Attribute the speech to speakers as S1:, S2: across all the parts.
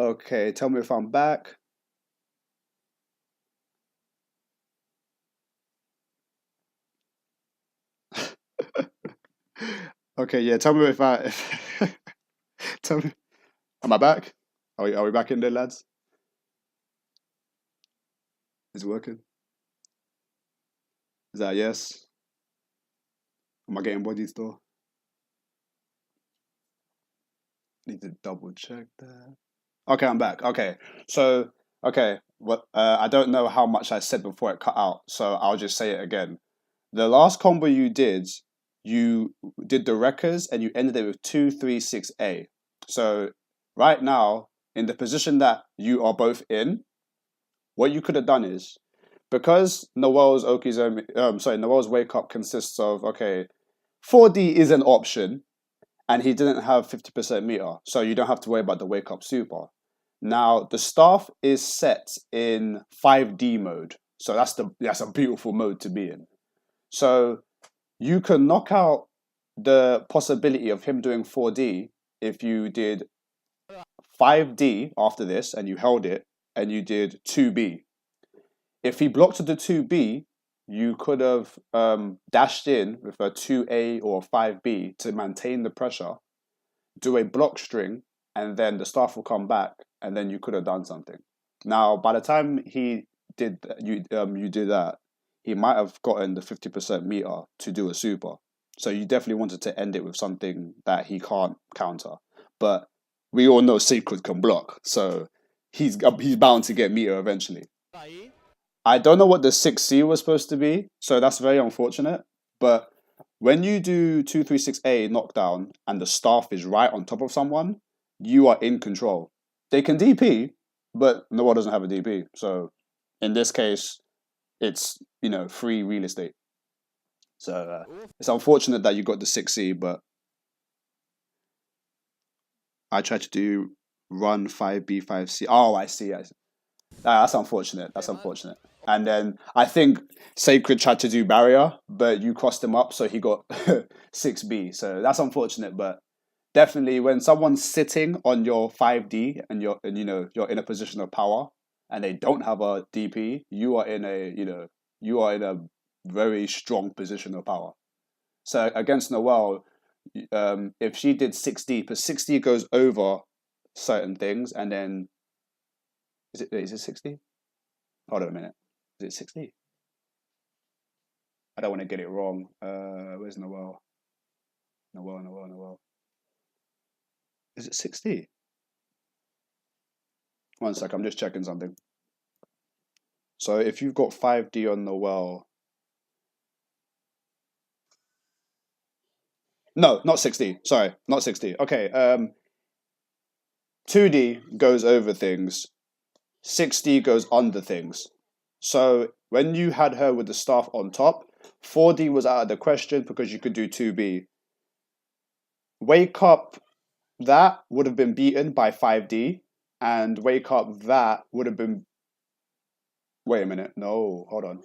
S1: Okay, tell me if I'm back. Okay, yeah, tell me if tell me, am I back? Are we back in there, lads? Is it working? Is that a yes? Am I getting bodies still? Need to double check that. Okay, I'm back. Okay, so what? I don't know how much I said before it cut out, so I'll just say it again. The last combo you did the wreckers and you ended it with 236A. So right now, in the position that you are both in, what you could have done is because Noel's wake up consists of 4D is an option, and he didn't have 50% meter, so you don't have to worry about the wake up super. Now the staff is set in 5D mode, so that's a beautiful mode to be in. So you can knock out the possibility of him doing 4D if you did 5D after this and you held it and you did 2B. If he blocked the 2B, you could have dashed in with a 2A or 5B to maintain the pressure, do a block string, and then the staff will come back, and then you could have done something. Now, by the time you did that, he might have gotten the 50% meter to do a super. So you definitely wanted to end it with something that he can't counter. But we all know Sacred can block, so he's bound to get meter eventually. I don't know what the 6C was supposed to be, so that's very unfortunate. But when you do 236A knockdown and the staff is right on top of someone, you are in control. They can DP, but no one doesn't have a DP. So in this case, it's free real estate. So it's unfortunate that you got the 6C, but I tried to do run 5B 5C. Oh, I see. That's unfortunate. That's unfortunate. And then I think Sacred tried to do barrier, but you crossed him up, so he got 6B. So that's unfortunate, but definitely when someone's sitting on your 5D and you're in a position of power and they don't have a DP, you are in a very strong position of power. So against Noelle, if she did 6D, because 6D goes over certain things, and then is it 6D? Hold on a minute. Is it 6D? I don't want to get it wrong. Where's Noelle? Noelle. Is it 6D? One sec, I'm just checking something. So if you've got 5D on Noelle, no, not 6D. Sorry, not 6D. Okay, 2D goes over things. 6D goes under things. So when you had her with the staff on top, 4D was out of the question because you could do 2B. Wake up that would have been beaten by 5D, and wake up that would have been. Wait a minute. No, hold on.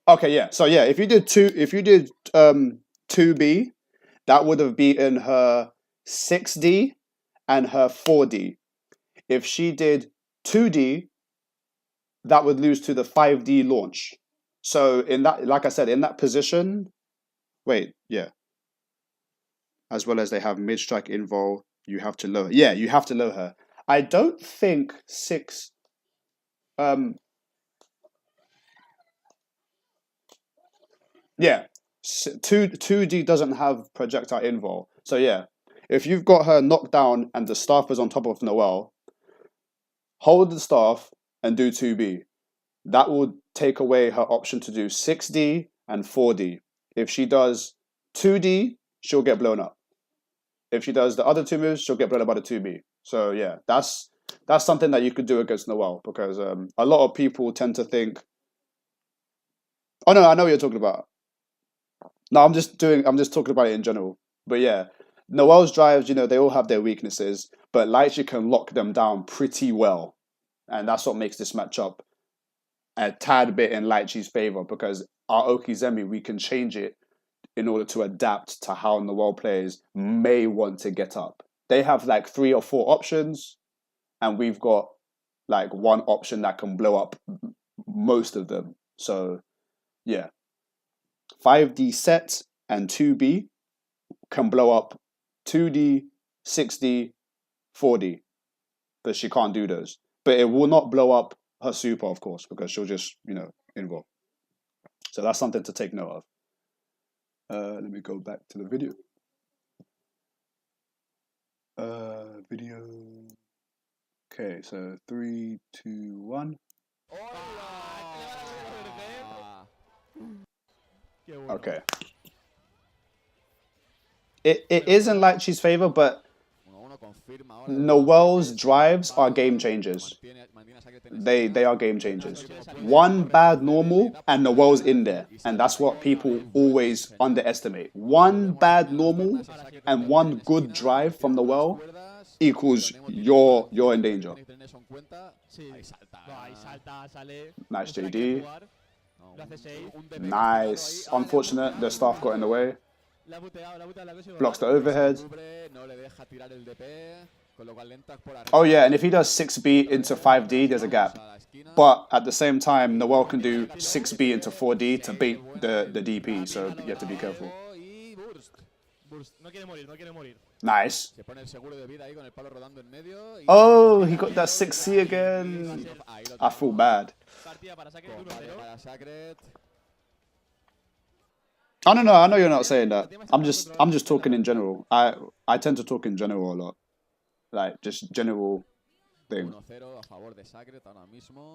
S1: Okay, yeah. So yeah, if you did 2B, that would have beaten her 6D and her 4D. If she did 2D, that would lose to the 5D launch. So in that, like I said, in that position, wait, yeah. As well as they have mid strike involved, you have to lower. Yeah, you have to lower her. I don't think six. Um, yeah, 2D doesn't have projectile invol. So yeah, if you've got her knocked down and the staff is on top of Noelle, hold the staff and do 2B. That will take away her option to do 6D and 4D. If she does 2D, she'll get blown up. If she does the other two moves, she'll get blown up by the 2B. So yeah, that's something that you could do against Noelle because a lot of people tend to think. Oh no, I know what you're talking about. No, I'm just talking about it in general. But yeah, Noel's drives, they all have their weaknesses, but Litchi can lock them down pretty well, and that's what makes this matchup a tad bit in Litchi's favor because our Okizemi, we can change it in order to adapt to how Noel players may want to get up. They have like 3 or 4 options, and we've got like one option that can blow up most of them. So yeah, 5D set and 2B can blow up 2D, 6D, 4D, but she can't do those. But it will not blow up her super, of course, because she'll just, involve. So that's something to take note of. Let me go back to the video. Video. Okay, so 3, 2, 1. Okay. It is in Litchi's favor, but Noel's drives are game changers. They are game changers. One bad normal and Noel's in there, and that's what people always underestimate. One bad normal and one good drive from Noel equals you're in danger. Nice JD. Nice. Unfortunate, the staff got in the way. Blocks the overhead. Oh yeah, and if he does 6B into 5D, there's a gap. But at the same time, Noel can do 6B into 4D to beat the DP, so you have to be careful. Nice. Oh, he got that 6C again. I feel bad. I don't know. I know you're not saying that. I'm just talking in general. I tend to talk in general a lot, like just general thing.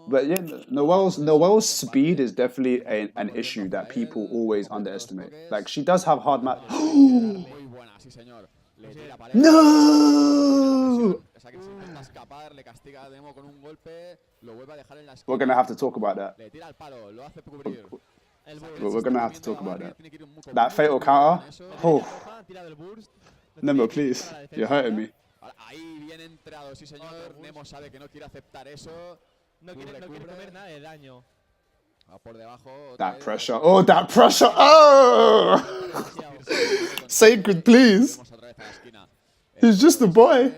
S1: But yeah, Noel's speed is definitely an issue that people always underestimate. Like she does have hard match. No! We're gonna have to talk about that. We're gonna have to talk about that. That fatal counter. Oh. Nemo, please. You're hurting me. That pressure. Oh, that pressure. Oh! Sacred, please. He's just a boy.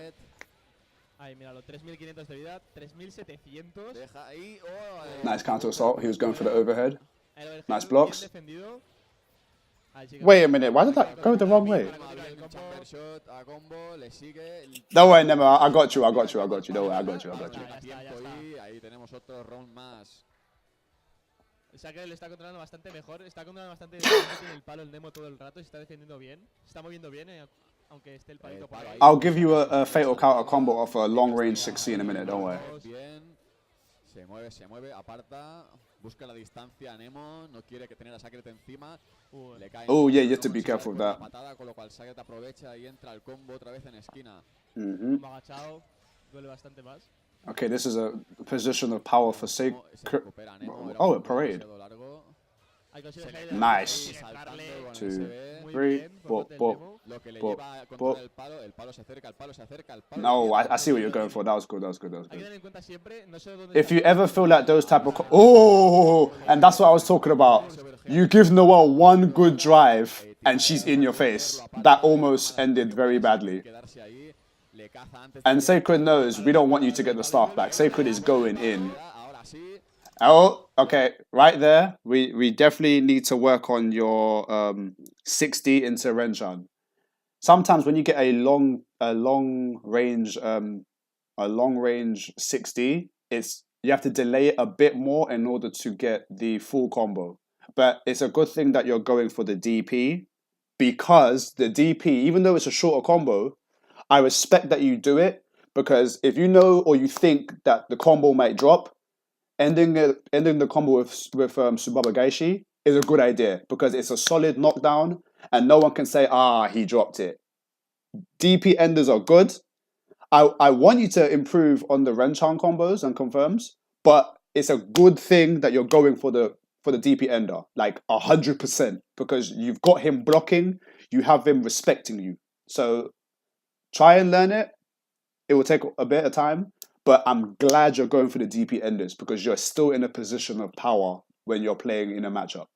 S1: Nice counter assault. He was going for the overhead. Nice blocks. Wait a minute. Why did that go the wrong way? Don't worry, Nemo. I got you. Don't worry, I got you.
S2: O sea que le está controlando bastante mejor, está controlando bastante bien el palo el Nemo todo el rato, se está defendiendo bien, se está moviendo bien, aunque esté el palito por ahí.
S1: I'll give you a fatal counter combo of a long range 6C in a minute, don't worry.
S3: Se mueve, aparta, busca la distancia a Nemo, no quiere que tener a Sacred encima.
S1: Oh yeah, you have to be careful with that.
S3: Patada, con lo cual Sacred aprovecha y entra al combo otra vez en esquina.
S2: Agachado, duele bastante más.
S1: Okay, this is a position of power for Sacred. Oh, a parade. Nice. 2, 3. No, I see what you're going for. That was good. If you ever feel like those type of... Oh! And that's what I was talking about. You give Noel one good drive and she's in your face. That almost ended very badly. And Sacred knows we don't want you to get the staff back. Sacred is going in. Oh, okay. Right there. We definitely need to work on your 60 into Renshan. Sometimes when you get a long range 60, you have to delay it a bit more in order to get the full combo. But it's a good thing that you're going for the DP, because the DP, even though it's a shorter combo, I respect that you do it, because if you know or you think that the combo might drop, ending the combo with Subaba Gaishi is a good idea, because it's a solid knockdown and no one can say, he dropped it. DP enders are good. I want you to improve on the Renchan combos and confirms, but it's a good thing that you're going for the DP ender, like 100%, because you've got him blocking, you have him respecting you. So try and learn it. It will take a bit of time, But I'm glad you're going for the DP enders because you're still in a position of power when you're playing in a matchup.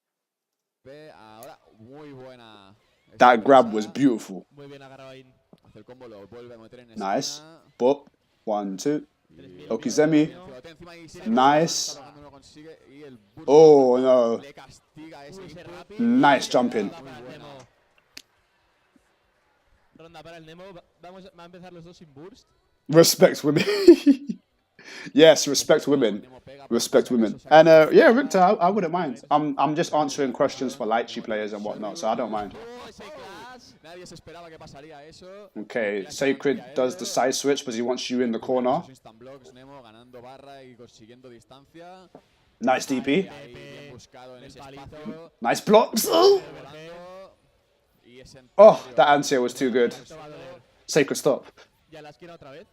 S3: Ahora, muy buena esa
S1: That grab was
S3: defensa.
S1: beautiful.
S2: Muy bien agarrado ahí.
S3: Hace el combo, lo vuelve a meter en
S1: Nice.
S3: esquina.
S1: Bop. 1, 2.
S3: Y-
S1: Okizemi.
S3: Encima encima y se
S1: Nice.
S3: levanta, no lo consigue, y el burst
S1: Oh, no.
S3: le castiga ese
S2: Uy, ese
S3: input.
S2: rápido.
S1: Nice jumping.
S2: Ronda para el
S3: buena.
S2: Nemo. Ronda para el Nemo. Va a empezar los dos sin burst.
S1: Respect women. Yes, respect women.
S3: Nemo pega,
S1: Respect
S3: pasa
S1: women.
S3: eso, saca
S1: And
S3: la
S1: yeah,
S3: defensa.
S1: Richter, I wouldn't mind. I'm just answering questions for Litchi players and whatnot, so I don't mind.
S2: Oh, ese clash.
S3: Nadie se esperaba que pasaría eso.
S1: Okay, Sacred does the side switch because he wants you in the corner.
S3: Esos instant blocks, Nemo ganando barra y consiguiendo distancia.
S1: Nice DP.
S3: Ahí bien buscado en
S2: El
S3: ese
S2: palito.
S3: espacio.
S1: Nice blocks. Oh,
S3: Volando. Y ese
S1: that anti was too good.
S2: Esto va a doler.
S1: Sacred stop.
S2: Ya la esquina otra vez.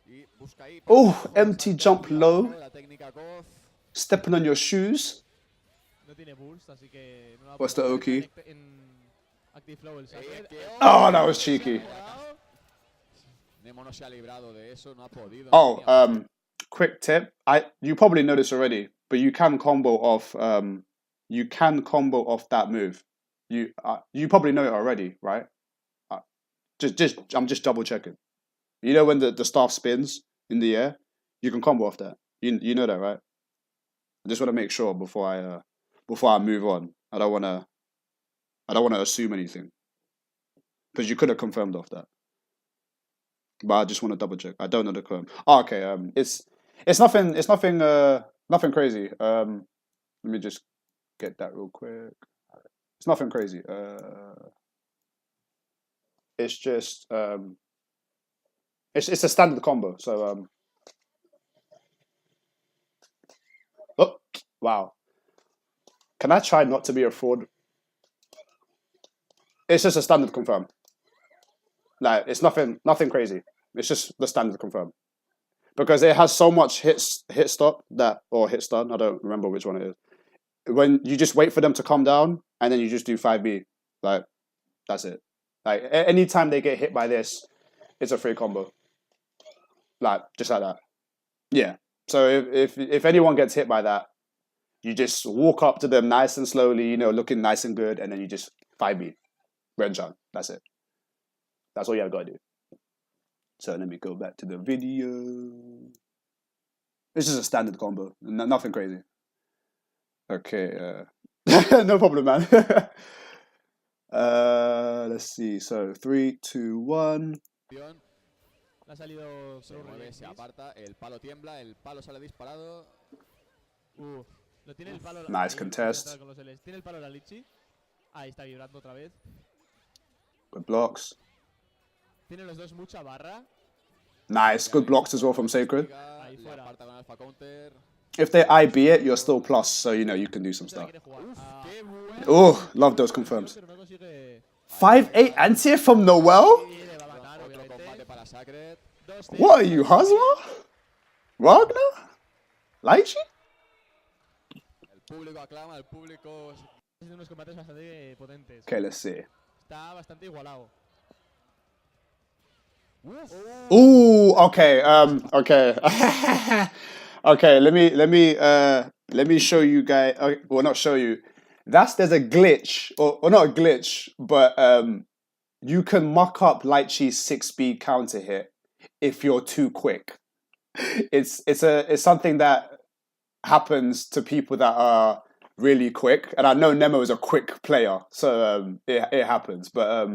S3: Y busca ahí.
S1: Oh,
S3: Ojo,
S1: empty
S3: salto
S1: jump
S3: hacia
S1: low.
S3: abajo, la técnica Goth.
S1: Stepping on your shoes.
S2: No tiene burst, así que no va a
S1: What's the
S2: poder
S1: Oki?
S2: en Active Flow el Sacred.
S1: Oh, that was cheeky.
S3: Nemo no se ha librado de eso, no ha podido.
S1: Oh,
S3: no tenía-
S1: quick tip. You probably know this already, but you can combo off that move. You probably know it already, right? I'm just double checking. You know when the staff spins in the air, you can combo off that. You know that, right? I just want to make sure before I move on. I don't want to assume anything because you could have confirmed off that. But I just want to double check. I don't know the term. Oh, okay. It's nothing crazy. Let me just get that real quick. It's nothing crazy. It's just it's a standard combo. So oh wow. Can I try not to be a fraud? It's just a standard confirm. Like it's nothing crazy. It's just the standard confirm. Because it has so much hit stop that or hit stun, I don't remember which one it is. When you just wait for them to come down and then you just do 5B. Like that's it. Like anytime they get hit by this, it's a free combo. Like just like that. Yeah. So if anyone gets hit by that, you just walk up to them nice and slowly, looking nice and good, and then you just 5B. Renjan. That's it. That's all you have got to do. So let me go back to the video. This is a standard combo. Nothing crazy. Okay. No problem, man. Let's see. So 3, 2, 1.
S2: Le ha salido
S3: Se
S2: Pro
S3: mueve,
S2: Release.
S3: se aparta, el palo tiembla, el palo sale disparado.
S2: Lo tiene el palo.
S1: Nice
S2: ahí,
S1: contest.
S2: concentrado con los Ls. Tiene el palo la Litchi. Ahí está vibrando otra vez.
S1: Good blocks.
S2: Tiene los dos mucha barra.
S1: Nice. Good blocks as well from Sacred.
S2: Ahí
S3: Le
S2: fuera.
S3: aparta con alfa counter.
S1: If they IB it, you're still plus, so you can do some
S2: Se la
S1: stuff.
S2: quiere jugar.
S3: ¡Qué bueno!
S1: Oh, love those confirms.
S2: Pero no consigue.
S1: 5-8 anti from Noel?
S2: Sí, le va a matar,
S3: Otro combate
S2: obviamente.
S3: para Sacred.
S2: 2-0.
S1: What are you, Huzma? Wagner? Lychee?
S3: El público aclama, el público...
S2: Haciendo unos combates bastante potentes.
S1: Okay, let's see.
S2: Está bastante igualado.
S1: Ooh, okay, okay. Okay, let me show you guys, well, not show you. There's a glitch, or not a glitch, but you can muck up Lychee's 6B counter hit if you're too quick. It's something that happens to people that are really quick, and I know Nemo is a quick player, so it happens. But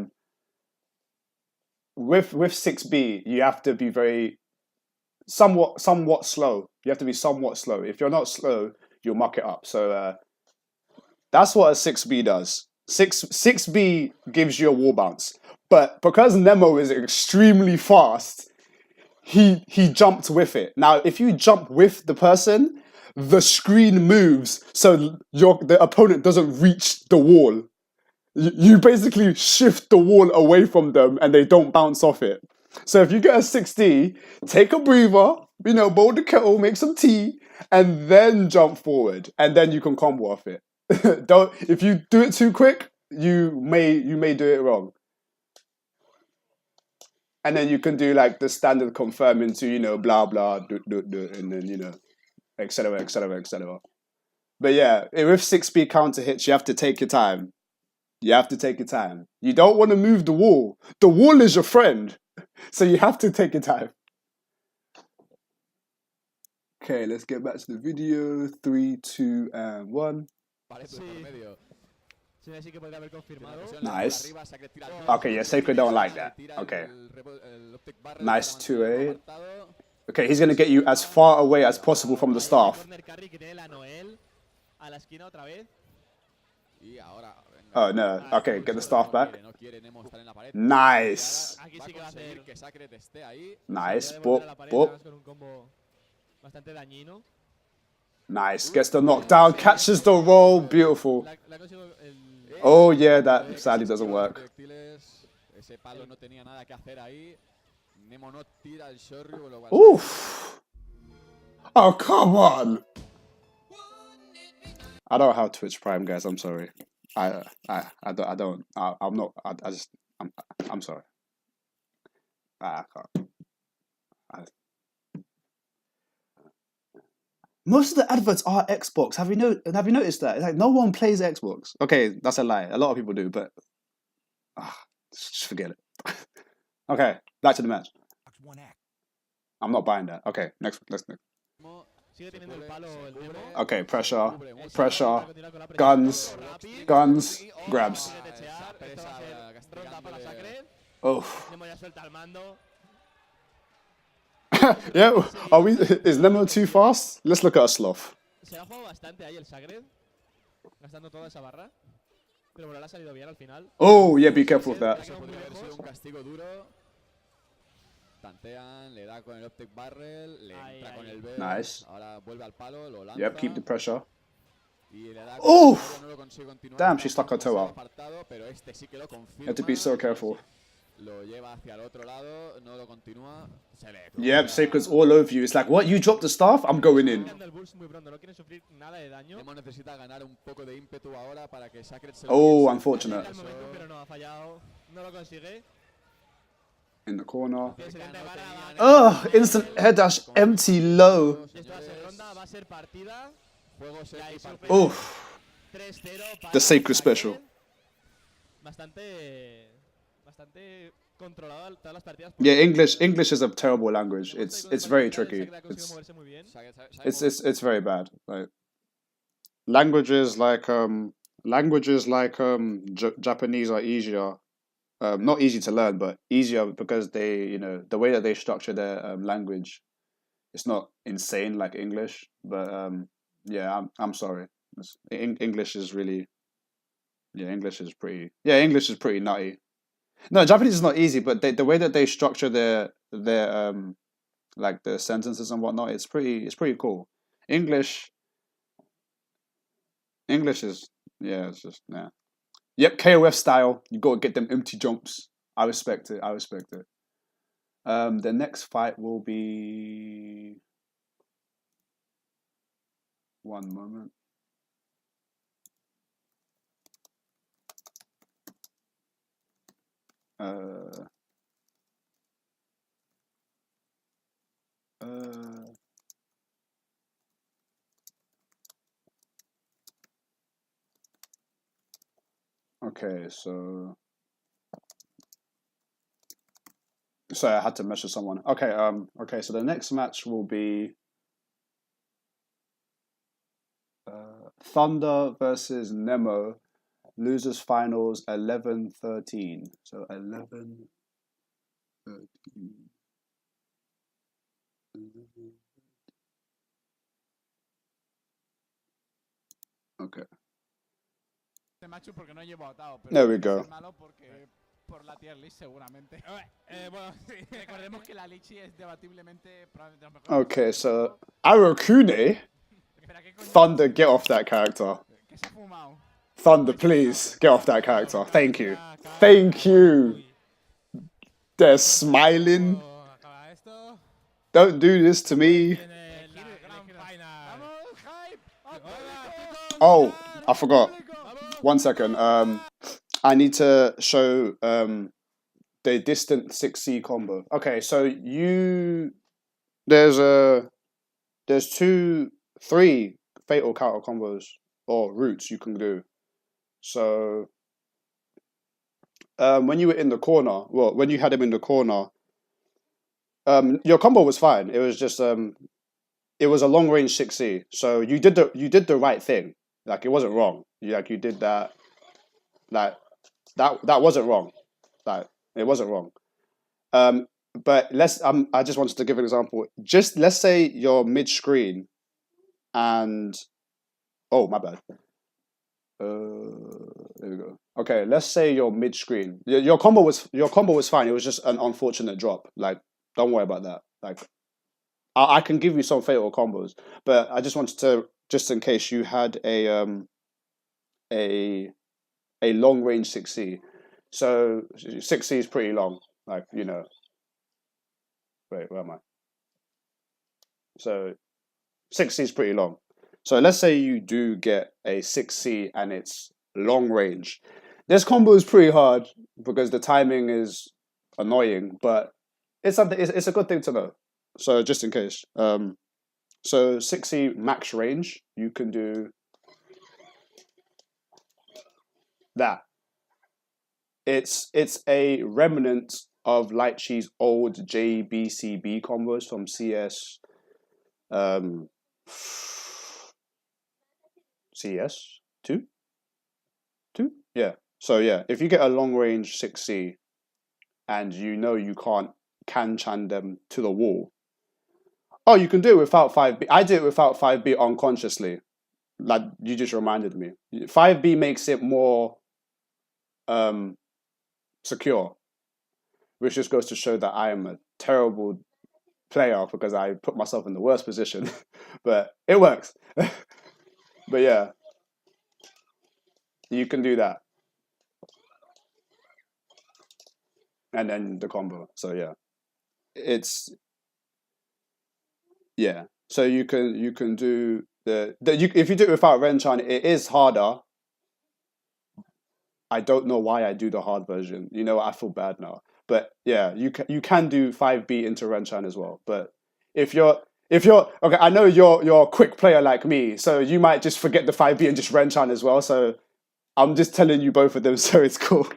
S1: with 6B, you have to be very somewhat slow. You have to be somewhat slow. If you're not slow, you'll muck it up. So that's what a 6B does. 6B gives you a wall bounce, but because Nemo is extremely fast, he jumped with it. Now, if you jump with the person, the screen moves, so the opponent doesn't reach the wall. You basically shift the wall away from them, and they don't bounce off it. So if you get a 6D, take a breather, boil the kettle, make some tea, and then jump forward, and then you can combo off it. If you do it too quick, you may do it wrong. And then you can do like the standard confirming to, you know, blah blah and then, you know, etc. etc. etc. But yeah, with 6-speed counter hits, you have to take your time. You have to take your time. You don't want to move the wall. The wall is your friend. So you have to take your time. Okay, let's get back to the video. 3, 2, and 1.
S2: Sí. Sí, sí que podría haber confirmado.
S1: Nice. Okay, yeah, Sacred don't like that. Okay. Nice 2A. Okay, he's going to get you as far away as possible from the staff. Oh, no. Okay, get the staff back. Nice. Nice. Boop. Nice. Gets the knockdown. Catches the roll. Beautiful. Oh, yeah, that sadly doesn't work. Oof. Oh, come on. I don't have Twitch Prime, guys. I'm sorry. I'm sorry. I can't. Most of the adverts are Xbox. Have you noticed that? It's like no one plays Xbox. Okay, that's a lie. A lot of people do, but just forget it. Okay, back to the match. I'm not buying that. Okay, next. Okay, pressure, guns, grabs. Oh. Yeah, is Nemo too fast? Let's look at a sloth.
S2: Se ha jugado bastante ahí el Sagred, gastando toda esa barra. Pero bueno, le ha salido bien al final.
S1: Oh, yeah, be careful with that.
S3: Tantean, le da con el optic barrel, le entra con el B.
S1: Nice.
S3: Ahora vuelve al palo, lo lanza.
S1: Yep, keep the pressure.
S3: Y le da
S1: Oh!
S3: no lo consigue continuar.
S1: Damn, she stuck her toe out.
S3: Pero este sí que lo confirma.
S1: You have to be so careful.
S3: Lo lleva hacia el otro lado, no lo continúa.
S1: Yep, Sacred's all over you. It's like, what? You dropped the staff? I'm going in.
S3: Necesita ganar un poco de ímpetu ahora para que Sacred se
S1: Oh, unfortunate. In the corner. Oh, instant air dash, empty low. Oh, the Sacred special. Yeah, English is a terrible language. It's very tricky. It's very bad. Like languages like Japanese are easier. Not easy to learn, but easier because they, you know, the way that they structure their language, it's not insane like English. But yeah, I'm sorry. English is really, yeah, English is pretty nutty. No, Japanese is not easy, but the way that they structure their like the sentences and whatnot, it's pretty cool. English is, yeah, it's just, yeah. Yep, KOF style. You gotta get them empty jumps. I respect it. The next fight will be, one moment. Okay, so I had to measure someone. Okay, okay, so the next match will be Thunder versus Nemo. Losers finals 11-13. So 11-13. Okay. There we go.
S4: Por la tier list seguramente. Bueno, sí. Recordemos que la Litchi es debatiblemente probablemente lo mejor.
S1: Okay, so Arakune. Thunder, get off that character. Thunder, please get off that character. Thank you. Thank you. They're smiling. Don't do this to me. Oh, I forgot. 1 second. I need to show the distant 6C combo. Okay, so there's three fatal counter combos or routes you can do. So when you were in the corner, well, when you had him in the corner, your combo was fine. It was just it was a long range 6C. So you did the right thing. Like, it wasn't wrong. You did that. Like, that wasn't wrong. Like, it wasn't wrong. But I just wanted to give an example. Just let's say you're mid screen, and oh, my bad. There we go. Okay, let's say you're mid screen. Your combo was fine. It was just an unfortunate drop. Like, don't worry about that. Like, I can give you some fatal combos, but I just wanted to, just in case you had a long range 6C. So 6C is pretty long. Like, you know. Wait, where am I? So 6C is pretty long. So let's say you do get a 6C and it's long range. This combo is pretty hard because the timing is annoying, but it's something. It's a good thing to know. So just in case. So 6C max range, you can do that. It's a remnant of Litchi's old JBCB combos from CS. CS 2? Yeah. So yeah, if you get a long range 6C and you know you can't can-chan them to the wall, oh, you can do it without 5B. I did it without 5B unconsciously. Like, you just reminded me. 5B makes it more secure, which just goes to show that I am a terrible player because I put myself in the worst position. But it works. But yeah, you can do that. And then the combo. So yeah, so you can do if you do it without Renchan, it is harder. I don't know why I do the hard version. You know, I feel bad now. But yeah, you can do 5B into Renchan as well. But if you're okay, I know you're a quick player like me, so you might just forget the 5B and just Renchan as well. So I'm just telling you both of them, so it's cool.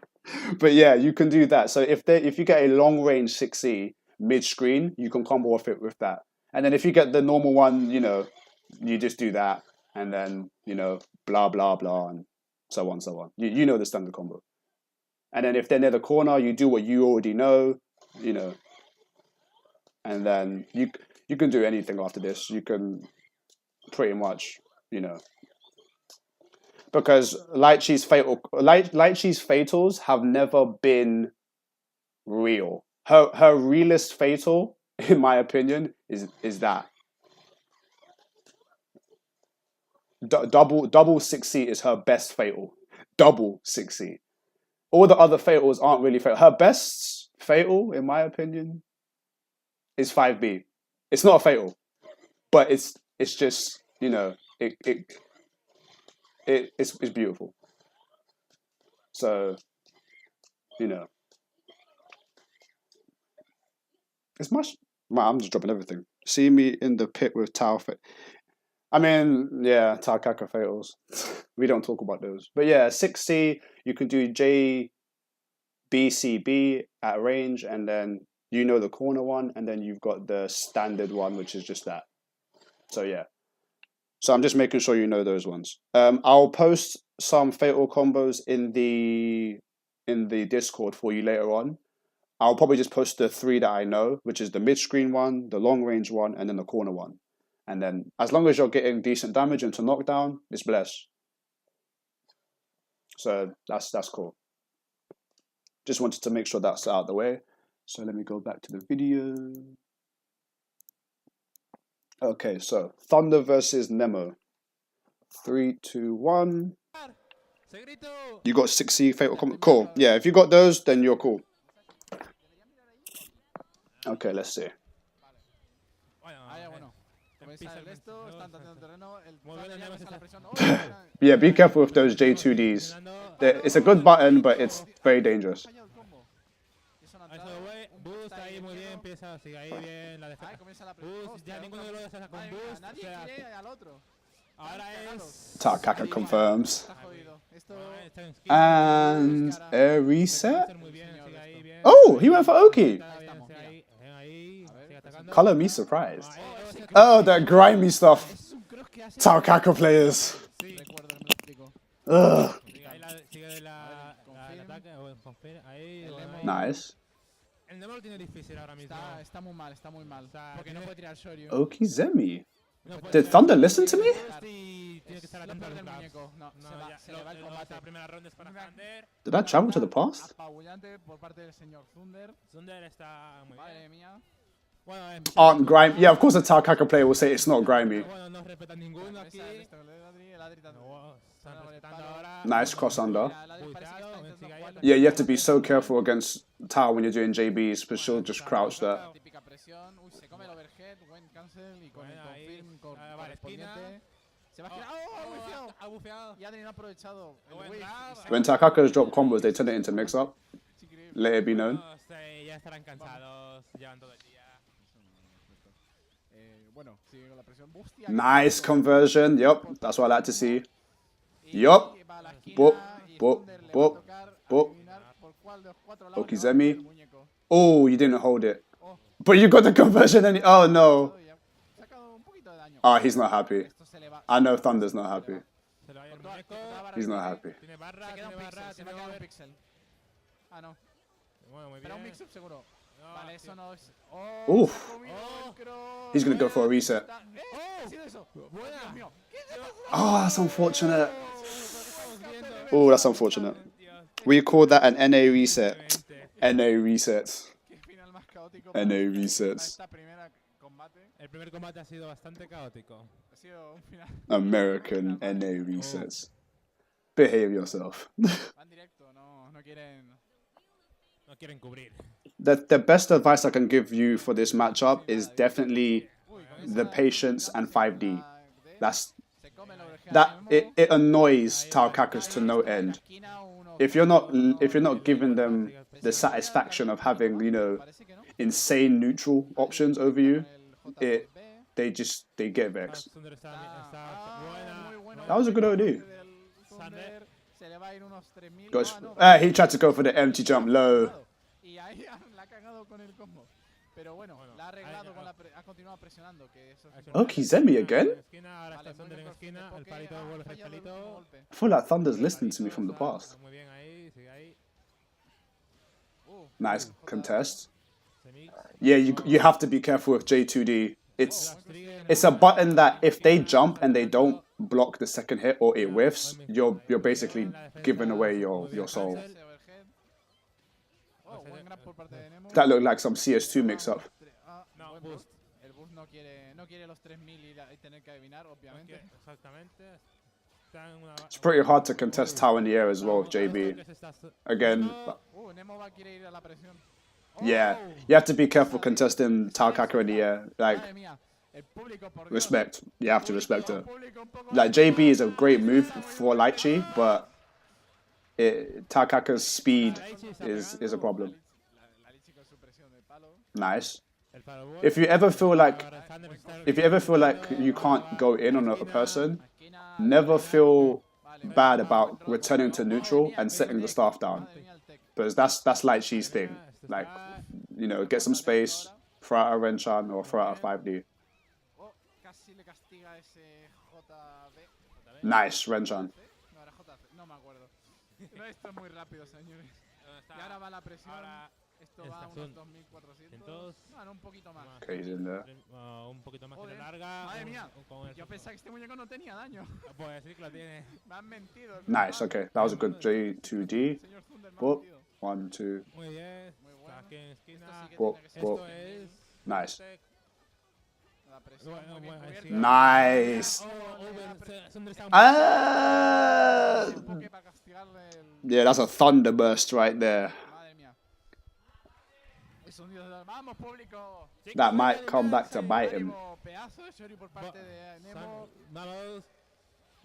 S1: But yeah, you can do that. So if you get a long range 6C mid screen, you can combo off it with that. And then if you get the normal one, you know, you just do that, and then, you know, blah blah blah, and so on so on. You know the standard combo. And then if they're near the corner, you do what you already know, you know. And then you can do anything after this. You can pretty much, you know, because Litchi's fatals have never been real. Her realest fatal, in my opinion, is that double 6C is her best fatal. Double 6C. All the other fatals aren't really fatal. Her best fatal, in my opinion, is 5B. It's not a fatal, but it's just, you know, it's beautiful. So, you know, it's much. Man, I'm just dropping everything. See me in the pit with Tau. I mean, yeah, Tau Kaka fatals. We don't talk about those. But yeah, 6C, you can do JBCB at range, and then you know the corner one, and then you've got the standard one, which is just that. So yeah. So I'm just making sure you know those ones. I'll post some fatal combos in the Discord for you later on. I'll probably just post the 3 that I know, which is the mid-screen one, the long-range one, and then the corner one. And then as long as you're getting decent damage into knockdown, it's blessed. So that's cool. Just wanted to make sure that's out of the way. So let me go back to the video. Okay, so Thunder versus Nemo. 3, 2, 1. You got 6C fatal combo. Cool. Yeah, if you got those, then you're cool. Okay, let's see. Yeah, be careful with those J2Ds. It's a good button, but it's very dangerous.
S4: eso no ha
S2: A eso
S4: entrado.
S2: voy.
S4: Un
S2: Boost
S4: está
S2: ahí
S4: en
S2: muy bien.
S4: miedo.
S2: Empieza, sigue ahí bien. La
S4: Ahí
S2: defensa.
S4: comienza la
S2: Boost.
S4: Hostia,
S2: Ya ninguno de los dos está con
S4: madre mía,
S2: boost.
S4: nadie
S2: O sea,
S4: quiere al otro.
S2: ahora
S4: cagados.
S2: es.
S1: Takaka
S4: Ahí,
S1: confirms.
S4: Está jodido. Esto...
S2: Bueno, está en esquina.
S1: And a
S2: Se
S1: reset.
S2: puede muy bien. Sigue ahí bien.
S1: Oh, he went for Oki.
S2: Está bien,
S4: estamos,
S2: sigue ahí. Ahí.
S4: A ver,
S2: Sigue atacando.
S1: Color me surprised.
S2: Ahí,
S1: Oh, that grimy stuff.
S4: Es un cross que hace...
S1: Takaka players.
S2: Sí.
S4: Recuerdo, me lo explico.
S1: Ugh.
S2: Sigue ahí sigue
S4: A ver,
S2: el
S4: confirm.
S2: ataque. Ahí.
S4: El
S2: bueno,
S4: Nemo.
S2: ahí.
S1: Nice.
S2: El Nemo lo tiene difícil ahora mismo.
S4: Está muy mal, está muy mal.
S2: O sea,
S4: Porque no
S2: tiene-
S4: puede tirar Shoryu.
S1: Okizemi.
S2: No puede
S1: Did
S2: ser-
S1: Thunder listen to me?
S2: Sí, tiene que estar
S4: Es
S2: atento
S4: lo
S2: a
S4: peor
S2: los
S4: del
S2: grabs.
S4: muñeco. No,
S2: Ya,
S4: se le va el combate.
S2: La primera ronda es para
S4: Una-
S2: Thunder.
S1: Did I travel to the past?
S4: Apabullante por parte del señor Thunder.
S2: Thunder está muy
S4: Madre
S2: bien.
S4: mía.
S2: Bueno,
S1: Aren't grimy. Yeah, of course a Takaka player will say it's not grimy.
S2: Bueno, no respetan ninguno aquí.
S4: El Adri también.
S2: No, están respetando ahora.
S1: Nice cross under.
S4: Mira, el Adri parece que está intentando jugar la
S1: Yeah, you have to be so careful against Tao when you're doing JBs, but she'll just crouch there.
S4: típica presión. Uy, se come el overhead, buen cancel y con el
S2: Bueno, ahí,
S4: confirm
S2: vale,
S4: correspondiente. Se va a girar. ¡Oh, ha bufeado!
S2: Ha bufeado.
S4: Y Adri no ha aprovechado el
S2: Buen
S4: whiff.
S2: grab.
S4: Y se
S1: When
S4: come-
S1: Takakas drop combos, they turn it into mix up.
S4: Es increíble.
S1: Let it be known.
S2: No sé, ya estarán cansados. Llevan todo el día.
S4: Bueno, sigue con la presión. Hostia,
S1: Nice conversion. Yup, that's what I like to see.
S4: Y
S1: Yup.
S4: va a la esquina
S1: Bop,
S4: y
S1: bop,
S4: Thunder le va a
S1: bop,
S4: tocar
S1: bop.
S4: adivinar por cuál de los cuatro lados le va a
S1: Okizemi.
S4: coger el muñeco.
S1: Oh, you didn't hold it.
S4: Oh.
S1: But you got the conversion and oh no.
S4: Y ha sacado un poquito de daño.
S1: Oh, he's not happy.
S4: Esto se le va.
S1: I know Thunder's not happy.
S2: Se lo va a ir el
S4: Por toda-
S2: muñeco.
S4: por toda barra
S1: He's
S4: que
S1: not
S4: tiene,
S1: happy.
S2: Tiene barra,
S4: Se queda
S2: tiene
S4: un
S2: barra,
S4: pixel, se
S2: tiene
S4: va a quedar un
S2: over.
S4: pixel. Ah, no.
S2: Bueno, muy
S4: Pero un
S2: bien.
S4: mix-up seguro.
S2: No,
S4: Vale,
S2: tío.
S4: eso no es. Oh,
S1: Oof.
S4: se ha comido el cross.
S1: He's gonna go for a reset.
S4: Está- ¿Qué ha sido eso?
S2: Buena.
S4: Dios mío. ¿Qué se pasa?
S1: Oh, that's unfortunate.
S2: Estamos viendo.
S1: Oh, that's unfortunate. We call that an NA reset. NA resets.
S4: Qué final más caótico.
S1: NA
S4: para
S1: resets.
S4: esta primera combate.
S2: El primer combate ha sido bastante caótico.
S4: Ha sido un final.
S1: American NA resets. Behave yourself.
S4: Van directo, no quieren.
S2: No quieren cubrir.
S1: The best advice I can give you for this matchup is definitely
S4: Uy, con
S1: the
S4: esa-
S1: patience and 5D.
S4: la D,
S1: That's
S4: se come el overhead
S1: that
S4: al
S1: it,
S4: Nemo.
S1: it annoys Tao Kakas to no
S4: Ahí está en la
S1: end.
S4: esquina, uno
S1: If you're not giving them the satisfaction of having, you know,
S4: Parece que no.
S1: insane neutral options over you,
S4: Con el
S1: it
S4: JB.
S1: they get vexed.
S2: Thunder está
S4: Muy
S2: buena.
S4: bueno.
S1: That was a good OD.
S4: Del Thunder. Se le va a ir unos 3000.
S1: Gosh,
S4: Ah, no,
S1: he tried to go for the empty jump low.
S4: Y ahí la ha cagado con el combo. Pero bueno, la ha arreglado con la ha continuado presionando. Que eso es
S1: Oh, Kizemi again?
S2: Esquina, ahora
S4: Vale,
S2: está
S4: muy
S2: Thunder
S4: bien
S2: en
S4: por
S2: esquina. El
S4: Poké,
S2: palito
S4: ha
S2: vuelve el
S4: fallado el último
S2: palito.
S4: golpe.
S1: I feel like Thunder's listening to me from the past.
S2: Muy bien ahí, sigue ahí.
S1: Nice contest.
S2: Semix.
S1: Yeah, you have to be careful with J2D. It's
S2: Trigger.
S1: it's a button that if they jump and they don't block the second hit or it whiffs, you're basically giving away your soul.
S4: Ese overhead. Oh, buen grab por parte de Nemo.
S1: That looked like some CS2 mix-up.
S4: Ah,
S2: No,
S4: buen
S2: boost.
S4: El boost no quiere los 3000 y tener que adivinar, obviamente.
S2: Exactamente. Está en una.
S1: It's pretty hard to contest Tau in the air as well, JB. Again,
S4: Nemo quiere ir a la presión.
S1: yeah, you have to be careful contesting Tau Kaka in the air. Like,
S4: Madre mía, el público, por Dios.
S1: respect. You have to respect
S4: El
S1: her.
S4: público un poco-
S1: Like, JB is a great move for Litchi, but Tau Kaka's speed is a problem.
S4: La Litchi con su presión de palo.
S1: Nice. If you ever feel like you can't go in on a person,
S4: Esquina.
S1: never feel bad about returning to neutral and setting the staff down,
S4: Madre mía, el tech.
S1: because that's Litchi's thing. Like, you know, get some space, throw out a Renchan or throw out a 5D.
S4: Oh, casi le castiga ese JB.
S1: Nice Renchan.
S4: No, era JC, no me acuerdo. No, esto es muy rápido, señores. Y ahora va la presión. Esto va a unos 2400. No, no, un poquito más.
S1: Okay, he's in there.
S2: Un poquito más de
S4: Joder,
S2: larga.
S4: madre mía.
S2: Con el-
S4: Yo pensaba que este muñeco no tenía daño.
S2: Puedo decir que lo tiene.
S4: Me han mentido. es
S1: Nice.
S4: verdad.
S1: Okay, that was a good J2D.
S4: Señor Thunder me ha
S1: Whoop.
S4: mentido.
S1: 1, 2.
S2: Muy bien.
S4: Muy bueno.
S2: Está aquí en
S4: Esto
S2: esquina.
S4: sí que
S1: Whoop,
S4: tiene que ser
S1: whoop.
S2: Esto es.
S1: Nice.
S4: la presión.
S2: Bueno,
S4: Muy bien
S2: bueno,
S4: cubierta.
S2: sí.
S1: Nice.
S2: Thunder está
S1: Ah.
S4: Un poke para castigarle el...
S1: Yeah, that's a thunder burst right there.
S4: Madre mía. Es un dios de... ¡Vamos, público!
S1: That might come back to bite him.
S4: Ánimo, pedazo de Shori por parte de Nemo.
S2: Vamos.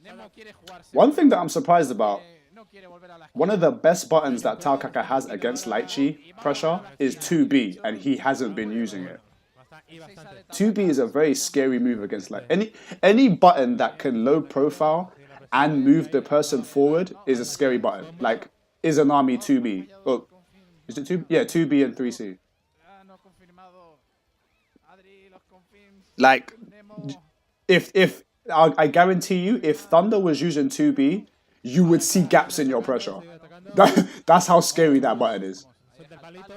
S4: Nemo quiere jugarse.
S1: One thing that I'm surprised about
S4: no quiere volver a la
S1: One of
S4: esquina.
S1: the best buttons that Taokaka has against Litchi pressure is 2B, and he hasn't been using it.
S2: Y bastante.
S1: 2B is a very scary move against like any button that can low profile and move the person forward is a scary button. Like Izanami 2B. Oh, is it 2? Yeah, 2B and 3C.
S4: Ah, no confirmado. Adri, los confirms.
S1: Like
S4: Nemo.
S1: if I guarantee you, if Thunder was using 2B, you would see gaps in your pressure. That's how scary that button is.
S2: Suelta el palito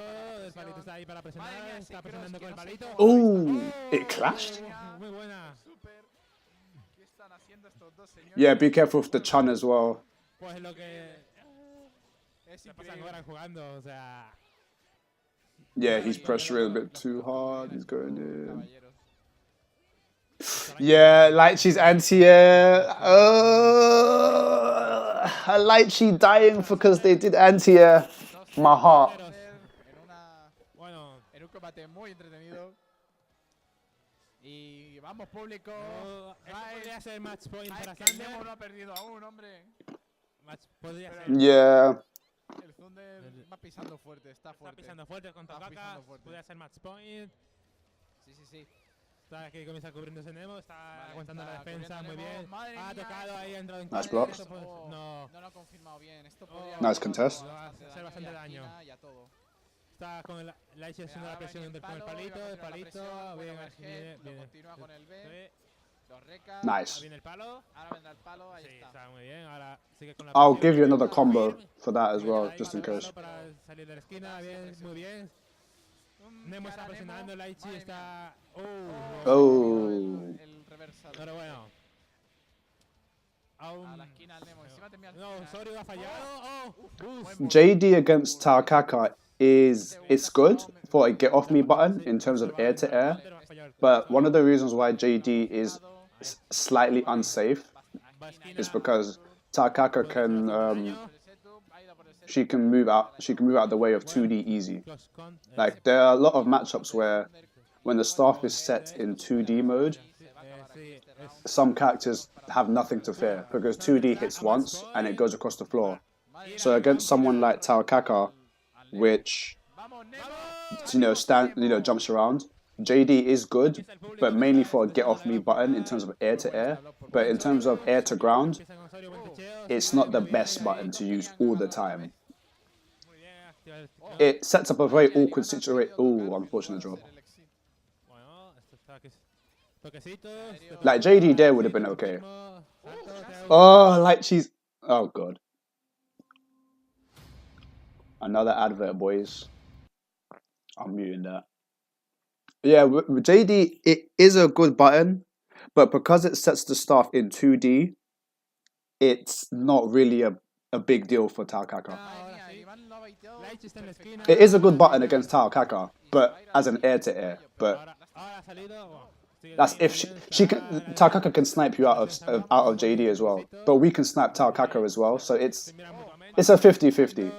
S2: está ahí para presionar, está presionando con el palito.
S1: Oh, it clashed?
S2: Muy buena.
S4: Super. ¿Qué están haciendo estos dos señores?
S1: Yeah, be careful with the Chun as well.
S2: Pues lo que
S4: Es
S2: se pasa
S4: increíble.
S2: ahora jugando, o sea,
S1: Yeah, he's pressuring a bit too hard. He's going in.
S4: Caballeros.
S1: Yeah, Lychee's anti-air. Lychee dying because they did anti-air. My heart.
S2: bueno,
S4: En un combate muy entretenido. Y vamos, público.
S2: esto podría ser match point para
S4: Que el Nemo
S2: Thunder.
S4: no ha perdido aún, hombre.
S2: Podría ser.
S1: Yeah.
S4: El Thunder va pisando fuerte, está
S2: Está
S4: fuerte.
S2: pisando fuerte con
S4: Está
S2: Taokaka.
S4: pisando fuerte.
S2: Podría ser match point.
S4: Sí.
S2: Está aquí comienza cubriéndose Nemo. Está
S4: Vale,
S2: aguantando
S4: está
S2: la defensa muy
S4: cubriendo Nemo.
S2: bien.
S4: Madre
S2: Ha
S4: mía,
S2: tocado ahí, ha entrado en
S1: Nice
S2: counter,
S1: blocks.
S2: esto puede- No.
S4: No lo ha confirmado bien. Esto podría
S1: Nice contest.
S2: Hacer bastante daño.
S4: Y a todo.
S2: Está con el Lychee haciendo la presión con el palito. El palito. Bien, bien.
S4: Continúa con el B.
S2: Sí.
S4: Los recas.
S2: Ahora
S1: Nice.
S2: viene el palo.
S4: Ahora vendrá el palo. Ahí
S2: Sí,
S4: está.
S2: está muy bien. Ahora sigue con la
S1: I'll
S2: presión.
S1: give you another combo for that as well,
S2: Ahí
S1: just in
S2: para el
S1: case.
S2: palo para salir de la esquina. Bien, muy bien. Nemo está presionando. Lychee está.
S1: Oh.
S4: El reversal.
S2: Pero bueno. Aún.
S4: A la esquina al Nemo. Encima te envía al
S2: No,
S4: final.
S2: sorry, ha fallado.
S1: JD against Taokaka is it's good for a get off me button in terms of air to air, but one of the reasons why JD is slightly unsafe is because Taokaka can she can move out the way of 2D easy. Like there are a lot of matchups where when the staff is set in 2D mode, some characters have nothing to fear because 2D hits once and it goes across the floor. So against someone like Taokaka, which jumps around, JD is good, but mainly for a get off me button in terms of air to air. But in terms of air to ground, it's not the best button to use all the time. It sets up a very awkward situation. Oh, unfortunate drop. Like JD there would have been okay. Oh, like she's. Oh god. Another advert, boys. I'm muting that. Yeah, with JD, it is a good button, but because it sets the staff in 2D, it's not really a big deal for Taokaka. It is a good button against Taokaka, but as an air to air. But that's if she can. Taokaka can snipe you out of JD as well, but we can snipe Taokaka as well. So it's a 50-50.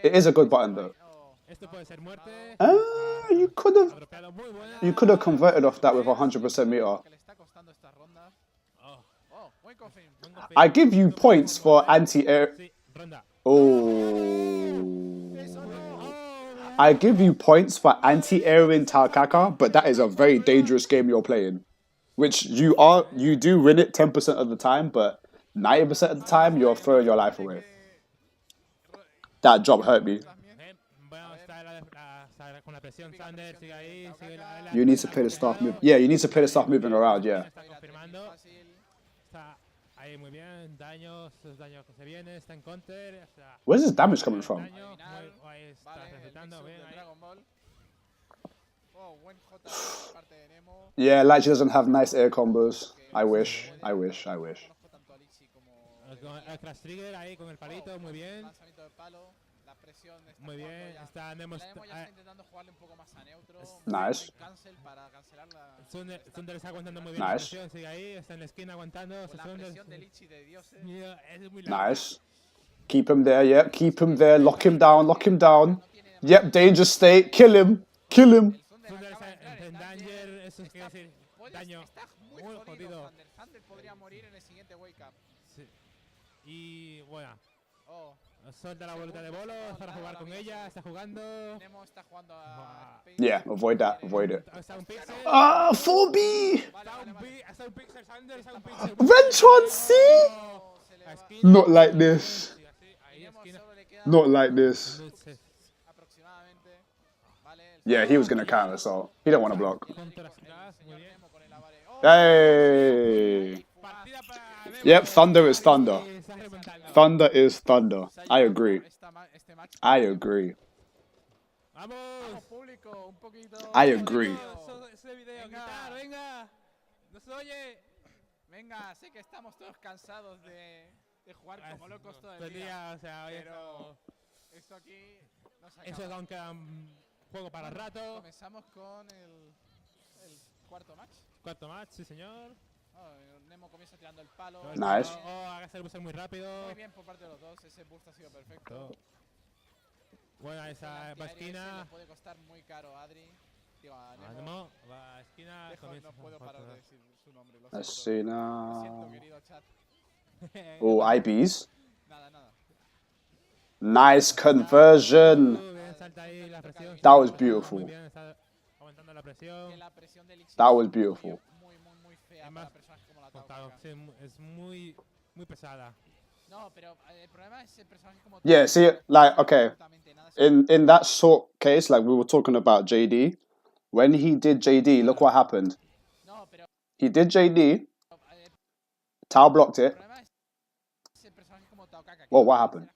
S1: It is a good button though. You could have converted off that with 100% meter. I give you points for anti-air. Oh. I give you points for anti-airing Taokaka, but that is a very dangerous game you're playing. Which you do win it 10% of the time, but 90% of the time you're throwing your life away. That drop hurt me. You need to play the staff move. Yeah, you need to play the staff moving around, yeah. Where's this damage coming from? Yeah, like she doesn't have nice air combos. I wish.
S2: Muy bien, está Nemo.
S1: Nice.
S2: Thunder está aguantando muy bien.
S1: Nice.
S2: Sigue ahí, está en la esquina aguantando.
S1: Nice. Keep him there, yep. Keep him there. Lock him down. Yep, danger state. Kill him.
S2: Thunder está en danger, eso quiere decir daño muy jodido.
S4: Thunder podría morir en el siguiente wake up.
S2: Sí. Y bueno,
S4: Oh,
S2: Suelta la bolita de bolos para jugar con ella. Está jugando.
S4: Nemo está jugando a Space.
S1: Yeah, avoid that. Avoid it.
S2: Está un pixel.
S1: Ah, 4B!
S2: Está un pixel, Sander. Está un pixel.
S1: Rentron C?
S4: Oh, se le
S2: A
S4: va.
S2: esquina.
S1: Not like this.
S2: Sí, así, ahí,
S4: Nemo
S2: esquina.
S4: solo le queda
S1: Not like this.
S4: aproximadamente. Vale, el
S1: Yeah, he was going to counter assault. He don't want to block.
S2: Contra gas, muy bien.
S4: Nemo con el avare. Oh,
S1: Hey!
S2: Partida para Nemo.
S1: Yep, thunder is thunder.
S2: Está remontando.
S1: Thunder is thunder.
S4: se ha
S1: I
S4: llevado
S1: agree.
S4: este match.
S1: I agree.
S2: Vamos.
S4: Vamos, público, un poquito.
S1: I agree.
S2: Ese video,
S4: Venga.
S2: gritar, venga. No se oye.
S4: Venga, sé que estamos todos cansados de jugar como locos todo
S2: Todo
S4: el día.
S2: o sea, hoy
S4: Pero esto aquí no se
S2: eso
S4: acaba.
S2: aún queda juego para rato.
S4: Comenzamos con el cuarto match.
S2: Cuarto match, sí señor.
S4: Oh, Nemo comienza tirando el palo.
S1: Nice.
S2: Hágase el booster muy rápido.
S4: Muy bien por parte de los dos. Ese boost ha sido perfecto.
S2: Buena
S4: El
S2: esa
S4: anti-aire ese
S2: esquina.
S4: le puede costar muy caro a Adri. Digo, a Nemo.
S2: Nemo, va a esquina.
S4: No puedo parar de decir su nombre. Lo
S1: Let's
S4: siento.
S1: see
S4: Lo siento,
S1: now.
S4: querido chat.
S1: Oh, IBs.
S4: Nada, nada.
S1: Nice conversion.
S2: Bien, salta ahí la presión.
S1: That was beautiful.
S2: Muy bien, está aumentando la presión.
S4: Que la presión del Elixir
S1: That
S4: es
S1: was beautiful.
S4: muy fea
S2: Además,
S4: para personajes como la
S2: Contado,
S4: Tao.
S2: sí, es muy pesada.
S4: No, pero el problema es el personaje como
S1: Yeah, see, like, okay.
S4: absolutamente nada.
S1: In that sort case, like we were talking about JD, when he did JD, look what happened.
S4: No, pero
S1: He did JD,
S4: el
S1: Tao blocked it.
S4: problema es el personaje como Tao Kaka.
S1: Well, what happened?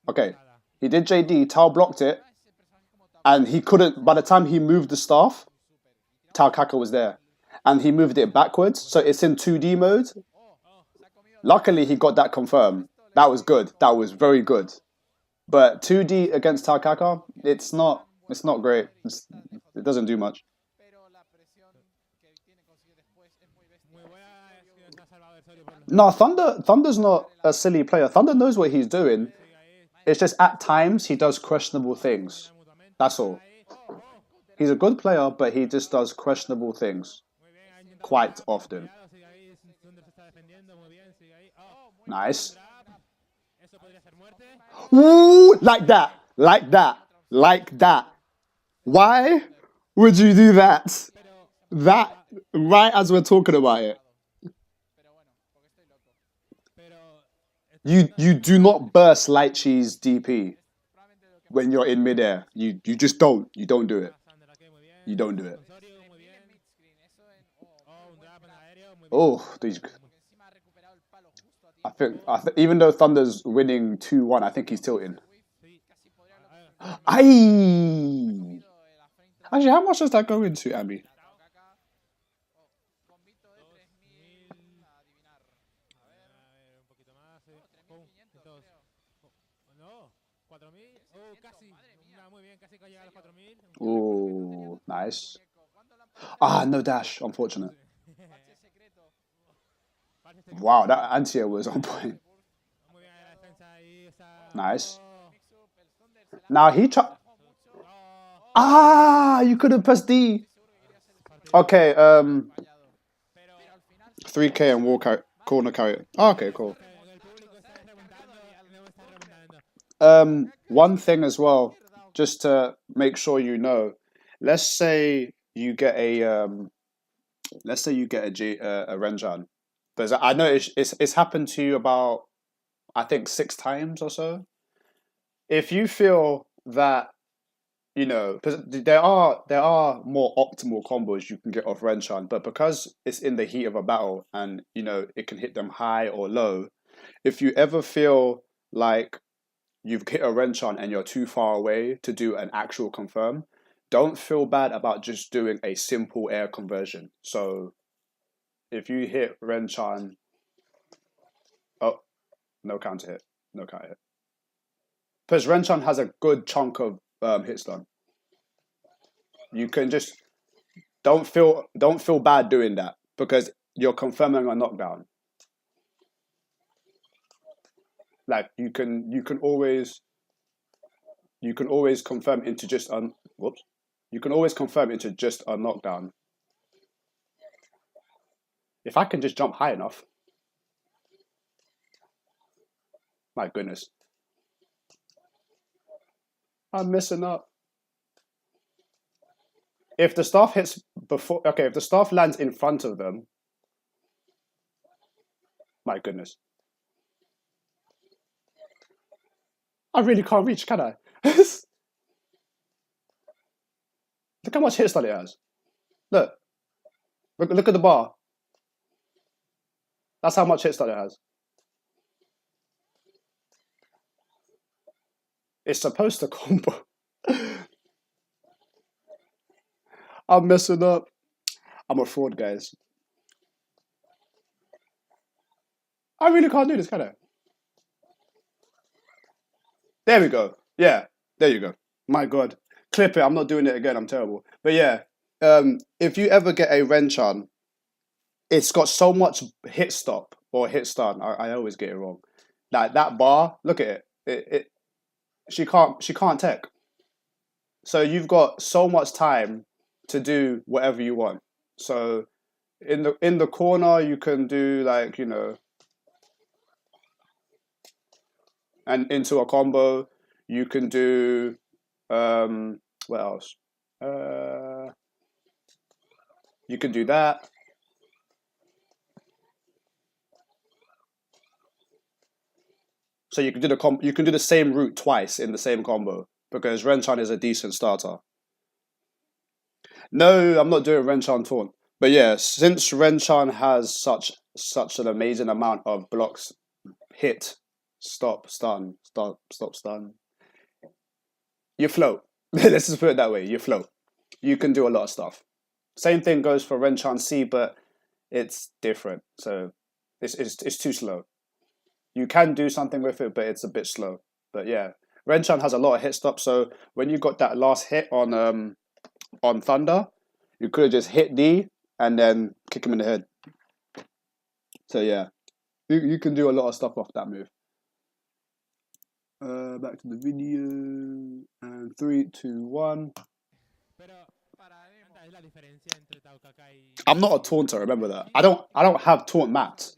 S1: Okay, he did JD, Tao blocked it, and he couldn't, by the time he moved the staff, Tao Kaka was there. And he moved it backwards, so it's in 2D mode. Luckily, he got that confirmed. That was good. That was very good. But 2D against Tao Kaka, it's not great. It doesn't do much.
S4: Pero la presión que tiene consigue después es muy bestia.
S2: Muy buena, es que está salvado el Sorio por
S1: No, Thunder's not a silly player. Thunder knows what he's doing. It's just at times he does questionable things. That's all. He's a good player, but he just does questionable things quite often.
S2: Sigue ahí, Thunder se está defendiendo muy bien, sigue ahí.
S1: Nice.
S2: Eso podría ser muerte.
S1: Ooh, like that, like that, like that. Why would you do that? That right as we're talking about it. You do not burst Litchi's DP when you're in midair. You just don't. You don't do it. You don't do it. Oh, these. I think even though Thunder's winning 2-1, I think he's tilting. Aye. Actually, how much does that go into, Abby? Oh, nice. Ah, no dash. Unfortunate. Wow, that anti-air was on point. Nice. Now he tried. Ah, you could have pressed D. Okay, 3K and corner carry. Oh, okay, cool. One thing as well, just to make sure you know. Let's say you get a Renjan. I know it's happened to you about, I think, 6 times or so. If you feel that, you know, because there are more optimal combos you can get off Renshan, but because it's in the heat of a battle and, you know, it can hit them high or low, if you ever feel like you've hit a Renshan and you're too far away to do an actual confirm, don't feel bad about just doing a simple air conversion. So if you hit Renshan, oh, no counter hit. Because Renshan has a good chunk of hits done. You can just don't feel bad doing that because you're confirming a knockdown. Like you can always confirm into just You can always confirm into just a knockdown. If I can just jump high enough. My goodness. I'm messing up. If the staff hits before, okay, if the staff lands in front of them, my goodness. I really can't reach, can I? Look how much hit stun it has. Look. Look at the bar. That's how much hit stun it has. It's supposed to combo. I'm messing up. I'm a fraud, guys. I really can't do this, can I? There we go. Yeah, there you go. My God. Clip it. I'm not doing it again. I'm terrible. But yeah, if you ever get a Renchan, it's got so much hit stop or hit stun. I always get it wrong. Like that bar, look at it. She can't tech. So you've got so much time to do whatever you want. So in the corner you can do like, you know, and into a combo you can do what else? You can do that. So you can do the same route twice in the same combo because Renchan is a decent starter. No, I'm not doing Renchan taunt. But yeah, since Renchan has such an amazing amount of blocks, hit, stop, stun, stop, stun. You float. Let's just put it that way. You float. You can do a lot of stuff. Same thing goes for Renchan C, but it's different. So it's too slow. You can do something with it, but it's a bit slow. But yeah, Renchan has a lot of hit stop. So when you got that last hit on Thunder, you could have just hit D and then kick him in the head. So yeah, you can do a lot of stuff off that move. Back to the video. And 3, 2, 1. I'm not a taunter. Remember that. I don't have taunt mapped.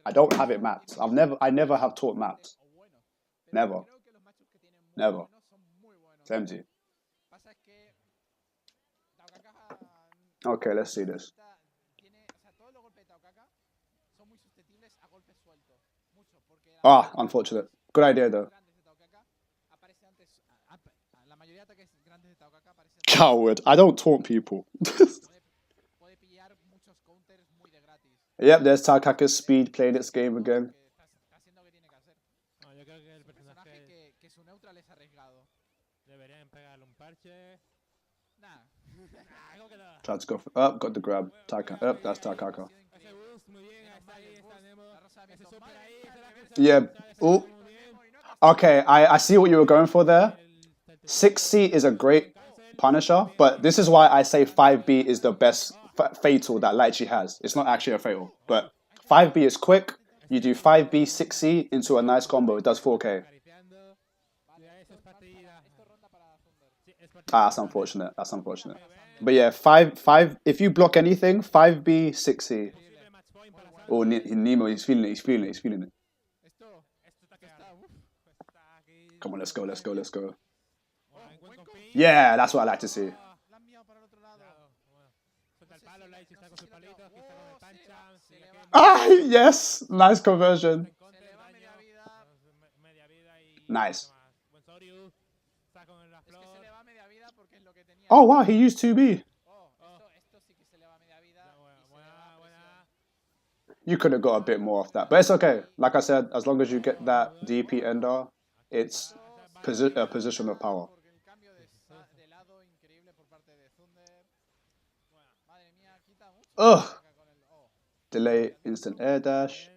S1: I don't have it mapped. I never have taunt mapped. Never. It's empty. Okay, let's see this. Ah, unfortunate. Good idea though. Coward. I don't taunt people. Yep, there's Takaka's speed playing its game again. Tried to go for got the grab. That's Takaka. Yeah. Oh. Okay, I see what you were going for there. 6C is a great punisher, but this is why I say 5B is the best fatal that Litchi has. It's not actually a fatal, but 5B is quick. You do 5B, 6C into a nice combo. It does 4k. Ah, that's unfortunate. That's unfortunate. But yeah, 5. If you block anything, 5B, 6C. Oh, Nemo, he's feeling it. Come on, let's go. Yeah, that's what I like to see. Ah, yes! Nice conversion. Nice. Oh, wow, he used 2B. You could have got a bit more off that, but it's okay. Like I said, as long as you get that DP ender, it's a position of power. Ugh! Delay instant air dash.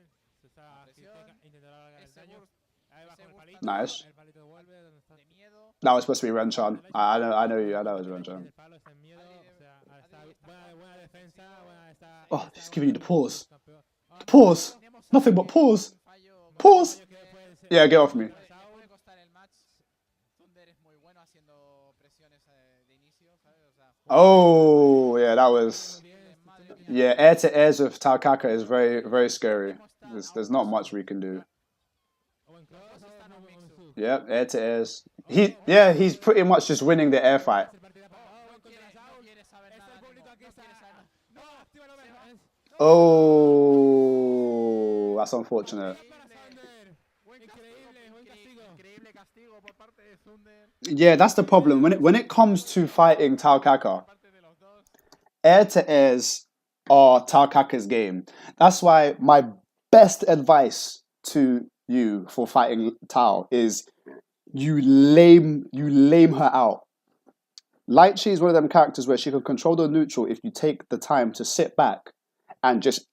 S1: Nice. That was supposed to be Renchan. I know it was Renchan. Oh, he's giving you the pause. Pause! Nothing but pause! Pause! Yeah, get off me. Oh, yeah, that was... Yeah, air to airs with Takaka is very, very scary. There's not much we can do. Yep, air to airs. He's pretty much just winning the air fight. Oh, that's unfortunate. Yeah, that's the problem. When it comes to fighting Taokaka, air to airs are Taokaka's game. That's why my best advice to you for fighting Tao is you lame her out. Litchi is one of them characters where she can control the neutral if you take the time to sit back and just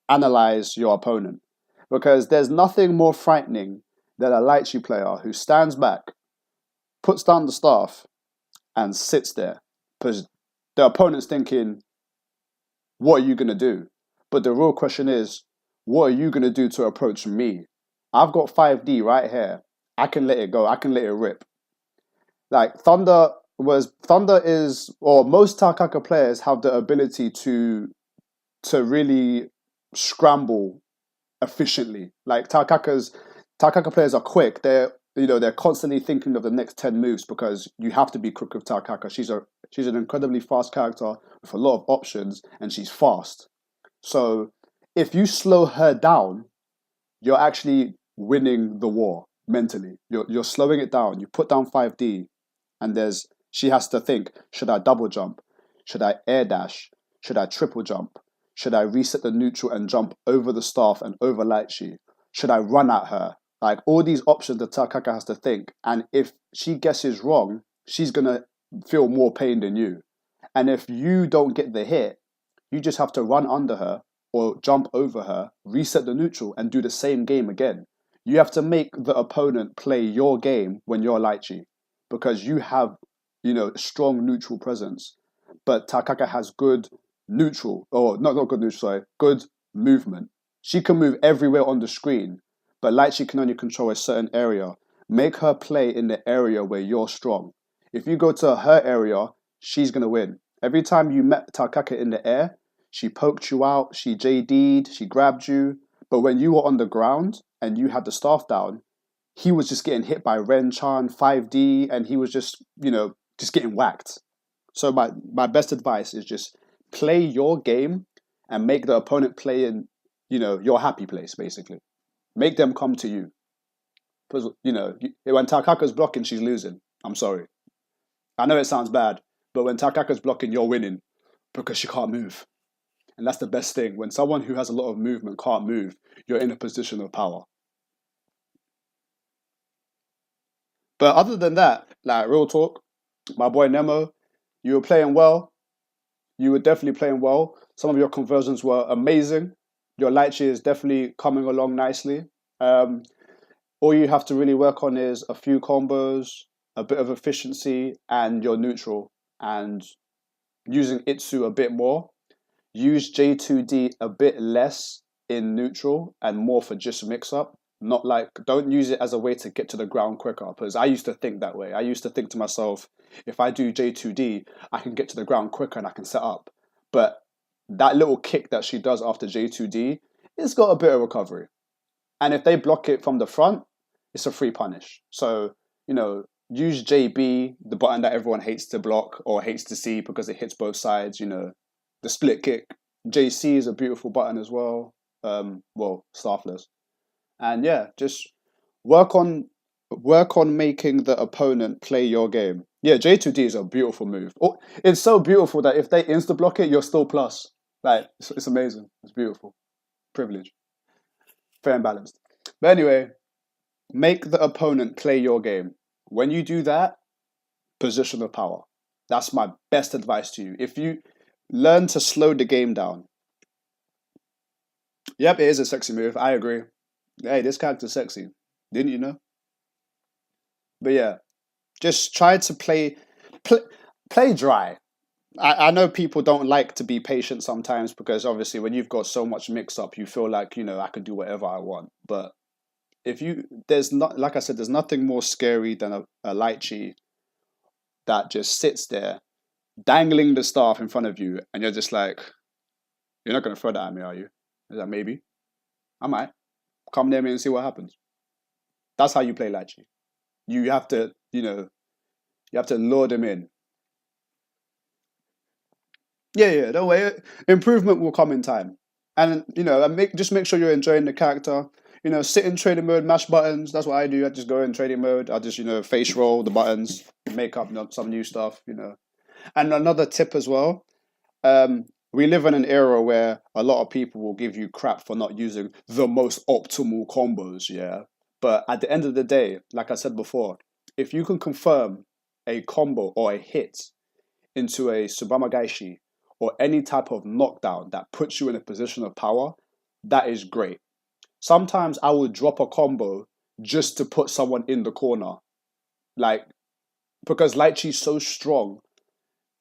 S1: analyze your opponent. Because there's nothing more frightening than a Litchi player who stands back, puts down the staff, and sits there. Because the opponent's thinking, what are you going to do? But the real question is, what are you going to do to approach me? I've got 5D right here. I can let it go. I can let it rip. Like, Thunder is, or most Takaka players have the ability to really scramble efficiently. Like, Takaka players are quick. They're constantly thinking of the next 10 moves because you have to be quick with Takaka. She's an incredibly fast character with a lot of options, and she's fast. So if you slow her down, you're actually winning the war mentally. You're slowing it down. You put down 5D, and she has to think, should I double jump? Should I air dash? Should I triple jump? Should I reset the neutral and jump over the staff and over Litchi? Should I run at her? Like, all these options that Takaka has to think. And if she guesses wrong, she's going to feel more pain than you. And if you don't get the hit, you just have to run under her or jump over her, reset the neutral, and do the same game again. You have to make the opponent play your game when you're Litchi, because you have, strong neutral presence. But Takaka has good neutral, or not good neutral, sorry, good movement. She can move everywhere on the screen, but Litchi can only control a certain area. Make her play in the area where you're strong. If you go to her area, she's going to win. Every time you met Takaka in the air, she poked you out, she JD'd, she grabbed you. But when you were on the ground and you had the staff down, he was just getting hit by Ren-chan, 5D, and he was just getting whacked. So my best advice is just play your game and make the opponent play in, your happy place, basically. Make them come to you. Because, when Takaka's blocking, she's losing. I'm sorry. I know it sounds bad, but when Takaka's blocking, you're winning because she can't move. And that's the best thing. When someone who has a lot of movement can't move, you're in a position of power. But other than that, like, real talk, my boy Nemo, you were playing well. You were definitely playing well. Some of your conversions were amazing. Your Litchi is definitely coming along nicely. All you have to really work on is a few combos, a bit of efficiency, and your neutral. And using Itsu a bit more. Use J2D a bit less in neutral and more for just mix-up. Don't use it as a way to get to the ground quicker, because I used to think that way. I used to think to myself, if I do J2D, I can get to the ground quicker and I can set up. But that little kick that she does after J2D, it's got a bit of recovery. And if they block it from the front, it's a free punish. So, use JB, the button that everyone hates to block or hates to see because it hits both sides, the split kick. JC is a beautiful button as well. Staffless. And yeah, just work on making the opponent play your game. Yeah, J2D is a beautiful move. Oh, it's so beautiful that if they insta block it, you're still plus. Like, it's amazing. It's beautiful. Privilege. Fair and balanced. But anyway, make the opponent play your game. When you do that, position of power. That's my best advice to you. If you learn to slow the game down. Yep, it is a sexy move. I agree. Hey, this character's sexy. Didn't you know? But yeah, just try to play dry. I know people don't like to be patient sometimes because obviously when you've got so much mix up, you feel like, I could do whatever I want. But there's nothing more scary than a Litchi that just sits there dangling the staff in front of you and you're just like, you're not going to throw that at me, are you? Is that maybe? I might. Come near me and see what happens. That's how you play Litchi. You have to, you have to lure them in. Yeah, don't worry. Improvement will come in time. And just make sure you're enjoying the character. Sit in trading mode, mash buttons. That's what I do. I just go in trading mode. I just face roll the buttons, make up some new stuff. And another tip as well. We live in an era where a lot of people will give you crap for not using the most optimal combos. Yeah, but at the end of the day, like I said before, if you can confirm a combo or a hit into a Subamagaishi or any type of knockdown that puts you in a position of power, that is great. Sometimes I would drop a combo just to put someone in the corner. Like, because Lichi's so strong,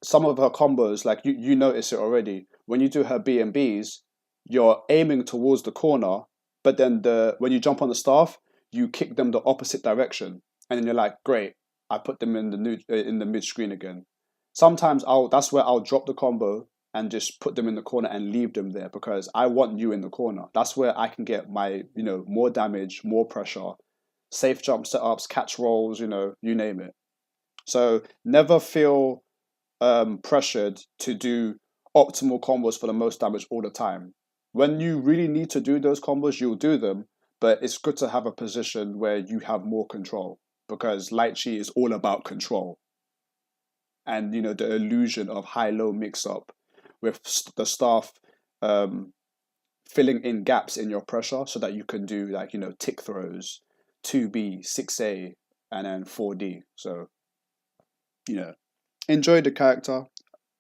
S1: some of her combos, like you notice it already, when you do her B&Bs, you're aiming towards the corner, but then when you jump on the staff, you kick them the opposite direction. And then you're like, great, I put them in the mid screen again. Sometimes that's where I'll drop the combo and just put them in the corner and leave them there because I want you in the corner. That's where I can get my, more damage, more pressure, safe jump setups, catch rolls, you name it. So never feel pressured to do optimal combos for the most damage all the time. When you really need to do those combos, you'll do them, but it's good to have a position where you have more control because Litchi is all about control. And the illusion of high-low mix-up with the staff filling in gaps in your pressure so that you can do like tick throws, 2B, 6A, and then 4D. So enjoy the character.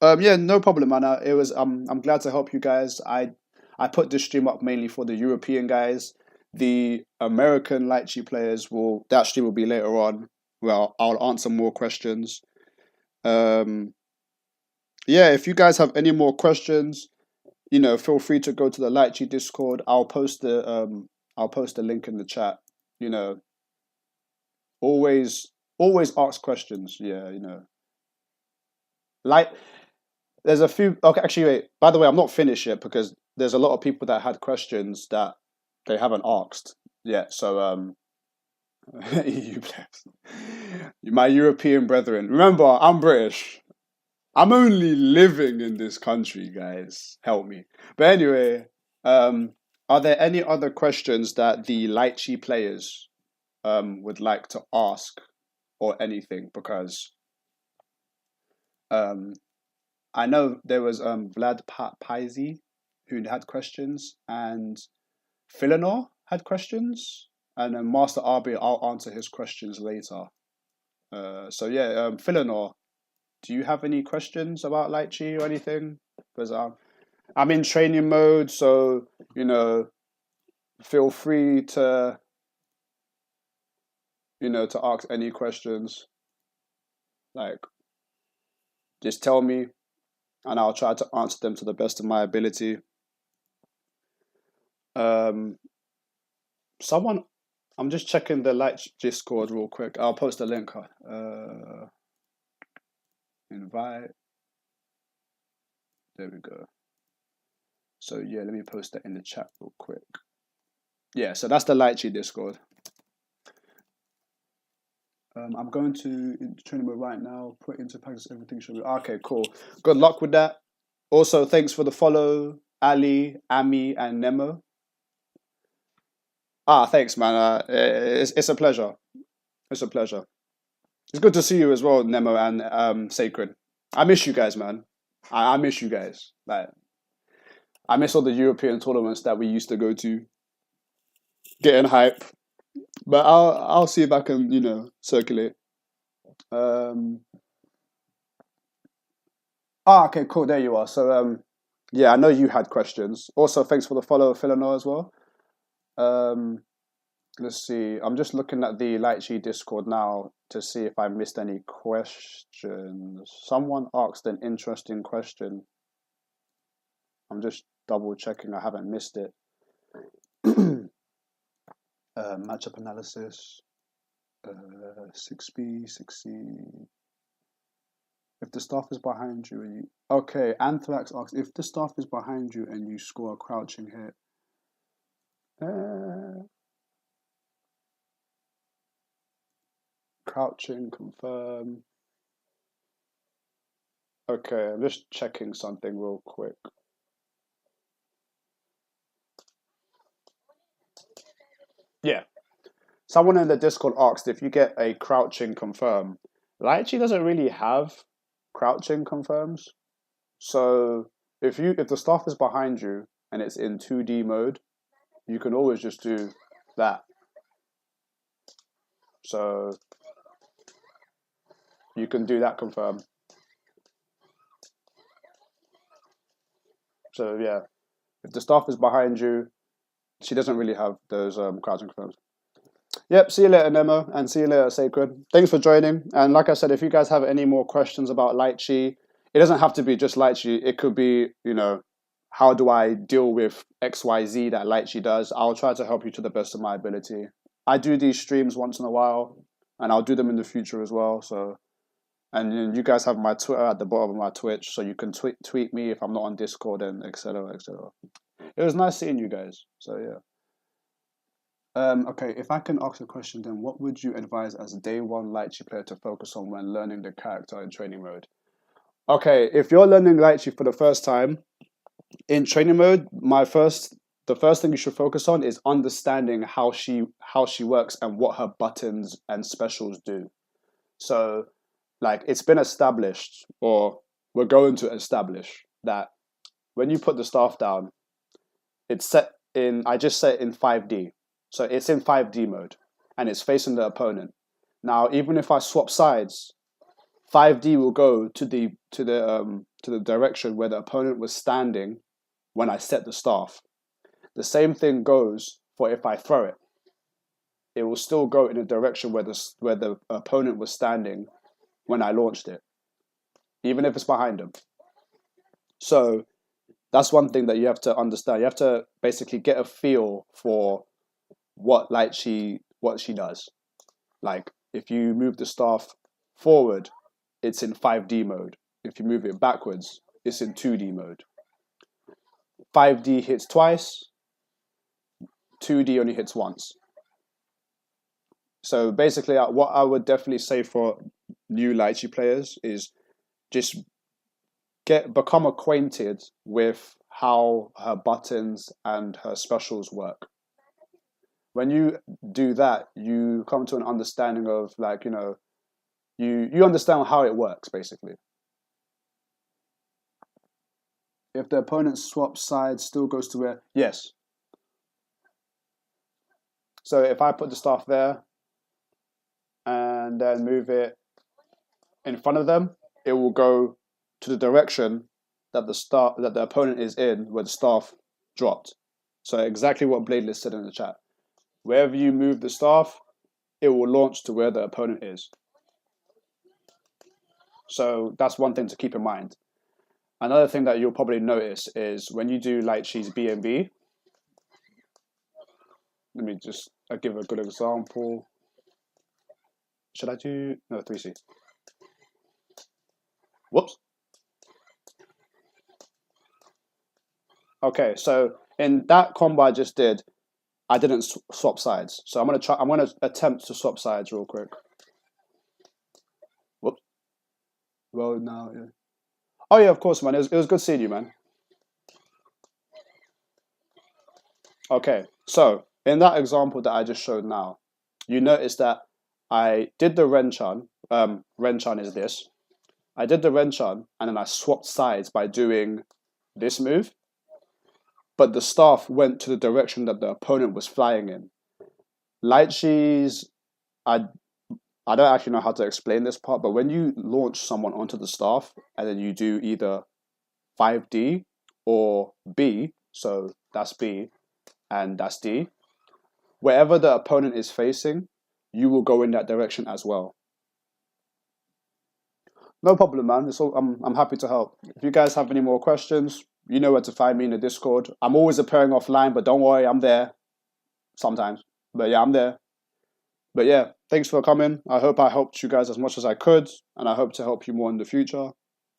S1: Yeah, no problem, man. It was I'm glad to help you guys. I put this stream up mainly for the European guys. The American Litchi players that stream will be later on. Well, I'll answer more questions. Yeah, if you guys have any more questions, feel free to go to the Litchi Discord. I'll post the link in the chat. Always ask questions. Yeah, like there's a few. Okay, actually, wait. By the way, I'm not finished yet because there's a lot of people that had questions that they haven't asked yet. So EU players, my European brethren. Remember, I'm British. I'm only living in this country, guys. Help me. But anyway, are there any other questions that the Litchi players would like to ask or anything? Because I know there was Vlad Paizi who had questions and Filanor had questions, and then Master Arby, I'll answer his questions later. So yeah, Filanor, do you have any questions about Litchi or anything? Because I'm in training mode, so feel free to to ask any questions. Like, just tell me, and I'll try to answer them to the best of my ability. I'm just checking the Litchi Discord real quick. I'll post a link. Invite. There we go. So yeah, let me post that in the chat real quick. Yeah, so that's the Litchi Discord. I'm going to training mode right now. Put into practice everything. Should be okay. Cool. Good luck with that. Also, thanks for the follow, Ali, Ami, and Nemo. Thanks, man. It's a pleasure. It's a pleasure. It's good to see you as well, Nemo and Sacred. I miss you guys, man. I miss you guys. Like, I miss all the European tournaments that we used to go to. Getting hype. But I'll see if I can, circulate. Okay, cool. There you are. So yeah, I know you had questions. Also, thanks for the follow, Philanor, as well. Let's see. I'm just looking at the Litchi Discord now to see if I missed any questions. Someone asked an interesting question. I'm just double checking I haven't missed it. Matchup analysis. 6B, 6C. If the staff is behind you and you... Okay, Anthrax asks, if the staff is behind you and you score a crouching hit... Crouching, confirm. Okay, I'm just checking something real quick. Yeah. Someone in the Discord asked if you get a crouching confirm. Litchi doesn't really have crouching confirms. So if the staff is behind you and it's in 2D mode, you can always just do that. So you can do that confirm. So yeah, if the staff is behind you, she doesn't really have those crouching confirms. Yep, see you later, Nemo, and see you later, Sacred. Thanks for joining. And like I said, if you guys have any more questions about Litchi, it doesn't have to be just Litchi. It could be, how do I deal with XYZ that Litchi does? I'll try to help you to the best of my ability. I do these streams once in a while, and I'll do them in the future as well. So, and you guys have my Twitter at the bottom of my Twitch, so you can tweet me if I'm not on Discord and etc. etc. It was nice seeing you guys. So yeah. Okay, if I can ask a question, then what would you advise as a day one Litchi player to focus on when learning the character in training mode? Okay, if you're learning Litchi for the first time in training mode, the first thing you should focus on is understanding how she works and what her buttons and specials do. So, like, it's been established, or we're going to establish, that when you put the staff down, it's set in. I just set it in 5D. So it's in 5D mode, and it's facing the opponent. Now, even if I swap sides, 5D will go to the direction where the opponent was standing when I set the staff. The same thing goes for if I throw it. It will still go in the direction where the opponent was standing when I launched it, even if it's behind them. So that's one thing that you have to understand. You have to basically get a feel for what she does. Like, if you move the staff forward, it's in 5D mode. If you move it backwards, it's in 2D mode. 5D hits twice, 2D only hits once. So basically, what I would definitely say for new Litchi players is just become acquainted with how her buttons and her specials work. When you do that, you come to an understanding of, like, you understand how it works, basically. If the opponent swaps sides, still goes to where? Yes. So if I put the staff there and then move it in front of them, it will go to the direction that the opponent is in, where the staff dropped. So exactly what Bladeless said in the chat. Wherever you move the staff, it will launch to where the opponent is. So that's one thing to keep in mind. Another thing that you'll probably notice is when you do Litchi's B&B, let me just give a good example. Should I do... No, 3C. Whoops. Okay, so in that combo I just did, I didn't swap sides. So I'm gonna attempt to swap sides real quick. Whoops. Well, now, yeah. Oh yeah, of course, man. It was good seeing you, man. Okay, so in that example that I just showed now, you notice that I did the Renchan. Renchan is this. I did the Renchan, and then I swapped sides by doing this move. But the staff went to the direction that the opponent was flying in. Litchi's, I don't actually know how to explain this part, but when you launch someone onto the staff and then you do either 5D or B, so that's B and that's D, wherever the opponent is facing, you will go in that direction as well. No problem, man. I'm happy to help. If you guys have any more questions, you know where to find me in the Discord. I'm always appearing offline, but don't worry, I'm there sometimes. But yeah, I'm there. But yeah, thanks for coming. I hope I helped you guys as much as I could, and I hope to help you more in the future.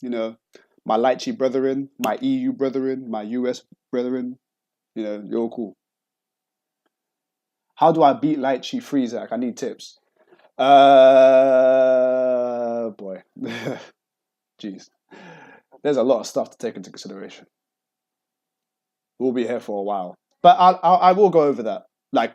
S1: My Litchi brethren, my EU brethren, my US brethren, you're all cool. How do I beat Litchi Freezak? I need tips. Boy. Jeez. There's a lot of stuff to take into consideration. We'll be here for a while. But I will go over that. Like,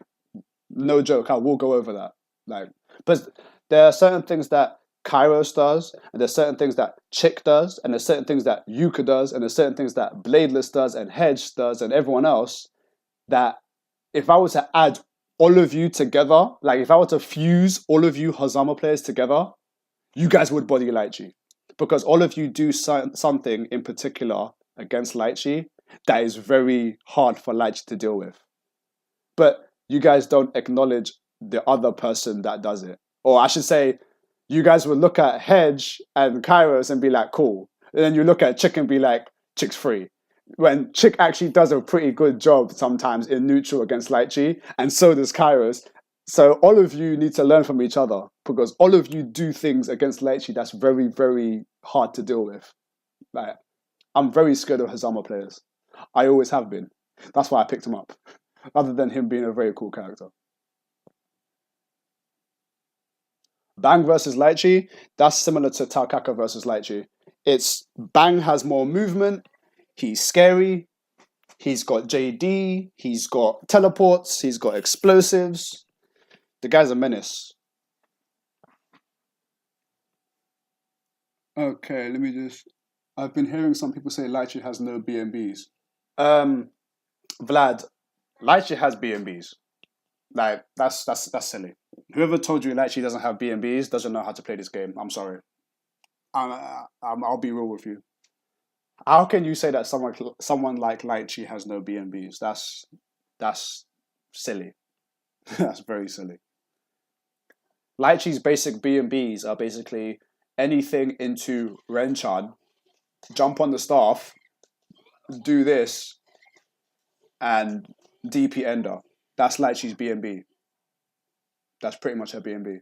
S1: no joke, I will go over that. Like, but there are certain things that Kairos does, and there's certain things that Chick does, and there's certain things that Yuka does, and there's certain things that Bladeless does, and Hedge does, and everyone else, that if I were to add all of you together, like if I were to fuse all of you Hazama players together, you guys would body Litchi. Because all of you do something in particular against Litchi that is very hard for Litchi to deal with. But you guys don't acknowledge the other person that does it. Or I should say, you guys would look at Hedge and Kairos and be like, cool. And then you look at Chick and be like, Chick's free. When Chick actually does a pretty good job sometimes in neutral against Litchi, and so does Kairos. So all of you need to learn from each other, because all of you do things against Litchi that's very, very hard to deal with. Like, I'm very scared of Hazama players. I always have been. That's why I picked him up. Other than him being a very cool character. Bang versus Litchi, that's similar to Taukaka versus Litchi. It's Bang has more movement, he's scary, he's got JD, he's got teleports, he's got explosives. The guy's a menace. Okay, let me just... I've been hearing some people say Litchi has no BMBs. Vlad, Litchi has BMBs. Like, that's silly. Whoever told you Litchi doesn't have BMBs doesn't know how to play this game. I'm sorry. I'll be real with you. How can you say that someone like Litchi has no BMBs? That's silly. That's very silly. Litchi's basic BMBs are basically anything into Renchan, jump on the staff, do this, and DP Ender. That's Litchi's BMB. That's pretty much her BMB.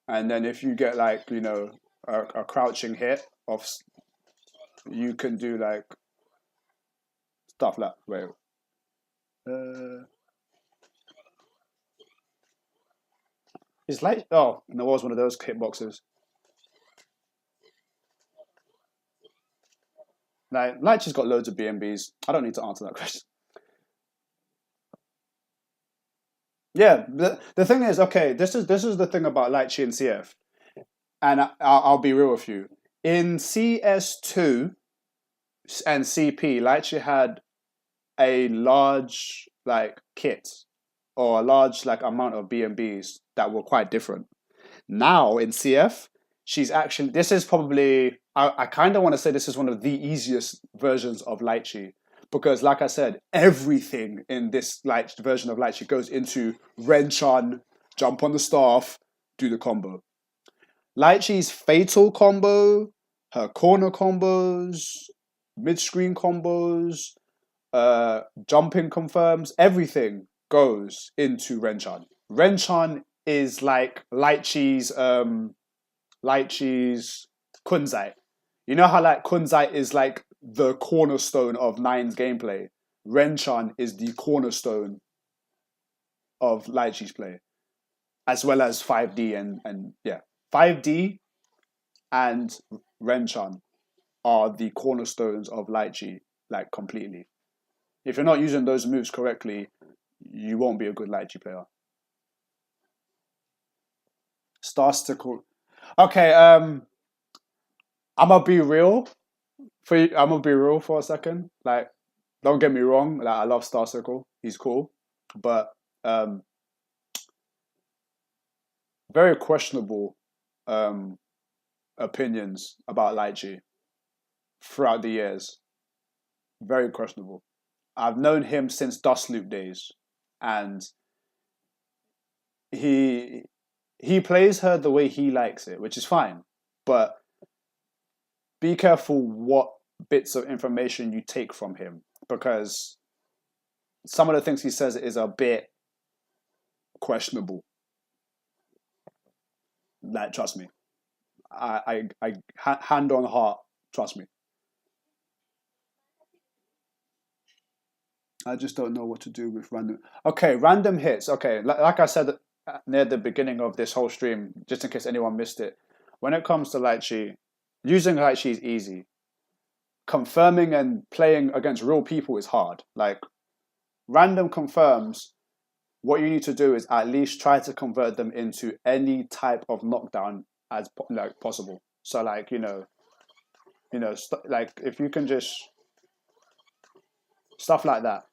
S1: And then if you get like, you know, a crouching hit of, you can do like stuff like, wait. It's like, oh, and there was one of those hitboxes. Like, Litchi's got loads of BMBs. I don't need to answer that question. Yeah, the thing is, okay, this is the thing about Litchi and CF. And I'll be real with you. In CS2 and CP, Litchi had a large like kit or a large like amount of BMBs that were quite different. Now in CF, she's actually, this is probably, I kind of want to say this is one of the easiest versions of Litchi, because like I said, everything in this version of Litchi goes into Renchan, jump on the staff, do the combo. Litchi's fatal combo, her corner combos, mid-screen combos, jumping confirms, everything goes into Renchan. Renchan is like Litchi's Kunzai. You know how like Kunzai is like the cornerstone of Nine's gameplay? Renchan is the cornerstone of Litchi's play, as well as 5D and yeah. 5D and Renchan are the cornerstones of Litchi, like completely. If you're not using those moves correctly, you won't be a good Litchi player. Star Stickle. Okay, I'm gonna be real for you. I'm gonna be real for a second. Like, don't get me wrong. Like, I love Star Circle. He's cool, but very questionable opinions about Litchi throughout the years. Very questionable. I've known him since Dust Loop days, and he plays her the way he likes it, which is fine. But be careful what bits of information you take from him, because some of the things he says is a bit questionable. Like, trust me. I hand on heart, trust me. I just don't know what to do with random. Okay, random hits. Okay, like I said near the beginning of this whole stream, just in case anyone missed it. When it comes to Litchi, using Litchi is easy. Confirming and playing against real people is hard. Like random confirms, what you need to do is at least try to convert them into any type of knockdown as possible. So like like if you can just stuff like that.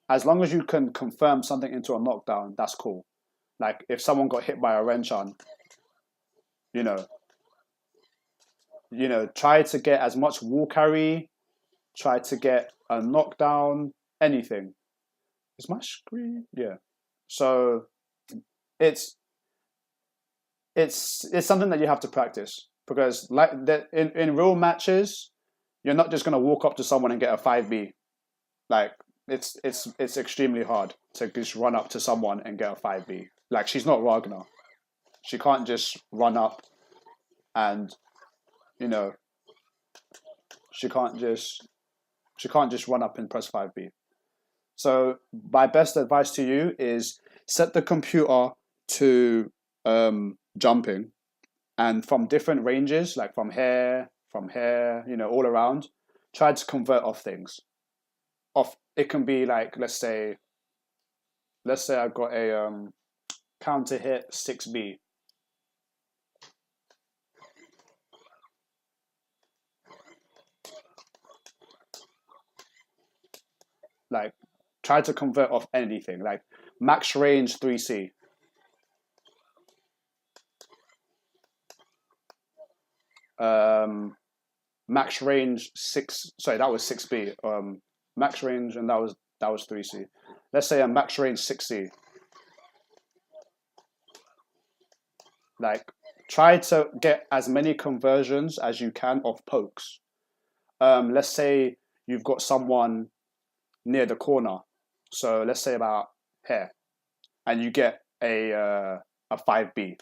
S1: As long as you can confirm something into a knockdown, that's cool. Like if someone got hit by a wrench-on, you know, try to get as much wall carry, try to get a knockdown, anything. Is my screen? Yeah. So it's something that you have to practice because like in real matches, you're not just gonna walk up to someone and get a 5B. Like it's extremely hard to just run up to someone and get a 5B. Like she's not Ragnar. She can't just run up and she can't just run up and press 5B. So my best advice to you is set the computer to jumping, and from different ranges, like from here, all around, try to convert off things. It can be like let's say I've got a counter hit 6B. Like try to convert off anything, like max range 3C. Max range 6. Sorry, that was 6B. Max range, and that was 3C. Let's say a max range 6C. Like try to get as many conversions as you can of pokes. Let's say you've got someone near the corner, so let's say about here, and you get a 5B.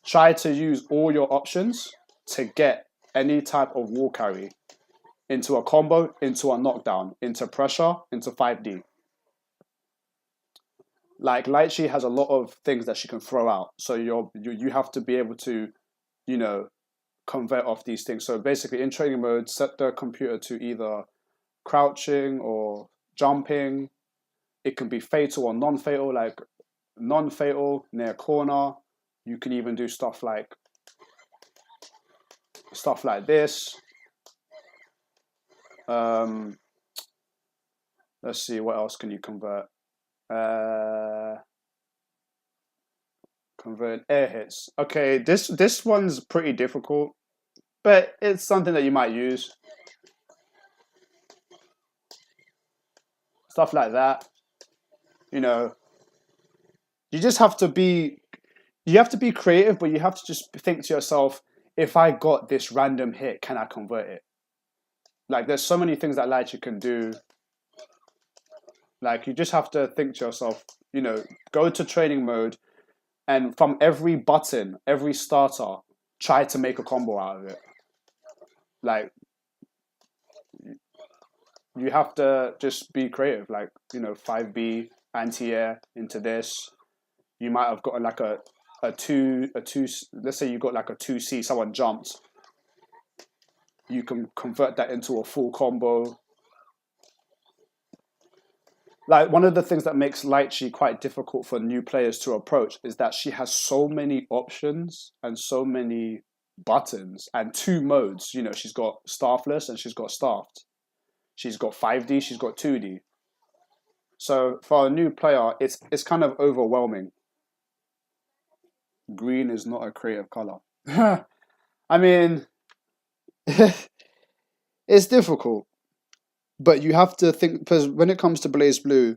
S1: Try to use all your options to get any type of wall carry into a combo, into a knockdown, into pressure, into 5D. Like Litchi has a lot of things that she can throw out, so you have to be able to, convert off these things. So basically, in training mode, set the computer to either crouching or jumping. It can be fatal or non-fatal. Like non-fatal near corner. You can even do stuff like this. Let's see, what else can you convert? Convert air hits. Okay, this one's pretty difficult, but it's something that you might use. Stuff like that. You just have to be creative, but you have to just think to yourself, if I got this random hit, can I convert it? Like there's so many things that Litchi can do. Like you just have to think to yourself, go to training mode, and from every button, every starter, try to make a combo out of it. Like you have to just be creative. Like 5B anti-air into this. You might have got like a two. Let's say you got like a 2C. Someone jumped. You can convert that into a full combo. Like one of the things that makes Litchi quite difficult for new players to approach is that she has so many options and so many buttons and 2 modes. She's got staffless and she's got staffed. She's got 5D, she's got 2D. So for a new player, it's kind of overwhelming. Green is not a creative color. I mean, it's difficult. But you have to think, because when it comes to Blaze Blue,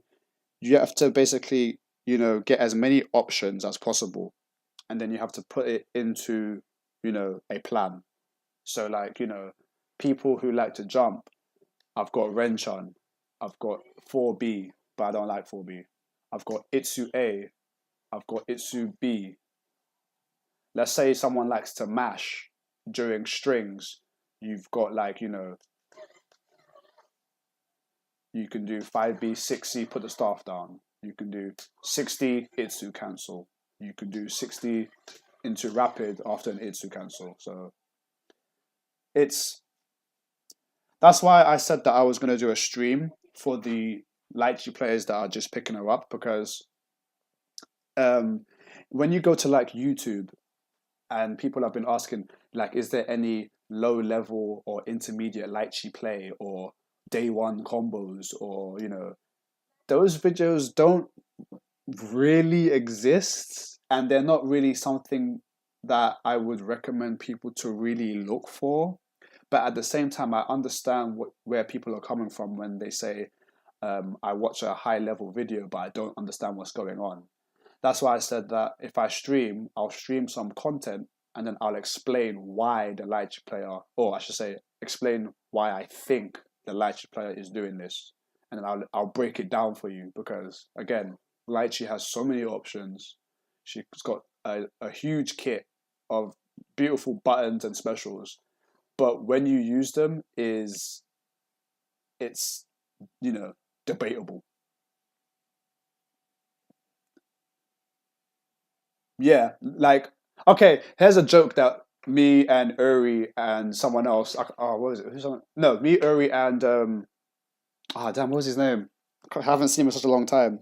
S1: you have to basically, get as many options as possible. And then you have to put it into, a plan. So like, people who like to jump, I've got Renchon, I've got 4B, but I don't like 4B. I've got Itsu A, I've got Itsu B. Let's say someone likes to mash during strings. You've got like, You can do 5B, 6C, put the staff down. You can do 60 Itsu cancel. You can do 60 into rapid after an Itsu cancel. So that's why I said that I was going to do a stream for the Litchi players that are just picking her up, because when you go to like YouTube and people have been asking, like, is there any low level or intermediate Litchi play or day one combos, or, you know, those videos don't really exist, and they're not really something that I would recommend people to really look for. But at the same time, I understand where people are coming from when they say, I watch a high level video, but I don't understand what's going on. That's why I said that if I stream, I'll stream some content and then I'll explain why the Litchi player, or I should say, explain why I think the Litchi player is doing this. And then I'll break it down for you, because, again, Litchi has so many options. She's got a huge kit of beautiful buttons and specials. But when you use them, it's, you know, debatable. Yeah, like, okay, here's a joke that me and Uri and someone else, what was it? No, me, Uri, and, damn, what was his name? I haven't seen him in such a long time.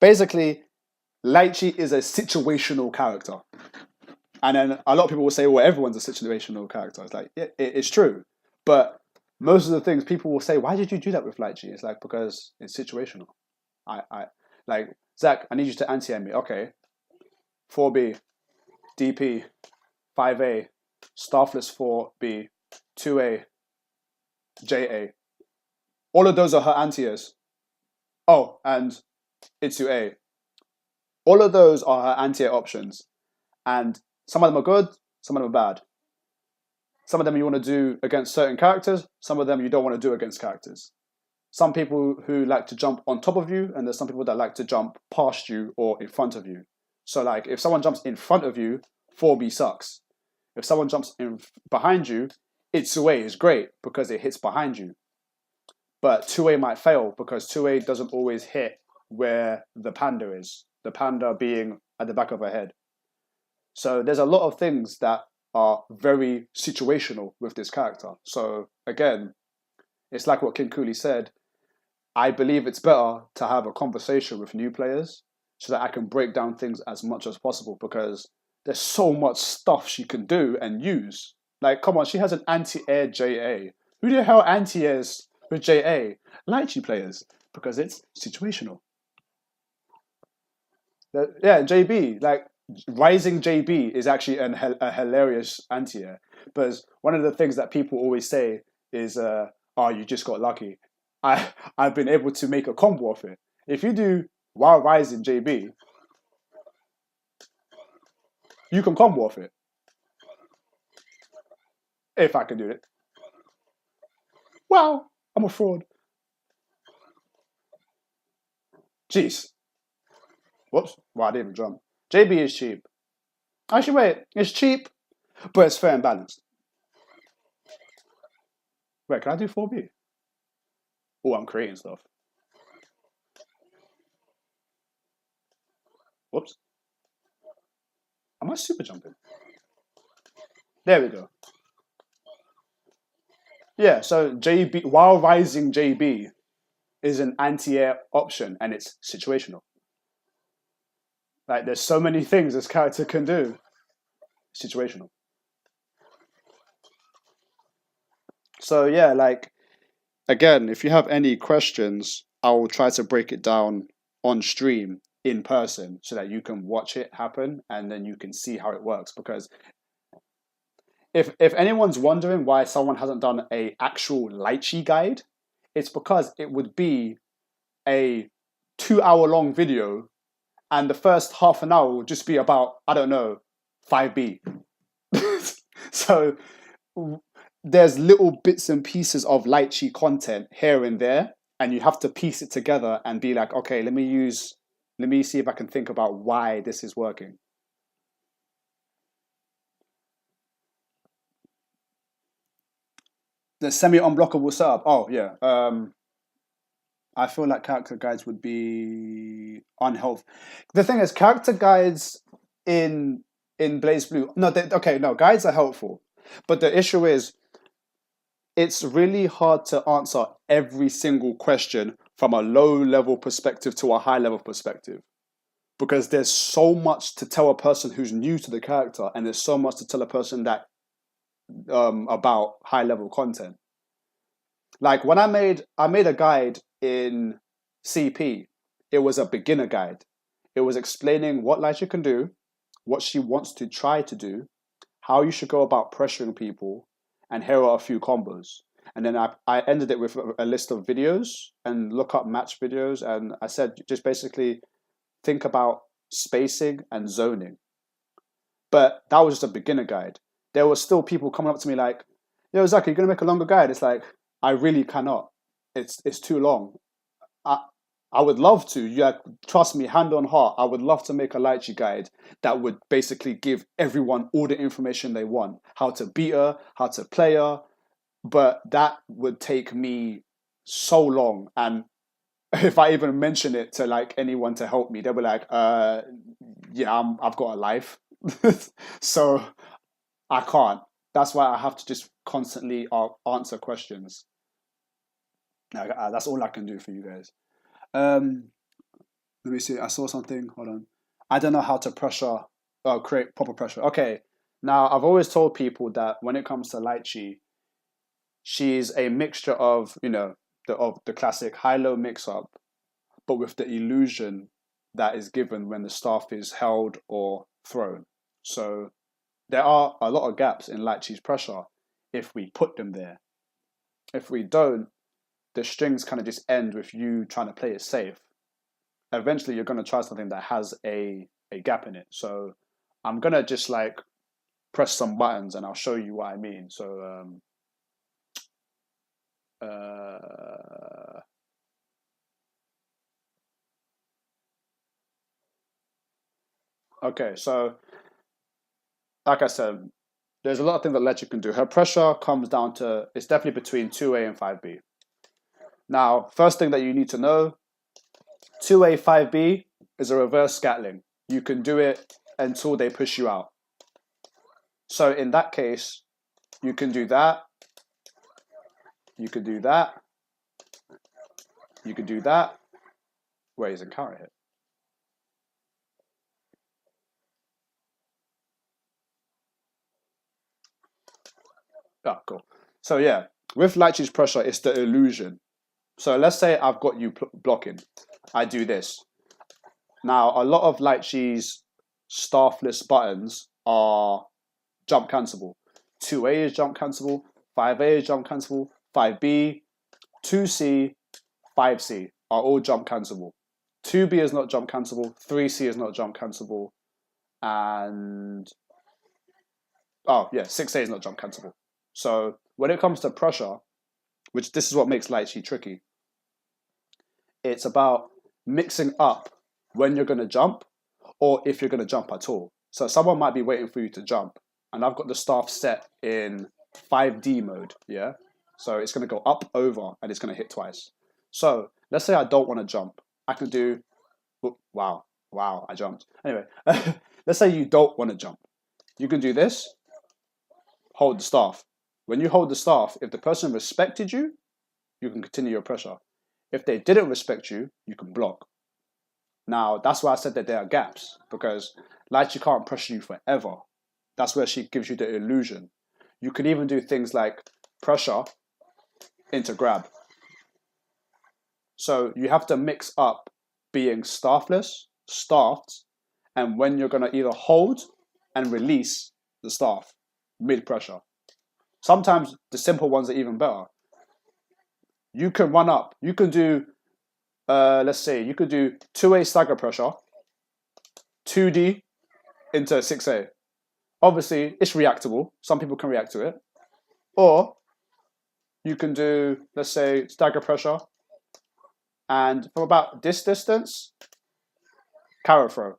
S1: Basically, Litchi is a situational character. And then a lot of people will say, well, everyone's a situational character. It's like, yeah, it's true. But most of the things people will say, why did you do that with Litchi? It's like, because it's situational. Like, Zach, I need you to anti-aim me. Okay. 4B, DP, 5A, Staffless 4B, 2A, JA. All of those are her anti-airs. Oh, and Itsu A. All of those are her anti-air options. And some of them are good, some of them are bad. Some of them you want to do against certain characters, some of them you don't want to do against characters. Some people who like to jump on top of you, and there's some people that like to jump past you or in front of you. So, like, if someone jumps in front of you, 4B sucks. If someone jumps in behind you, Itsu-A is great because it hits behind you. But 2A might fail because 2A doesn't always hit where the panda is, the panda being at the back of her head. So there's a lot of things that are very situational with this character. So again, it's like what King Cooley said. I believe it's better to have a conversation with new players so that I can break down things as much as possible, because there's so much stuff she can do and use. Like, come on, she has an anti-air JA. Who the hell anti-airs with JA? Litchi players, because it's situational. Yeah, JB, like, Rising JB is actually a hilarious anti-air. But one of the things that people always say is, oh, you just got lucky. I've been able to make a combo of it. If you do While Rising JB, you can combo off it. If I can do it. Wow, I'm a fraud. Jeez. Whoops. Well, I didn't even jump. JB is cheap. Actually, wait. It's cheap, but it's fair and balanced. Wait, can I do 4B? Oh, I'm creating stuff. Whoops. Am I super jumping? There we go. Yeah, so JB, While Rising JB is an anti-air option, and it's situational. Like, there's so many things this character can do. Situational. So yeah, like, again, if you have any questions, I will try to break it down on stream in person so that you can watch it happen and then you can see how it works. Because if anyone's wondering why someone hasn't done a actual Litchi guide, it's because it would be a 2-hour long video and the first half an hour will just be about, I don't know, 5B. So there's little bits and pieces of Litchi content here and there, and you have to piece it together and be like, okay, let me see if I can think about why this is working. The semi-unblockable setup. Oh, yeah. I feel like character guides would be unhealthy. The thing is, character guides in Blaze Blue. No, guides are helpful, but the issue is it's really hard to answer every single question from a low level perspective to a high level perspective because there's so much to tell a person who's new to the character, and there's so much to tell a person that about high level content. Like when I made a guide in CP, it was a beginner guide. It was explaining what Lycha can do, what she wants to try to do, how you should go about pressuring people, and here are a few combos. And then I ended it with a list of videos and look up match videos, and I said just basically think about spacing and zoning. But that was just a beginner guide. There were still people coming up to me like, yo, Zach, you're going to make a longer guide? It's like, I really cannot. It's too long. I would love to. Yeah, trust me, hand on heart, I would love to make a Lychee guide that would basically give everyone all the information they want. How to beat her, how to play her. But that would take me so long. And if I even mention it to like anyone to help me, they'll be like, yeah, I've got a life. So I can't. That's why I have to just constantly answer questions. That's all I can do for you guys. Let me see. I saw something. Hold on. I don't know how to create proper pressure. Okay. Now, I've always told people that when it comes to Lychee, she's a mixture of, the classic high-low mix-up, but with the illusion that is given when the staff is held or thrown. So there are a lot of gaps in Lychee's pressure if we put them there. If we don't, the strings kind of just end with you trying to play it safe. Eventually, you're going to try something that has a gap in it. So I'm going to just like press some buttons and I'll show you what I mean. So okay, so like I said, there's a lot of things that Ledger can do. Her pressure comes down to, it's definitely between 2A and 5B. Now, first thing that you need to know, 2A, 5B is a reverse scatling. You can do it until they push you out. So in that case, you can do that. You could do that. You could do that. Wait, he's in counter hit. Oh, cool. So yeah, with Lychee's pressure, it's the illusion. So let's say I've got you blocking. I do this. Now, a lot of Lychee's staffless buttons are jump cancelable. 2A is jump cancelable. 5A is jump cancelable. 5B, 2C, 5C are all jump cancelable. 2B is not jump cancelable. 3C is not jump cancelable. And 6A is not jump cancelable. So when it comes to pressure, which this is what makes Lychee tricky, it's about mixing up when you're going to jump or if you're going to jump at all. So someone might be waiting for you to jump, and I've got the staff set in 5D mode, yeah? So it's going to go up, over, and it's going to hit twice. So let's say I don't want to jump. I can do, wow, I jumped. Anyway, let's say you don't want to jump. You can do this, hold the staff. When you hold the staff, if the person respected you, you can continue your pressure. If they didn't respect you, you can block. Now, that's why I said that there are gaps, because Lychee can't pressure you forever. That's where she gives you the illusion. You can even do things like pressure into grab. So you have to mix up being staffless, staffed, and when you're going to either hold and release the staff mid-pressure. Sometimes the simple ones are even better. You can run up. You can do, let's say, you could do 2A stagger pressure, 2D into 6A. Obviously, it's reactable. Some people can react to it. Or you can do, let's say, stagger pressure, and from about this distance, carrot throw.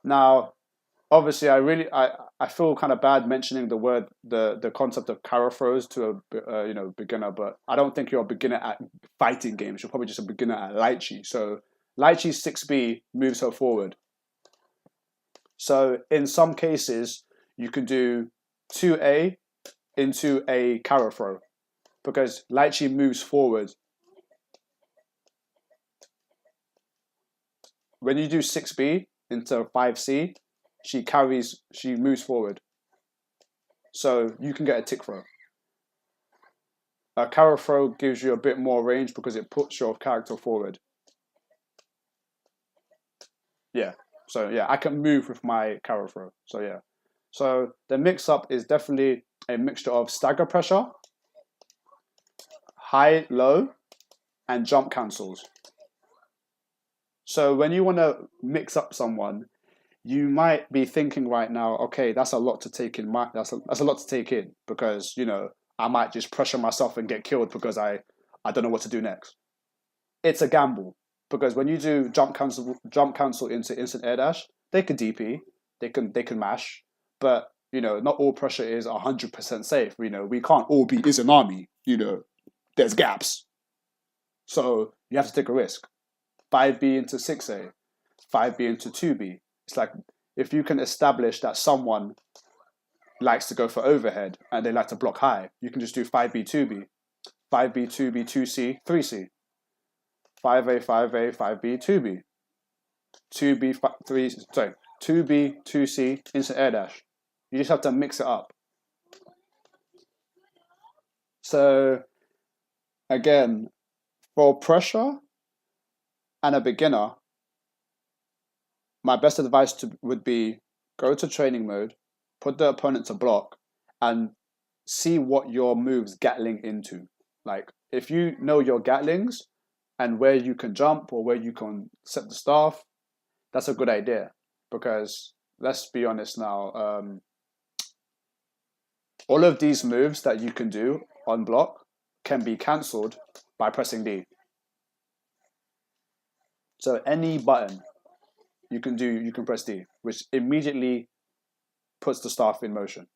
S1: Now, obviously, I feel kind of bad mentioning the concept of carrot throws to a beginner, but I don't think you're a beginner at fighting games. You're probably just a beginner at Litchi. So Litchi 6B moves her forward. So in some cases, you could do 2A into a carry throw because Litchi moves forward. When you do 6B into 5C, she moves forward. So you can get a tick throw. A carry throw gives you a bit more range because it puts your character forward. Yeah. So yeah, I can move with my carry throw. So yeah. So the mix-up is definitely a mixture of stagger pressure, high, low, and jump cancels. So when you want to mix up someone, you might be thinking right now, okay, that's a lot to take in. That's a lot to take in because I might just pressure myself and get killed because I don't know what to do next. It's a gamble because when you do jump cancel into instant air dash, they can DP, they can mash, but not all pressure is 100% safe. We can't all be Izanami. There's gaps, so you have to take a risk. 5B into 6A, 5B into 2B. It's like if you can establish that someone likes to go for overhead and they like to block high, you can just do 5B, 2B, 5B, 2B, 2C, 3C, 5A, 5A, 5B, 2B, 2B, 3, sorry, 2B, 2C, instant air dash. You just have to mix it up. So again, for pressure and a beginner, my best advice would be go to training mode, put the opponent to block, and see what your moves gatling into. Like, if you know your gatlings and where you can jump or where you can set the staff, that's a good idea. Because, let's be honest now, all of these moves that you can do on block can be cancelled by pressing D. So any button you can press D, which immediately puts the staff in motion.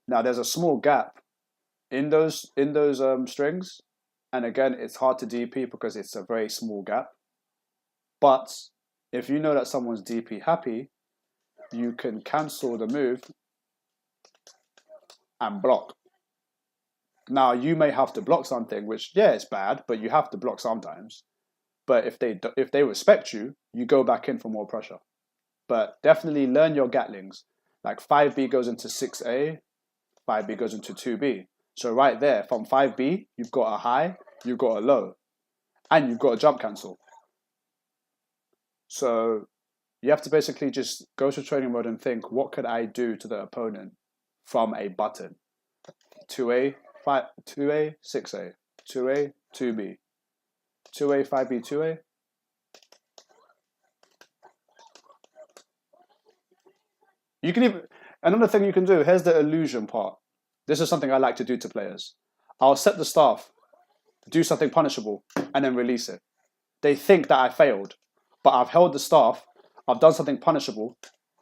S1: Now there's a small gap in those strings, and again it's hard to DP because it's a very small gap. But if you know that someone's DP happy, you can cancel the move and block. Now you may have to block something, which it's bad, but you have to block sometimes. But if they respect you, you go back in for more pressure. But definitely learn your gatlings. Like 5B goes into 6A, 5B goes into 2B. So right there, from 5B, you've got a high, you've got a low, and you've got a jump cancel. So you have to basically just go to training mode and think, what could I do to the opponent from a button? 2A, 2A, 6A, 2A, 2B. 2A, 5B, 2A. You can even, another thing you can do, here's the illusion part. This is something I like to do to players. I'll set the staff, do something punishable, and then release it. They think that I failed, but I've held the staff, I've done something punishable,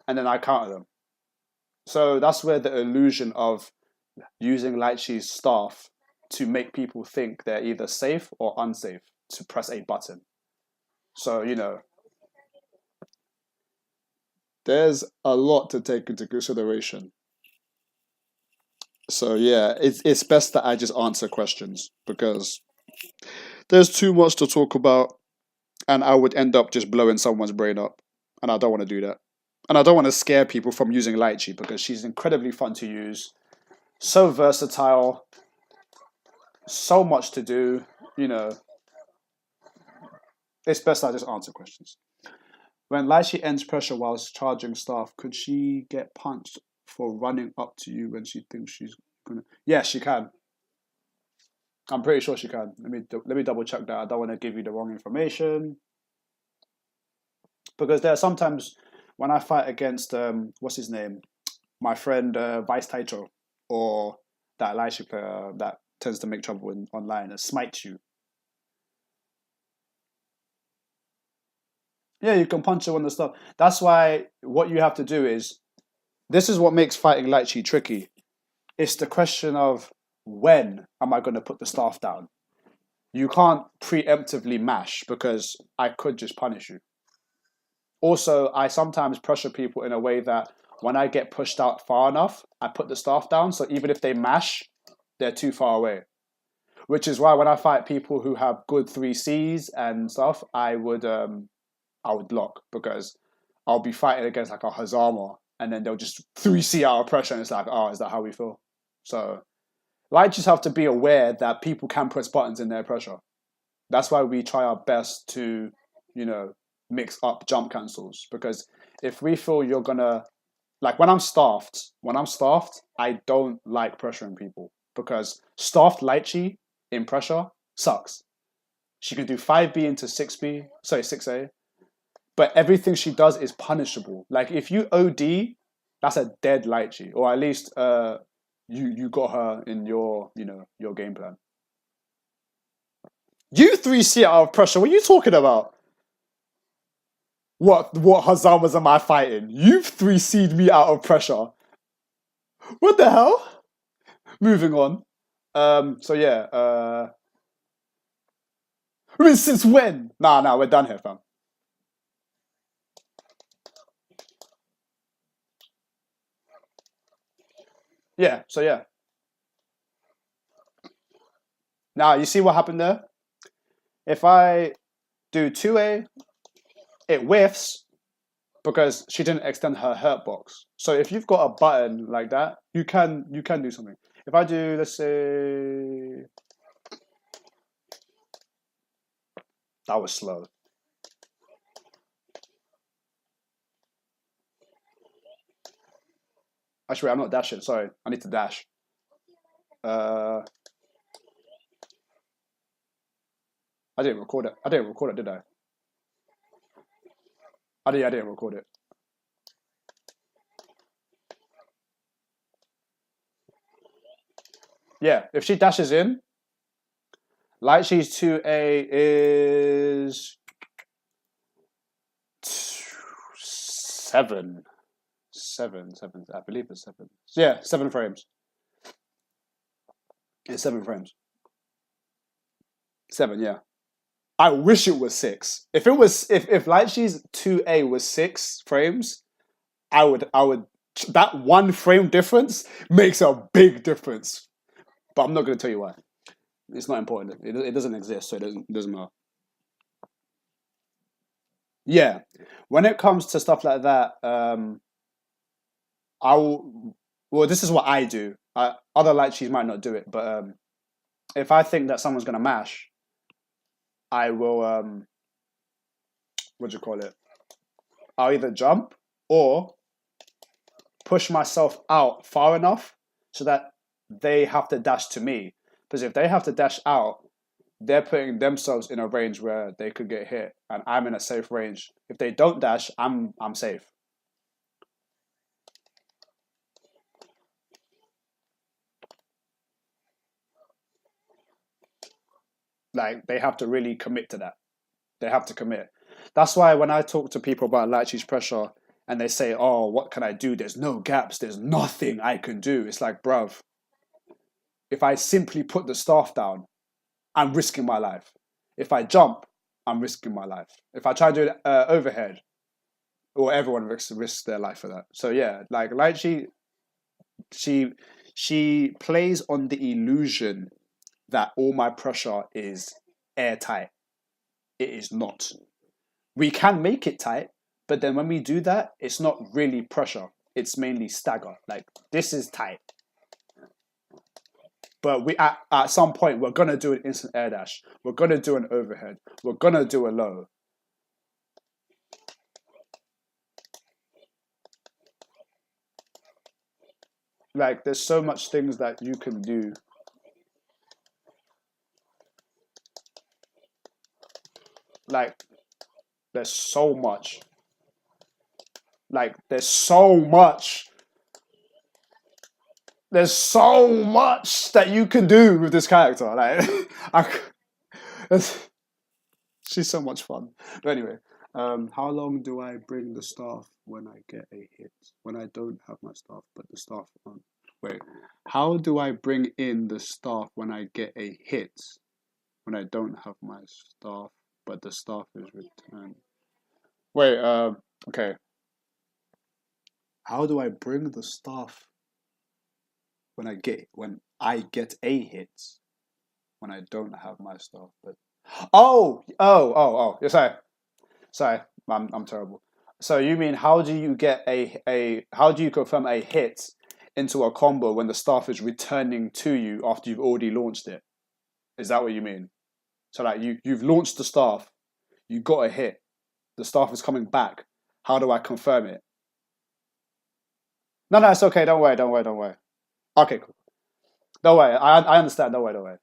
S1: and then I counter them. So that's where the illusion of using Litchi's staff to make people think they're either safe or unsafe to press a button. So, there's a lot to take into consideration. So yeah, it's best that I just answer questions because there's too much to talk about and I would end up just blowing someone's brain up. And I don't want to do that. And I don't want to scare people from using Litchi because she's incredibly fun to use. So versatile. So much to do, It's best I just answer questions. When Litchi ends pressure whilst charging staff, could she get punched for running up to you when she thinks she's gonna? Yeah, she can. I'm pretty sure she can. Let me double check that. I don't want to give you the wrong information because there are sometimes when I fight against what's his name, my friend Vice Taito, or that Litchi player that tends to make trouble online and smites you. Yeah, you can punch her on the stuff. That's why what you have to do is, this is what makes fighting Litchi tricky. It's the question of when am I going to put the staff down? you can't preemptively mash because I could just punish you. Also, I sometimes pressure people in a way that when I get pushed out far enough, I put the staff down. So even if they mash, they're too far away. Which is why when I fight people who have good 3Cs and stuff, I would block because I'll be fighting against like a Hazama and then they'll just 3C out of pressure and it's like, oh, is that how we feel? So like just have to be aware that people can press buttons in their pressure. That's why we try our best to, mix up jump cancels because if we feel you're gonna like when I'm staffed, I don't like pressuring people because staffed Litchi in pressure sucks. She can do 5B into 6A, but everything she does is punishable. Like if you OD, that's a dead Litchi, or at least you got her in your your game plan. You 3C out of pressure. What are you talking about? What Hazamas am I fighting? You've 3C'd me out of pressure. What the hell? Moving on. So yeah. I mean, since when? Nah, we're done here, fam. Yeah, so yeah. Now, you see what happened there? If I do 2A, it whiffs because she didn't extend her hurt box. So if you've got a button like that, you can do something. If I do, let's say... That was slow. Actually, I'm not dashing. Sorry, I need to dash. I didn't record it. I didn't record it, did I? I didn't record it. Yeah, if she dashes in, Litchi's 2A is 7. I believe it's 7. Yeah, 7 frames. It's 7 frames. 7, yeah. I wish it was 6. If Litchi's 2A was 6 frames, I would that 1 frame difference makes a big difference. But I'm not going to tell you why. It's not important. It doesn't exist, so it doesn't matter. Yeah, when it comes to stuff like that, well, this is what I do. Other Litchis might not do it, but if I think that someone's gonna mash, I will what do you call it? I'll either jump or push myself out far enough so that they have to dash to me. Because if they have to dash out, they're putting themselves in a range where they could get hit, and I'm in a safe range. If they don't dash, I'm safe. Like they have to really commit to that. They have to commit. That's why when I talk to people about Litchi's pressure and they say, "Oh, what can I do? There's no gaps. There's nothing I can do." It's like, bruv, if I simply put the staff down, I'm risking my life. If I jump, I'm risking my life. If I try to do overhead, or everyone risks their life for that. So yeah, like Litchi, she plays on the illusion that all my pressure is airtight. It is not. We can make it tight, but then when we do that, it's not really pressure. It's mainly stagger. Like this is tight. But we at some point we're gonna do an instant air dash. We're gonna do an overhead. We're gonna do a low. Like there's so much things that you can do. Like there's so much. Like there's so much. There's so much that you can do with this character. Like, she's so much fun. But anyway, how long do I bring the staff when I get a hit? When I don't have my staff, but the staff on. Wait, how do I bring in the staff when I get a hit? when I don't have my staff, but the staff is returned. Wait, okay. How do I bring the staff when I get a hit when I don't have my staff? But oh. Yeah, sorry. I'm terrible. So you mean how do you get how do you confirm a hit into a combo when the staff is returning to you after you've already launched it? Is that what you mean? So like you've launched the staff, you got a hit, the staff is coming back. How do I confirm it? No, it's okay. Don't worry. Okay, cool. Don't worry. I understand. Don't worry.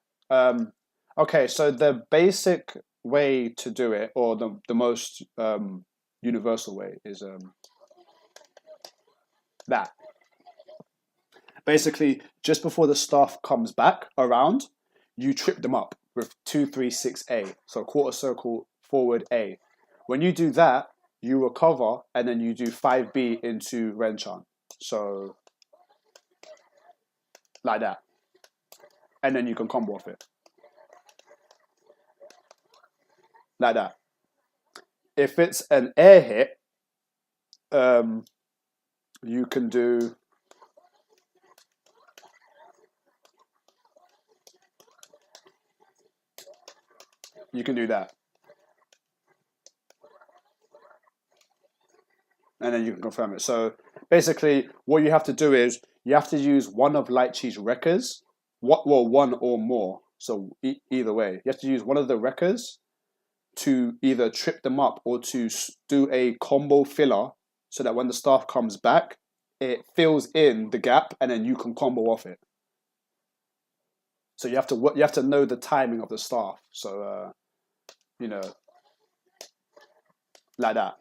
S1: Okay, so the basic way to do it, or the most universal way, is that. Basically, just before the staff comes back around, you trip them up with 2-3-6-A. So quarter circle forward A. When you do that, you recover and then you do 5B into Renchan. So like that. And then you can combo off it. Like that. If it's an air hit, you can do that. And then you can confirm it. So basically, what you have to do is you have to use one of Litchi's wreckers. One or more. So either way, you have to use one of the wreckers to either trip them up or to do a combo filler, so that when the staff comes back, it fills in the gap, and then you can combo off it. So you have to know the timing of the staff. So like that.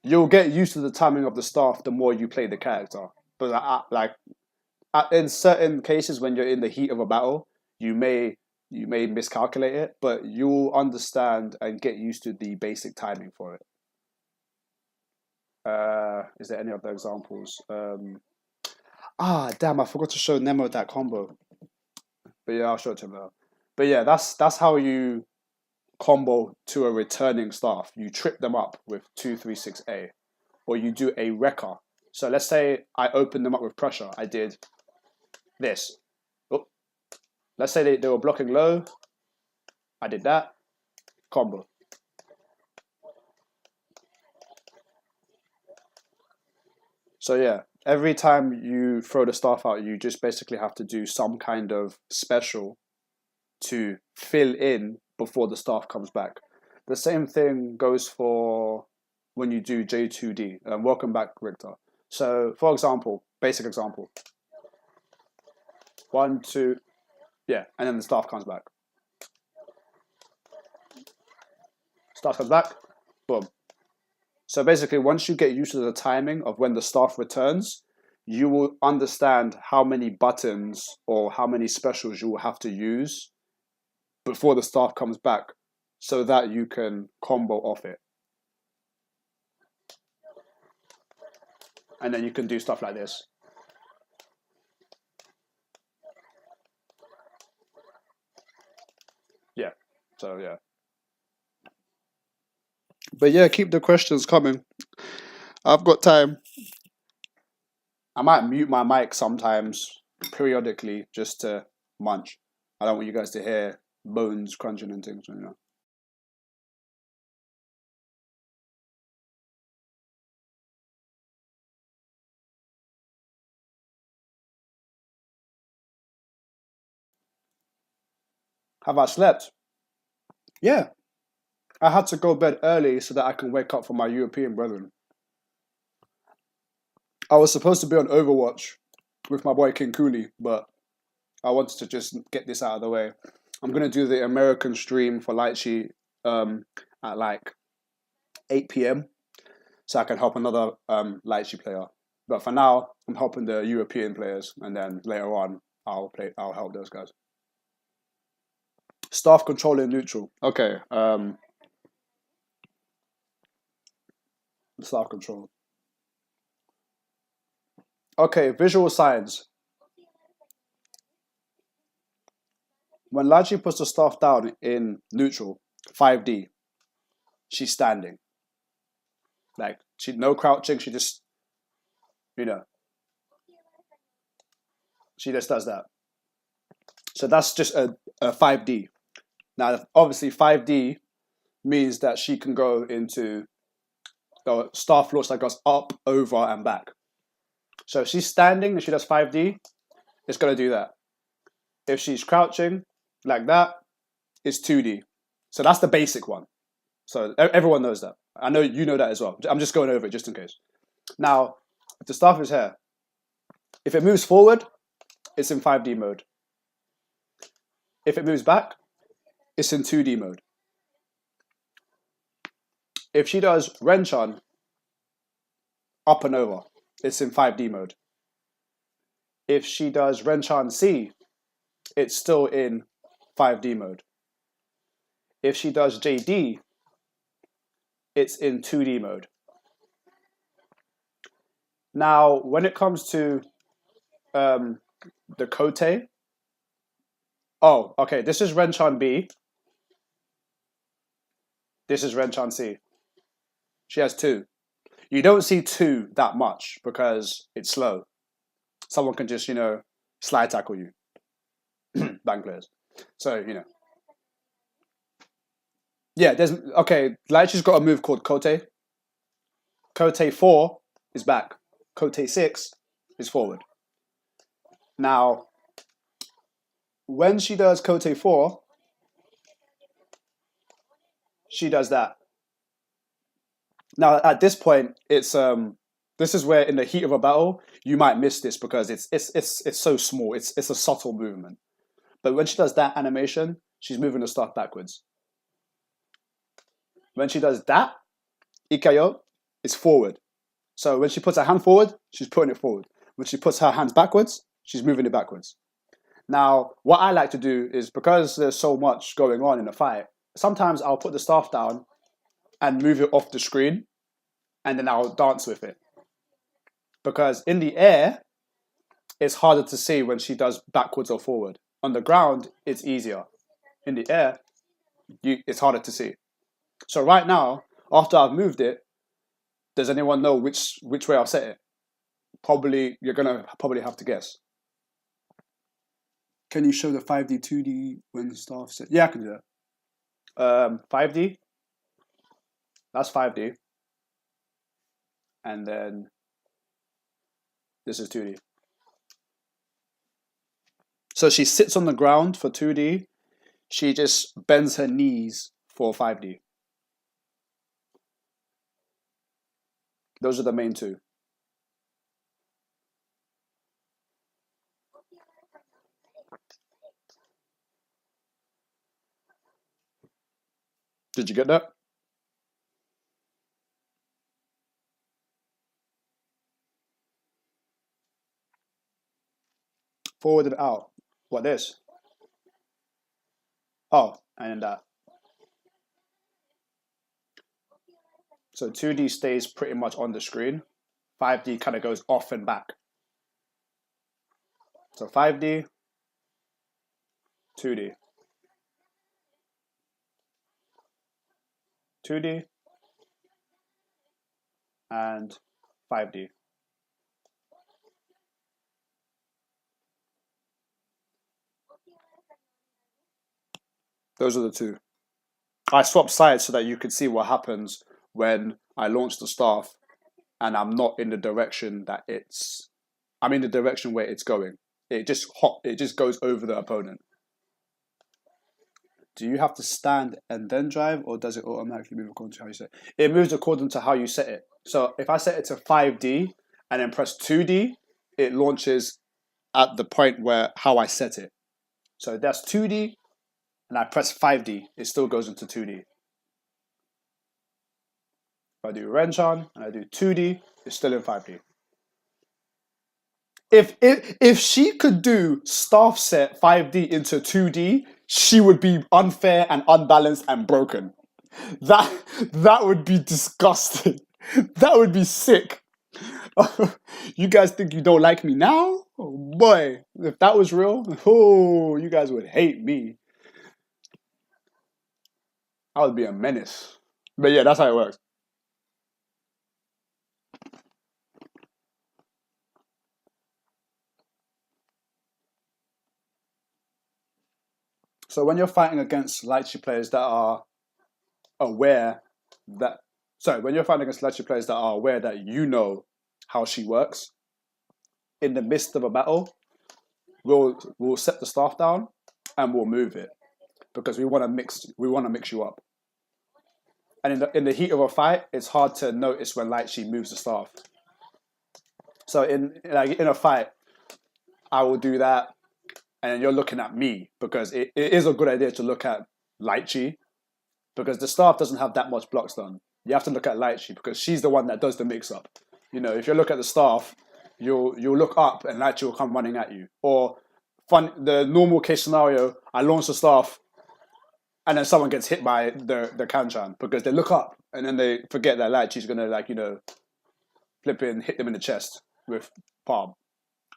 S1: You'll get used to the timing of the staff the more you play the character. But in certain cases, when you're in the heat of a battle, you may miscalculate it, but you'll understand and get used to the basic timing for it. Is there any other examples? Damn, I forgot to show Nemo that combo. But yeah, I'll show it to him now. But yeah, that's how you combo to a returning staff. You trip them up with 2-3-6-A, or you do a wrecker. So let's say I opened them up with pressure. I did this. Oh. Let's say they were blocking low. I did that. Combo. So yeah, every time you throw the staff out, you just basically have to do some kind of special to fill in before the staff comes back. The same thing goes for when you do J2D. Welcome back, Richter. So, for example, basic example. 1, 2, yeah, and then the staff comes back. Staff comes back, boom. So basically, once you get used to the timing of when the staff returns, you will understand how many buttons or how many specials you will have to use before the staff comes back, so that you can combo off it. And then you can do stuff like this. Yeah, so yeah. But yeah, keep the questions coming. I've got time. I might mute my mic sometimes, periodically, just to munch. I don't want you guys to hear bones crunching and things, you know. Have I slept? Yeah. I had to go bed early so that I can wake up for my European brethren. I was supposed to be on Overwatch with my boy King Cooley, but I wanted to just get this out of the way. I'm going to do the American stream for Litchi at like 8 p.m. so I can help another Litchi player. But for now, I'm helping the European players, and then later on, I'll help those guys. Staff control in neutral. Okay. Staff control. Okay, visual signs. when Litchi puts the staff down in neutral, 5D, she's standing. Like, no crouching, she just, she just does that. So that's just a 5D. Now, obviously, 5D means that she can go into the staff launch that goes up, over, and back. So if she's standing and she does 5D, it's going to do that. If she's crouching like that, it's 2D. So that's the basic one. So everyone knows that. I know you know that as well. I'm just going over it just in case. Now, if the staff is here, if it moves forward, it's in 5D mode. If it moves back, it's in 2D mode. If she does Renchan up and over, it's in 5D mode. If she does Renchan C, it's still in 5D mode. If she does JD, it's in 2D mode. Now, when it comes to the Kote, oh, okay, this is Renchan B. This is Renchan C. She has 2. You don't see 2 that much because it's slow. Someone can just, slide tackle you. Bank players. So, Yeah, Litchi's got a move called Kote. Kote 4 is back. Kote 6 is forward. Now, when she does Kote 4, she does that. Now, at this point, it's this is where in the heat of a battle, you might miss this because it's so small. It's a subtle movement. But when she does that animation, she's moving the staff backwards. When she does that, Ikayo, it's forward. So when she puts her hand forward, she's putting it forward. When she puts her hands backwards, she's moving it backwards. Now, what I like to do is, because there's so much going on in the fight, sometimes I'll put the staff down and move it off the screen, and then I'll dance with it. Because in the air, it's harder to see when she does backwards or forward. On the ground, it's easier. In the air, it's harder to see. So right now, after I've moved it, does anyone know which way I've set it? Probably, you're going to probably have to guess. Can you show the 5D, 2D when the staff set? Yeah, I can do that. 5D. That's 5D. And then this is 2D. So she sits on the ground for 2D. She just bends her knees for 5D. Those are the main two. Did you get that? Forward and out. What this? Oh, and then that. So 2D stays pretty much on the screen. 5D kind of goes off and back. So 5D, 2D. 2D, and 5D. Those are the two. I swapped sides so that you could see what happens when I launch the staff and I'm not in the direction that I'm in the direction where it's going. It just goes over the opponent. Do you have to stand and then drive, or does it automatically move according to how you set it? It moves according to how you set it. So if I set it to 5D and then press 2D, it launches at the point where how I set it. So that's 2D, and I press 5D, it still goes into 2D. If I do Renchan and I do 2D, it's still in 5D. If she could do staff set 5D into 2D, she would be unfair and unbalanced and broken. That would be disgusting. That would be sick. You guys think you don't like me now? Oh boy, if that was real, you guys would hate me. I would be a menace. But yeah, that's how it works. So when you're fighting against Lychee players that are aware that, sorry, when you're fighting against Lychee players that are aware that you know how she works, in the midst of a battle, we'll set the staff down and we'll move it because we want to mix you up. And in the heat of a fight, it's hard to notice when Lychee moves the staff. So in a fight, I will do that, and you're looking at me because it is a good idea to look at Lychee because the staff doesn't have that much blocks done. You have to look at Lychee because she's the one that does the mix up. You know, if you look at the staff, you'll look up and Lychee will come running at you. Or the normal case scenario, I launch the staff and then someone gets hit by the Kanchan because they look up and then they forget that Lychee's gonna flip in, hit them in the chest with palm.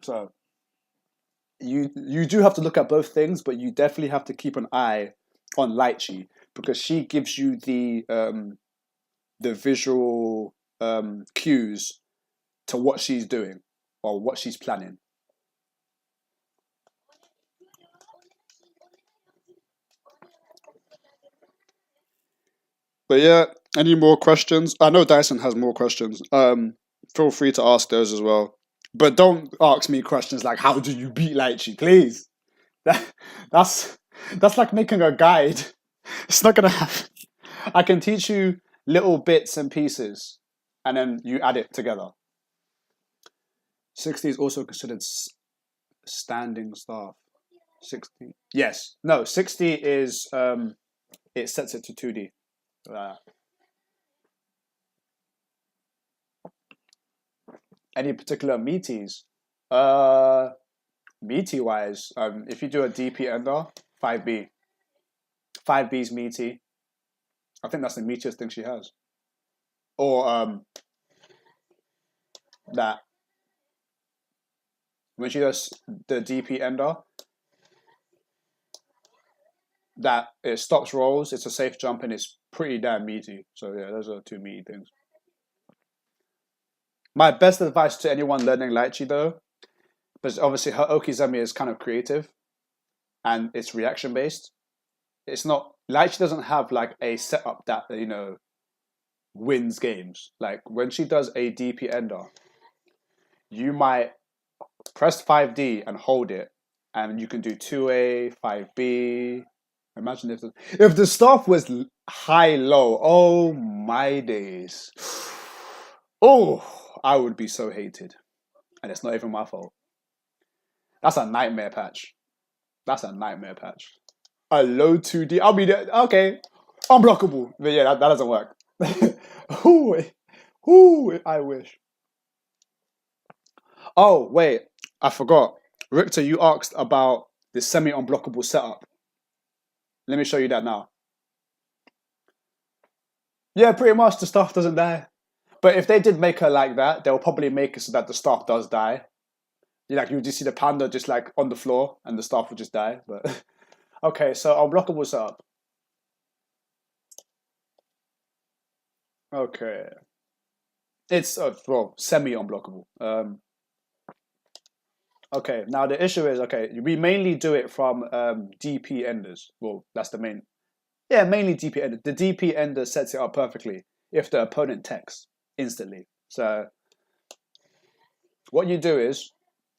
S1: So you do have to look at both things, but you definitely have to keep an eye on Lychee because she gives you the visual cues to what she's doing or what she's planning. But yeah, any more questions? I know Dyson has more questions. Feel free to ask those as well. But don't ask me questions like how do you beat Lychee, please. That's like making a guide. It's not gonna happen. I can teach you little bits and pieces, and then you add it together. 60 is also considered standing staff. 60, yes, no. 60 is it sets it to 2D. Any particular meaties? Meaty wise, if you do a DP ender, 5B. 5B is meaty. I think that's the meatiest thing she has. Or that when she does the DP ender, that it stops rolls, it's a safe jump, and it's pretty damn meaty. So yeah, those are two meaty things. My best advice to anyone learning Lychee though, because obviously her Okizeme is kind of creative and it's reaction based. It's not Lychee doesn't have like a setup that wins games. Like when she does a DP ender, you might press 5D and hold it, and you can do 2A, 5B. Imagine if the staff was high low. Oh my days. Oh, I would be so hated, and it's not even my fault. That's a nightmare patch. That's a nightmare patch. A low 2D. I'll be there. Okay, unblockable. But yeah, that doesn't work. Ooh, I wish. Oh wait, I forgot. Richter, you asked about the semi-unblockable setup. Let me show you that now. Yeah, pretty much the staff doesn't die. But if they did make her like that, they'll probably make it so that the staff does die. You just see the panda just like on the floor and the staff will just die. But okay, so unblockable setup. Okay. It's semi-unblockable. Okay, now the issue is we mainly do it from DP enders. Well, that's the main. Yeah, mainly DP ender. The DP ender sets it up perfectly if the opponent techs instantly. So what you do is,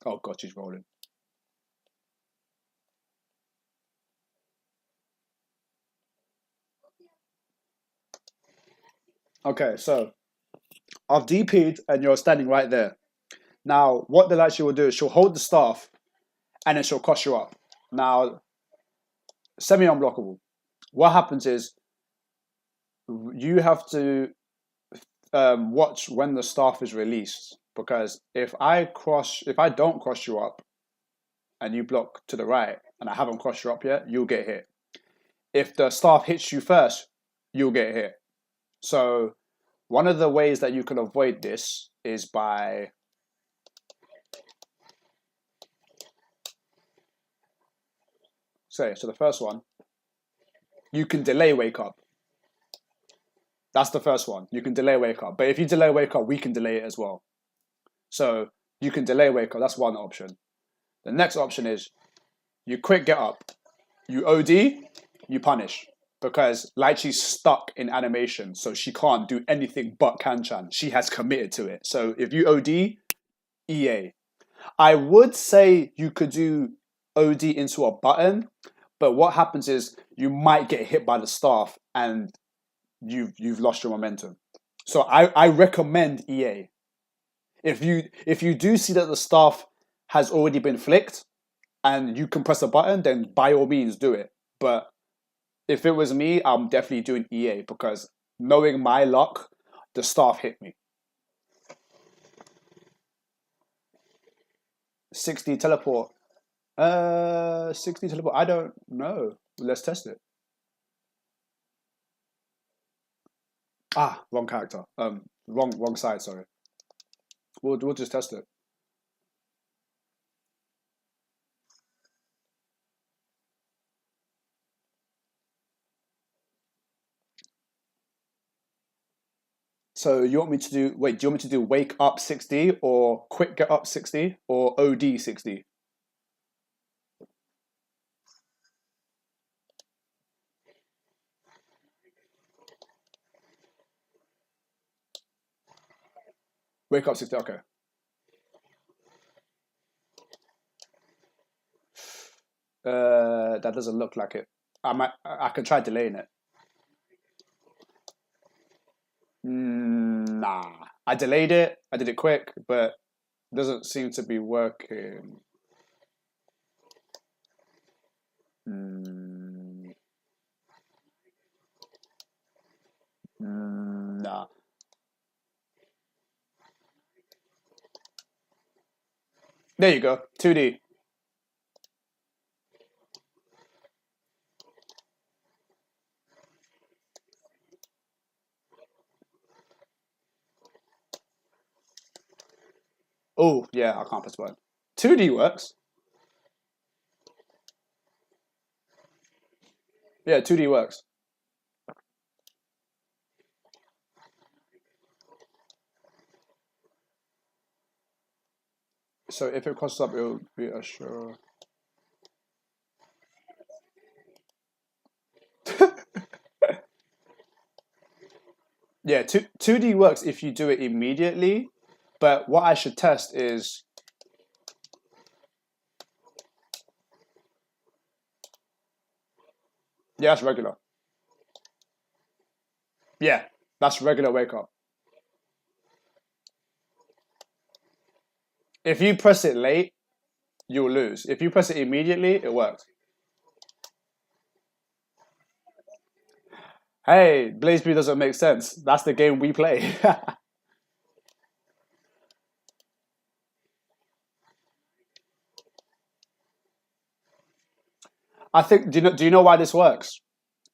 S1: oh god, she's rolling. Okay, so I've DP'd and you're standing right there. Now, what the Lychee will do is she'll hold the staff and then she'll cross you up. Now, semi-unblockable. What happens is you have to watch when the staff is released, because if I don't cross you up and you block to the right and I haven't crossed you up yet, you'll get hit. If the staff hits you first, you'll get hit. So one of the ways that you can avoid this is by so the first one, you can delay wake up. That's the first one. You can delay wake up. But if you delay wake up, we can delay it as well. So you can delay wake up. That's one option. The next option is you quick get up. You OD, you punish. Because Litchi's stuck in animation, so she can't do anything but Kanchan. She has committed to it. So if you OD, EA. I would say you could do OD into a button, but what happens is you might get hit by the staff and you've lost your momentum. So I recommend EA. If you do see that the staff has already been flicked and you can press a button, then by all means do it. But if it was me, I'm definitely doing EA because knowing my luck, the staff hit me. 60 teleport. 60 teleport. I don't know. Let's test it. Ah, wrong character. Wrong side. Sorry. We'll just test it. So you want me to do? Wait, do you want me to do wake up 60 or quick get up 60 or OD 60? Wake up 60. Okay. That doesn't look like it. I can try delaying it. Nah. I delayed it. I did it quick, but it doesn't seem to be working. Nah. There you go. 2D. Oh, yeah, I can't press button. 2D works. Yeah, 2D works. So if it crosses up, it'll be a sure. Yeah, 2D works if you do it immediately, but what I should test is... Yeah, that's regular. Yeah, that's regular wake up. If you press it late, you'll lose. If you press it immediately, it works. Hey, Blaze Blue doesn't make sense. That's the game we play. I think. Do you know why this works?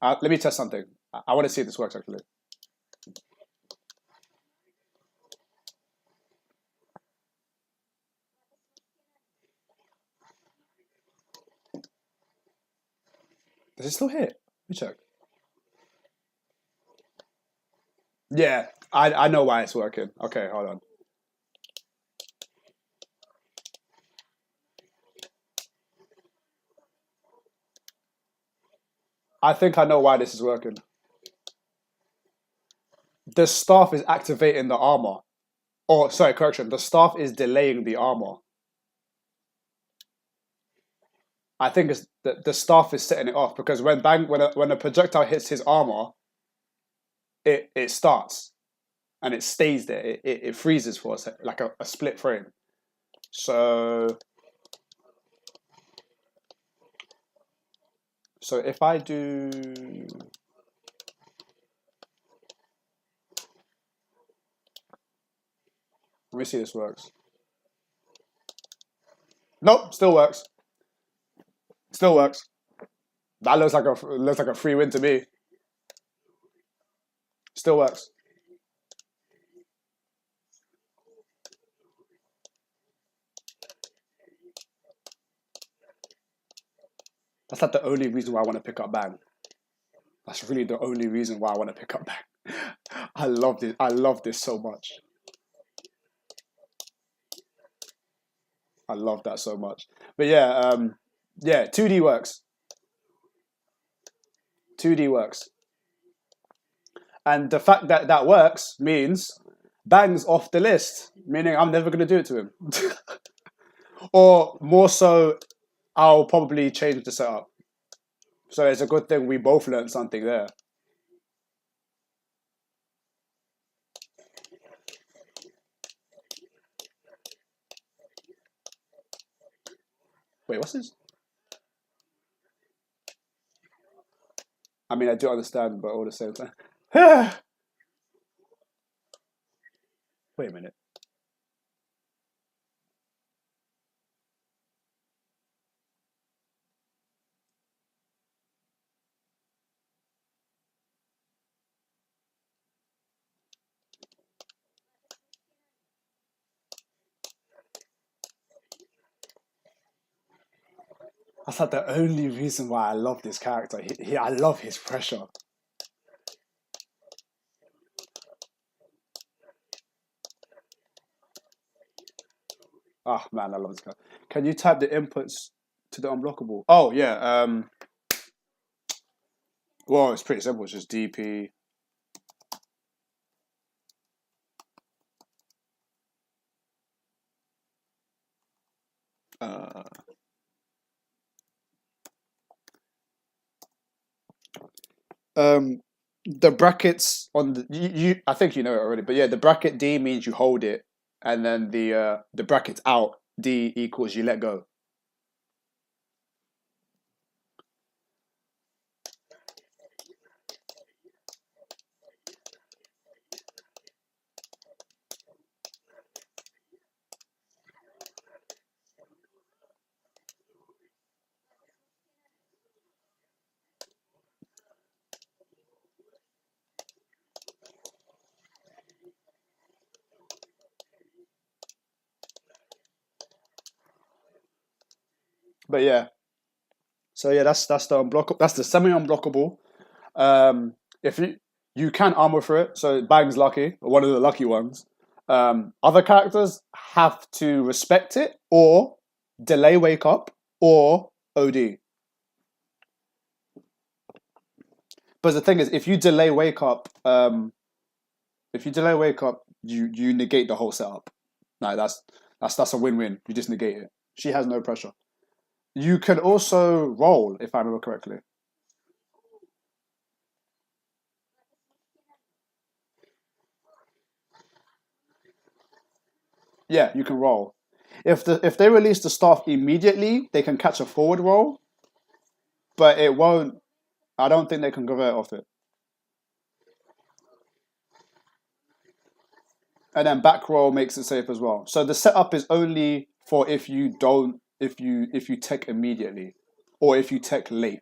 S1: Let me test something. I want to see if this works actually. Does it still hit? Let me check. Yeah, I know why it's working. Okay, hold on. I think I know why this is working. The staff is activating the armor. Or, sorry, correction. The staff is delaying the armor. I think it's the staff is setting it off because when a projectile hits his armor, it starts and it stays there. It freezes for us like a split frame. So if I do... Let me see if this works. Nope, still works. Still works. That looks like a free win to me. Still works. That's like the only reason why I want to pick up Bang. That's really the only reason why I want to pick up Bang. I love this. I love this so much. I love that so much. But yeah, 2D works. 2D works. And the fact that that works means Bang's off the list, meaning I'm never going to do it to him. Or more so, I'll probably change the setup. So it's a good thing we both learned something there. Wait, what's this? I mean, I do understand, but all the same time. Wait a minute. That's like the only reason why I love this character. I love his pressure. Oh man, I love this guy. Can you type the inputs to the unblockable? Oh yeah. Well, it's pretty simple. It's just DP. Uh, the brackets on the I think you know it already, but yeah, the bracket D means you hold it, and then the brackets out D equals you let go. But yeah, so yeah, that's the unblockable. That's the semi unblockable. If you can armor for it, so Bang's lucky, or one of the lucky ones. Other characters have to respect it or delay wake up or OD. But the thing is, if you delay wake up, you negate the whole setup. Like that's a win-win. You just negate it. She has no pressure. You can also roll, if I remember correctly. Yeah, you can roll. If they release the staff immediately, they can catch a forward roll, but it won't. I don't think they can convert off it. And then back roll makes it safe as well. So the setup is only for if you don't if you tech immediately or if you tech late.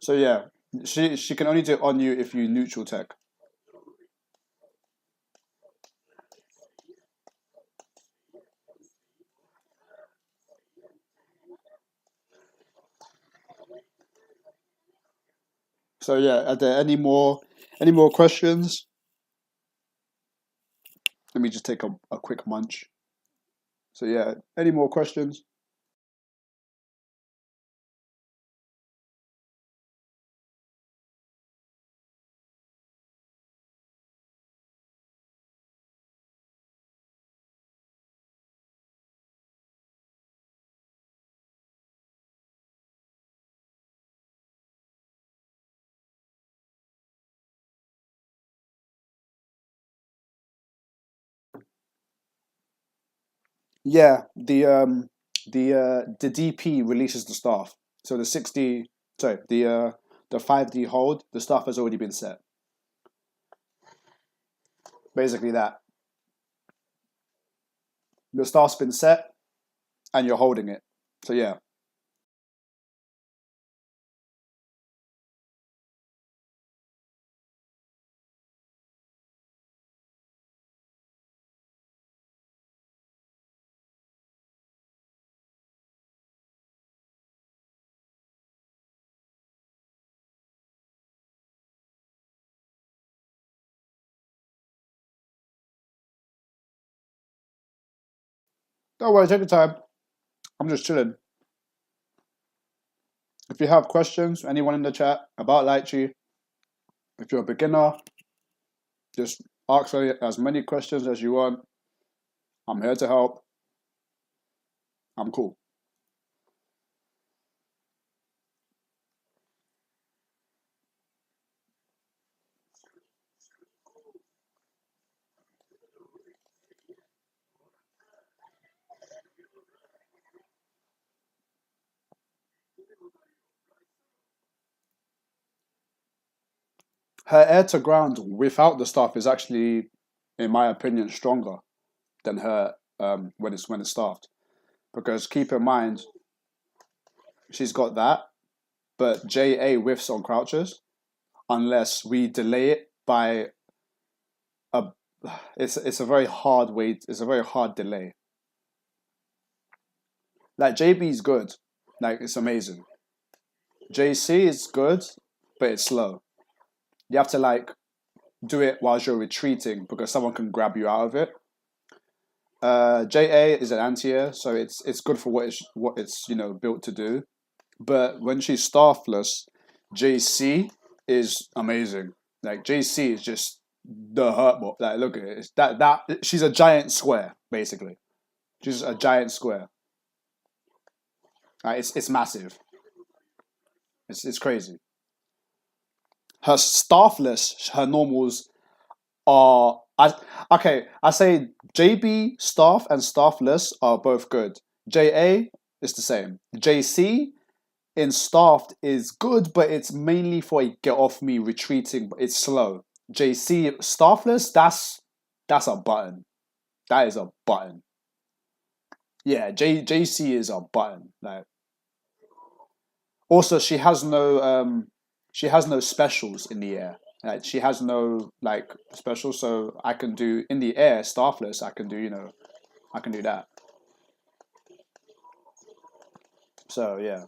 S1: So yeah, she can only do it on you if you neutral tech. So yeah, are there any more questions? Let me just take a quick munch. So yeah, any more questions? Yeah, the DP releases the staff. So the 5D hold, the staff has already been set. Basically that. The staff's been set and you're holding it. So yeah. Don't worry, take your time. I'm just chilling. If you have questions, anyone in the chat about Litchi, if you're a beginner, just ask as many questions as you want. I'm here to help. I'm cool. Her air to ground without the staff is actually, in my opinion, stronger than her when it's staffed. Because keep in mind, she's got that, but JA whiffs on crouches unless we delay it by a. It's a very hard wait. It's a very hard delay. Like JB's good, like it's amazing. JC is good, but it's slow. You have to like do it whilst you're retreating because someone can grab you out of it. JA is an anti-air, so it's good for what it's built to do. But when she's staffless, JC is amazing. Like JC is just the hurt ball. Like look at it. It's that she's a giant square basically. She's a giant square. It's massive. It's crazy. Her staffless, her normals are I say JB staff and staffless are both good. JA is the same. JC in staffed is good, but it's mainly for a get off me retreating, but it's slow. JC staffless, that's a button. That is a button. Yeah, JC is a button. Like also she has no specials in the air. Like she has no like special, so I can do in the air staffless. I can do I can do that. So yeah,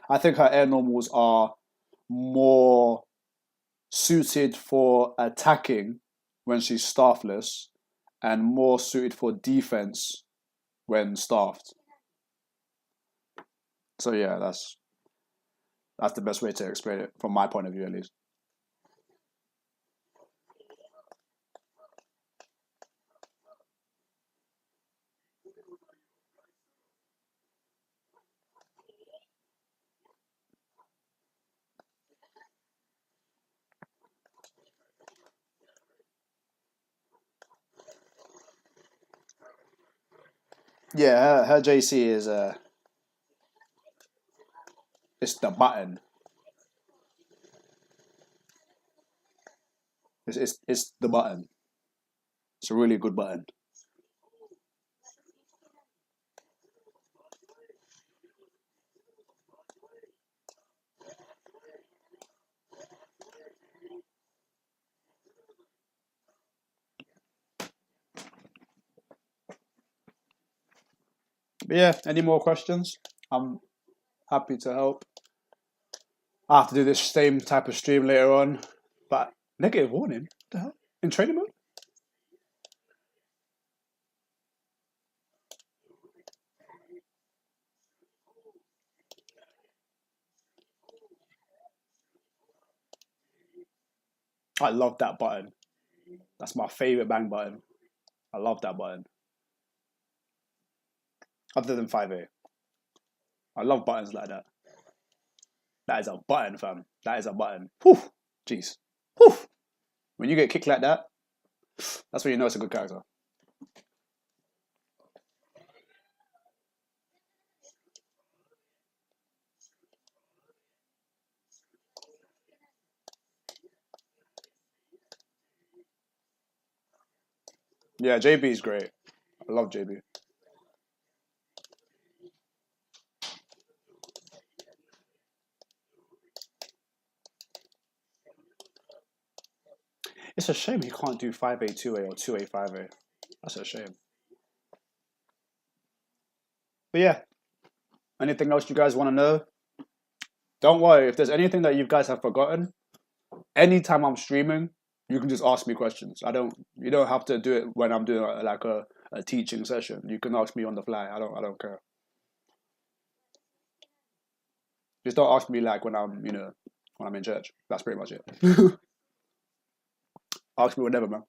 S1: I think her air normals are more suited for attacking when she's staffless, and more suited for defense when staffed. So yeah, that's the best way to explain it from my point of view, at least. Yeah, her JC is it's the button. It's the button. It's a really good button. But yeah, any more questions? I'm happy to help. I have to do this same type of stream later on, but negative warning. What the hell? In training mode? I love that button. That's my favorite bang button. I love that button. Other than 5A. I love buttons like that. That is a button, fam. That is a button. Whew. Jeez. Whew. When you get kicked like that, that's when you know it's a good character. Yeah, JB is great. I love JB. It's a shame he can't do 5A, 2A, or 2A, 5A. That's a shame. But yeah, anything else you guys want to know? Don't worry, if there's anything that you guys have forgotten, anytime I'm streaming, you can just ask me questions. You don't have to do it when I'm doing like a a teaching session. You can ask me on the fly. I don't care. Just don't ask me like when I'm in church. That's pretty much it. Ask me whenever, man.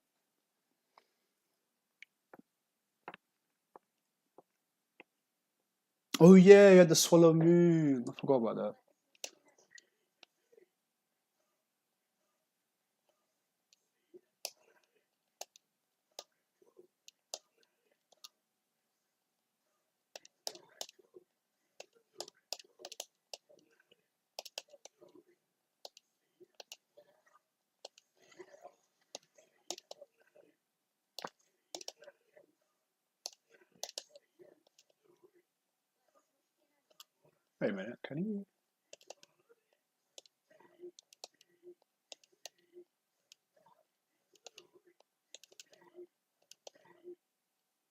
S1: Oh yeah, you had the swallow moon. I forgot about that. Wait a minute, can you?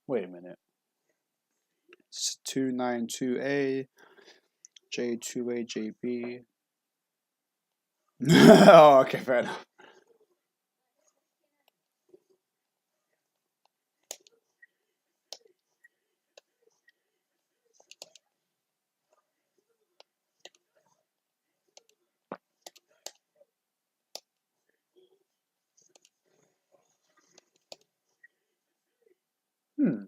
S1: Wait a minute. It's 292A, J2A, JB. Oh, okay, fair enough. Hmm.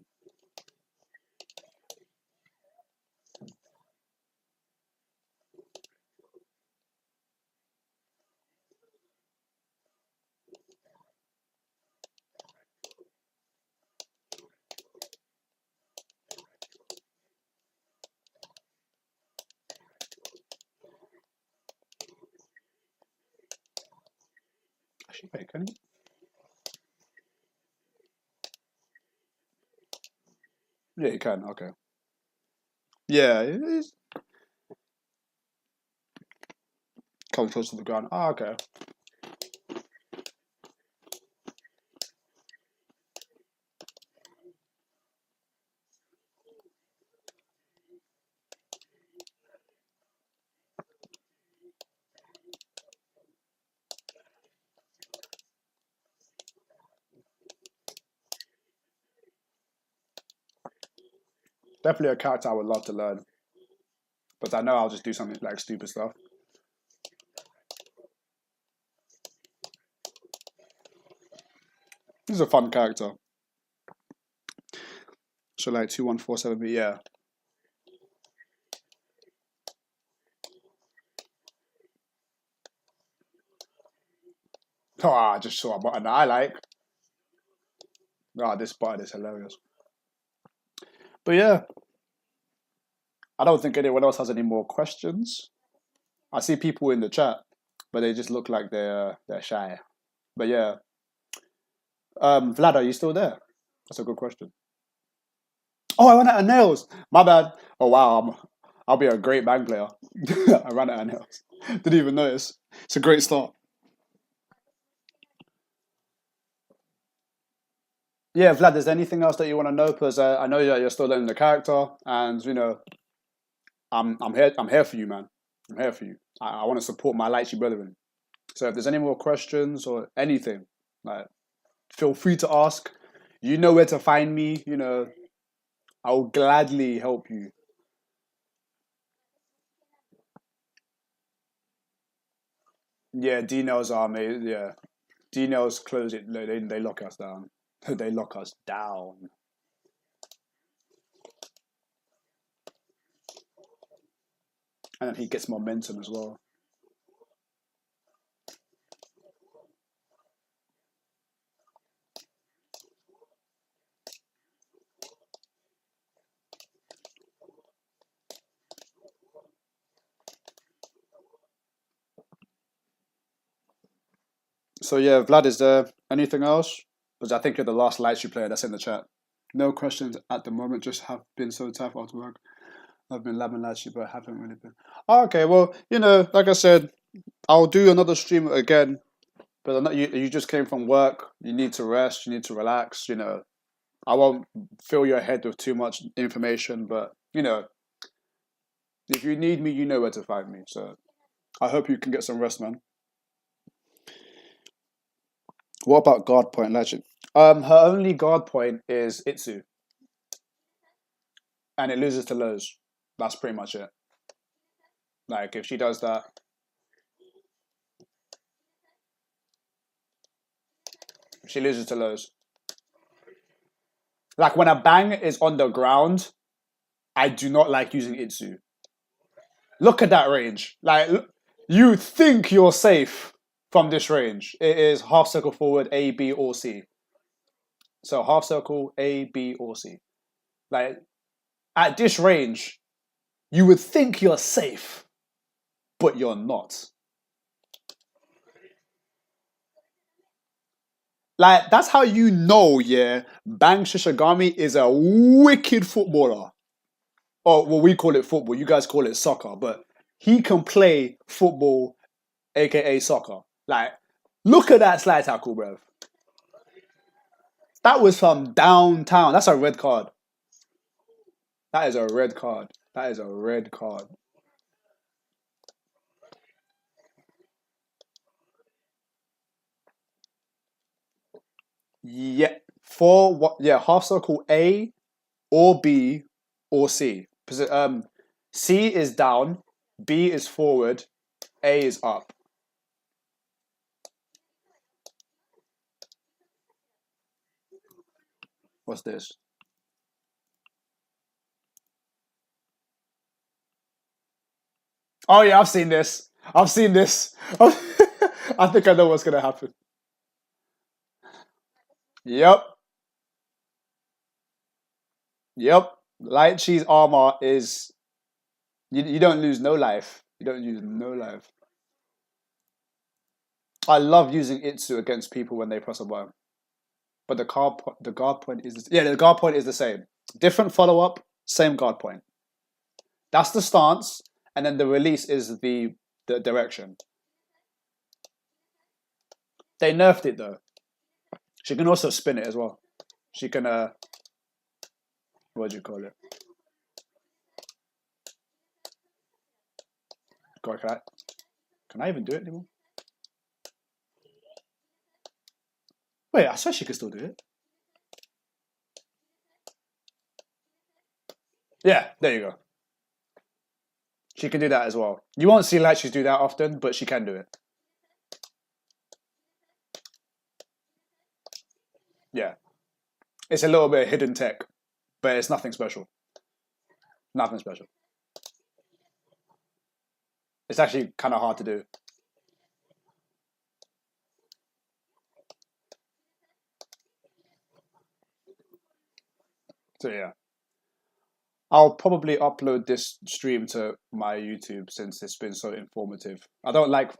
S1: Actually, wait, can you? Yeah, you can. Okay. Yeah, it's coming close to the ground. Ah, okay. Definitely a character I would love to learn, but I know I'll just do something like stupid stuff. This is a fun character. So like 2147B, yeah. Oh, I just saw a button that I like. Ah, this button is hilarious. But yeah, I don't think anyone else has any more questions. I see people in the chat, but they just look like they're shy. But yeah, Vlad, are you still there? That's a good question. Oh, I ran out of nails. My bad. Oh wow, I'll be a great bang player. I ran out of nails. Didn't even notice. It's a great start. Yeah, Vlad, is there anything else that you want to know? Because I know that you're still learning the character, and I'm here for you, man. I'm here for you. I want to support my Litchi brethren. So if there's any more questions or anything, like feel free to ask. You know where to find me. I'll gladly help you. Yeah, D-Nails are amazing. Yeah, D-Nails close it. They lock us down. They lock us down. And then he gets momentum as well. So yeah, Vlad, is there anything else? Because I think you're the last Lightstream player that's in the chat. No questions at the moment. Just have been so tough after work. I've been labbing Lightstream, but haven't really been. Oh, okay, well, like I said, I'll do another stream again. But I know you just came from work. You need to rest. You need to relax. I won't fill your head with too much information. But if you need me, you know where to find me. So I hope you can get some rest, man. What about guard point legend? Her only guard point is Itsu. and it loses to lows. That's pretty much it. Like if she does that, she loses to lows. Like when a bang is on the ground, I do not like using Itsu. Look at that range. Like you think you're safe from this range. It is half circle forward, A, B, or C. So half circle, A, B, or C. Like at this range, you would think you're safe, but you're not. Like that's how you know, yeah, Bang Shishigami is a wicked footballer. Or well, we call it football. You guys call it soccer, but he can play football, aka soccer. Like, look at that slide tackle, bruv. That was from downtown. That's a red card. That is a red card. That is a red card. Yeah, for what? Yeah, half circle A or B or C. C is down, B is forward, A is up. What's this? Oh yeah, I've seen this. I've seen this. I think I know what's gonna happen. Yep. Yep. Litchi's armor is you don't lose no life. You don't lose no life. I love using Itsu against people when they press a button. But the guard point is the guard point is the same. Different follow up, same guard point. That's the stance, and then the release is the direction. They nerfed it though. She can also spin it as well. She can what do you call it? God, can I even do it anymore? Wait, I swear she can still do it. Yeah, there you go. She can do that as well. You won't see Litchi do that often, but she can do it. Yeah. It's a little bit of hidden tech, but it's nothing special. Nothing special. It's actually kind of hard to do. So yeah. I'll probably upload this stream to my YouTube since it's been so informative. I don't like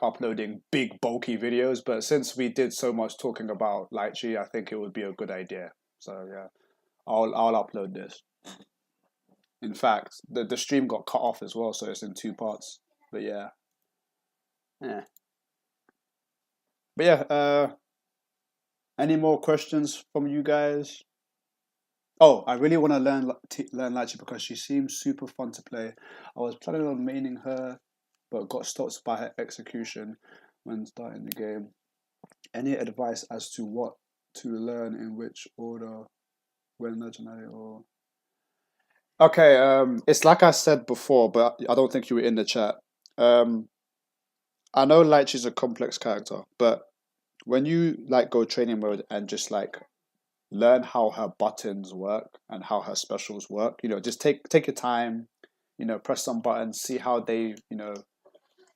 S1: uploading big bulky videos, but since we did so much talking about Litchi, I think it would be a good idea. So yeah, I'll upload this. In fact, the stream got cut off as well, so it's in 2 parts. But yeah, yeah. But yeah, any more questions from you guys? Oh, I really want to learn Litchi because she seems super fun to play. I was planning on maining her, but got stopped by her execution when starting the game. Any advice as to what to learn in which order when legendary or... Okay, it's like I said before, but I don't think you were in the chat. I know Litchi's a complex character, but when you like go training mode and just like learn how her buttons work and how her specials work, just take your time, press some buttons, see how they,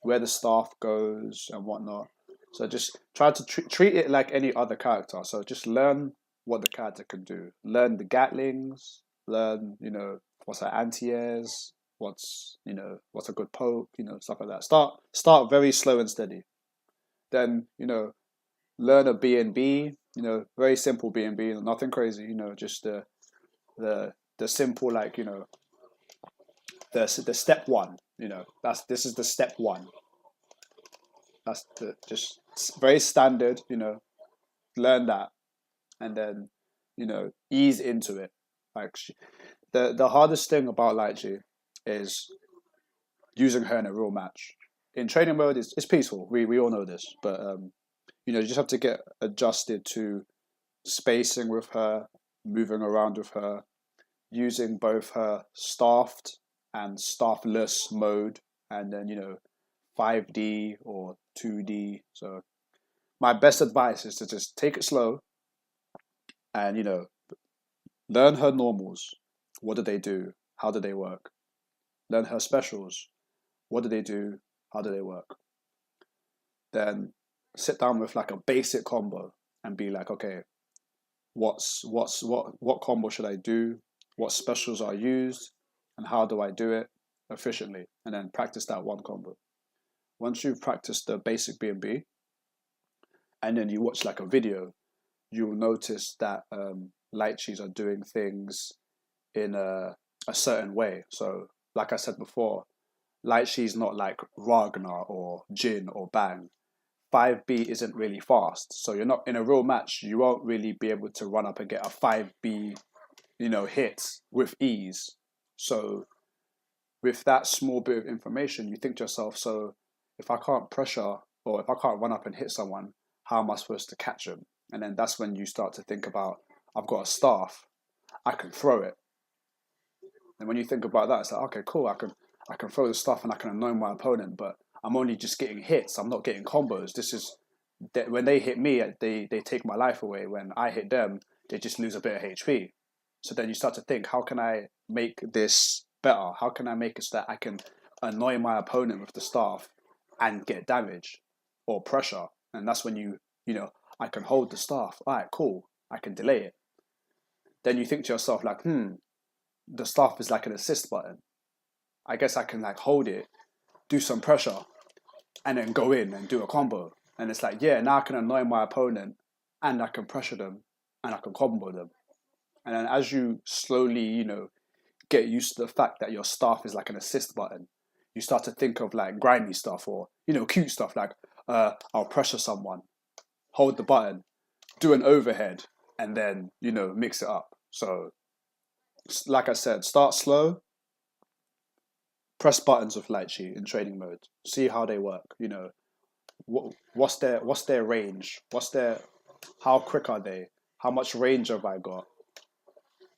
S1: where the staff goes and whatnot. So just try to treat it like any other character. So just learn what the character can do. Learn the Gatlings, learn, what's her anti-airs, what's a good poke, stuff like that. Start very slow and steady. Then, learn a B&B, very simple B&B, nothing crazy, just the simple, like, the step one, this is the step one. That's just very standard, learn that and then, ease into it. Like the hardest thing about Litchi is using her in a real match. In training mode, it's peaceful. We all know this, but you just have to get adjusted to spacing with her, moving around with her, using both her staffed and staffless mode, and then 5D or 2D. So my best advice is to just take it slow and learn her normals. What do they do? How do they work? Learn her specials. What do they do? How do they work? Then sit down with like a basic combo and be like, okay, what combo should I do? What specials are used, and how do I do it efficiently? And then practice that one combo. Once you've practiced the basic B&B, and then you watch like a video, you'll notice that Litchis are doing things in a certain way. So, like I said before, Litchi's not like Ragnar or Jin or Bang. 5B isn't really fast. So you're not in a real match, you won't really be able to run up and get a 5B, hit with ease. So with that small bit of information, you think to yourself, so if I can't pressure or if I can't run up and hit someone, how am I supposed to catch them? And then that's when you start to think about, I've got a staff, I can throw it. And when you think about that, it's like, okay, cool, I can throw the stuff and I can annoy my opponent, but I'm only just getting hits. I'm not getting combos. When they hit me, they take my life away. When I hit them, they just lose a bit of HP. So then you start to think, how can I make this better? How can I make it so that I can annoy my opponent with the staff and get damage or pressure? And that's when I can hold the staff. All right, cool. I can delay it. Then you think to yourself like, the staff is like an assist button. I guess I can like hold it, do some pressure, and then go in and do a combo. And it's like, yeah, now I can annoy my opponent and I can pressure them and I can combo them. And then as you slowly, get used to the fact that your staff is like an assist button, you start to think of like grimy stuff or, cute stuff like, I'll pressure someone, hold the button, do an overhead, and then, mix it up. So, like I said, start slow, press buttons with Litchi in training mode, see how they work. What's their range? How quick are they? How much range have I got?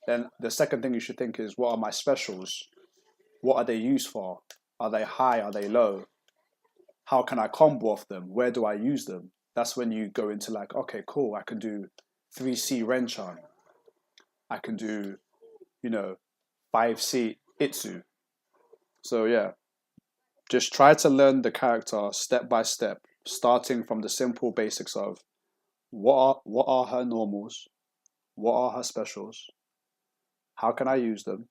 S1: Then the second thing you should think is, what are my specials? What are they used for? Are they high? Are they low? How can I combo off them? Where do I use them? That's when you go into like, okay, cool, I can do 3C Renchan. I can do, 5C Itsu. So yeah, just try to learn the character step by step, starting from the simple basics of what are her normals, what are her specials, how can I use them,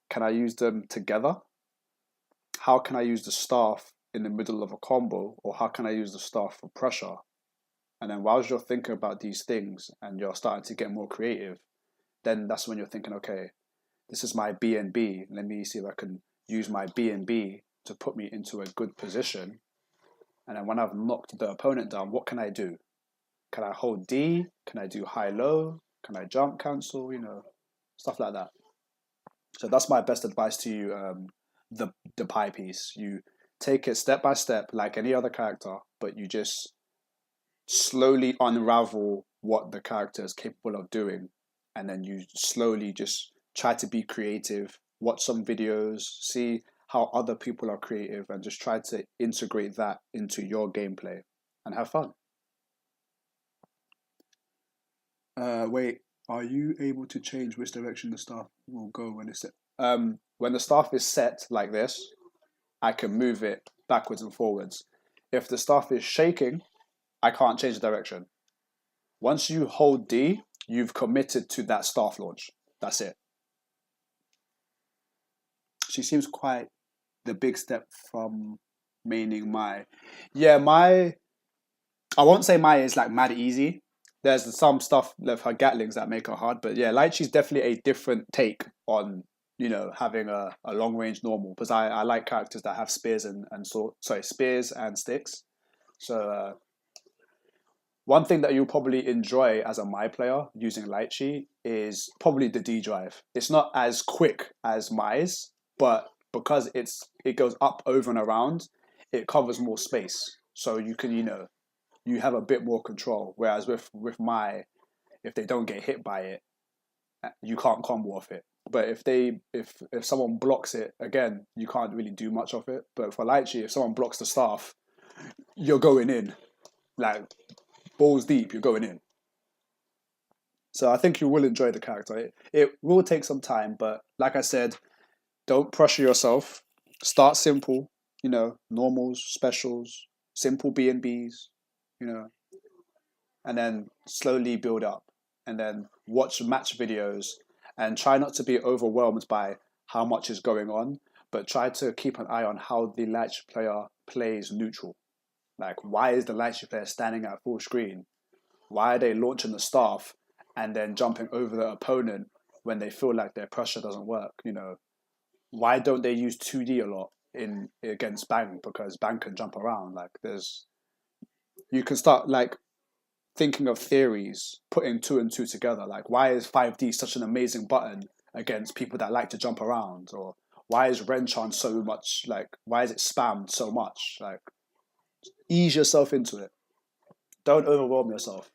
S1: can I use them together, how can I use the staff in the middle of a combo, or how can I use the staff for pressure? And then whilst you're thinking about these things and you're starting to get more creative, then that's when you're thinking, okay, this is my B&B. Let me see if I can use my B&B to put me into a good position. And then when I've knocked the opponent down, what can I do? Can I hold D? Can I do high-low? Can I jump cancel? Stuff like that. So that's my best advice to you, the pie piece. You take it step by step like any other character, but you just slowly unravel what the character is capable of doing. And then you slowly just try to be creative, watch some videos, see how other people are creative, and just try to integrate that into your gameplay and have fun. Wait, are you able to change which direction the staff will go when it's set? When the staff is set like this, I can move it backwards and forwards. If the staff is shaking, I can't change the direction. Once you hold D, you've committed to that staff launch. That's it. She seems quite the big step from maining Mai. Yeah, Mai, I won't say Mai is like mad easy. There's some stuff with her Gatlings that make her hard, but yeah, Litchi's definitely a different take on, having a long range normal, because I like characters that have spears spears and sticks. So one thing that you'll probably enjoy as a Mai player using Litchi is probably the D drive. It's not as quick as Mai's, but because it goes up, over and around, it covers more space. So you can, you have a bit more control. Whereas with Mai, if they don't get hit by it, you can't combo off it. But if someone blocks it again, you can't really do much of it. But for Litchi, if someone blocks the staff, you're going in, like balls deep. You're going in. So I think you will enjoy the character. It will take some time, but like I said, don't pressure yourself. Start simple. Normals, specials, simple B&Bs. You know, and then slowly build up, and then watch match videos, and try not to be overwhelmed by how much is going on, but try to keep an eye on how the Litchi player plays neutral. Like, why is the Litchi player standing at full screen? Why are they launching the staff and then jumping over the opponent when they feel like their pressure doesn't work? Why don't they use 2D a lot in against Bang? Because Bang can jump around. Like, you can start like thinking of theories, putting two and two together. Like, why is 5D such an amazing button against people that like to jump around? Or why is Renchan so much, like, why is it spammed so much? Like, ease yourself into it. Don't overwhelm yourself.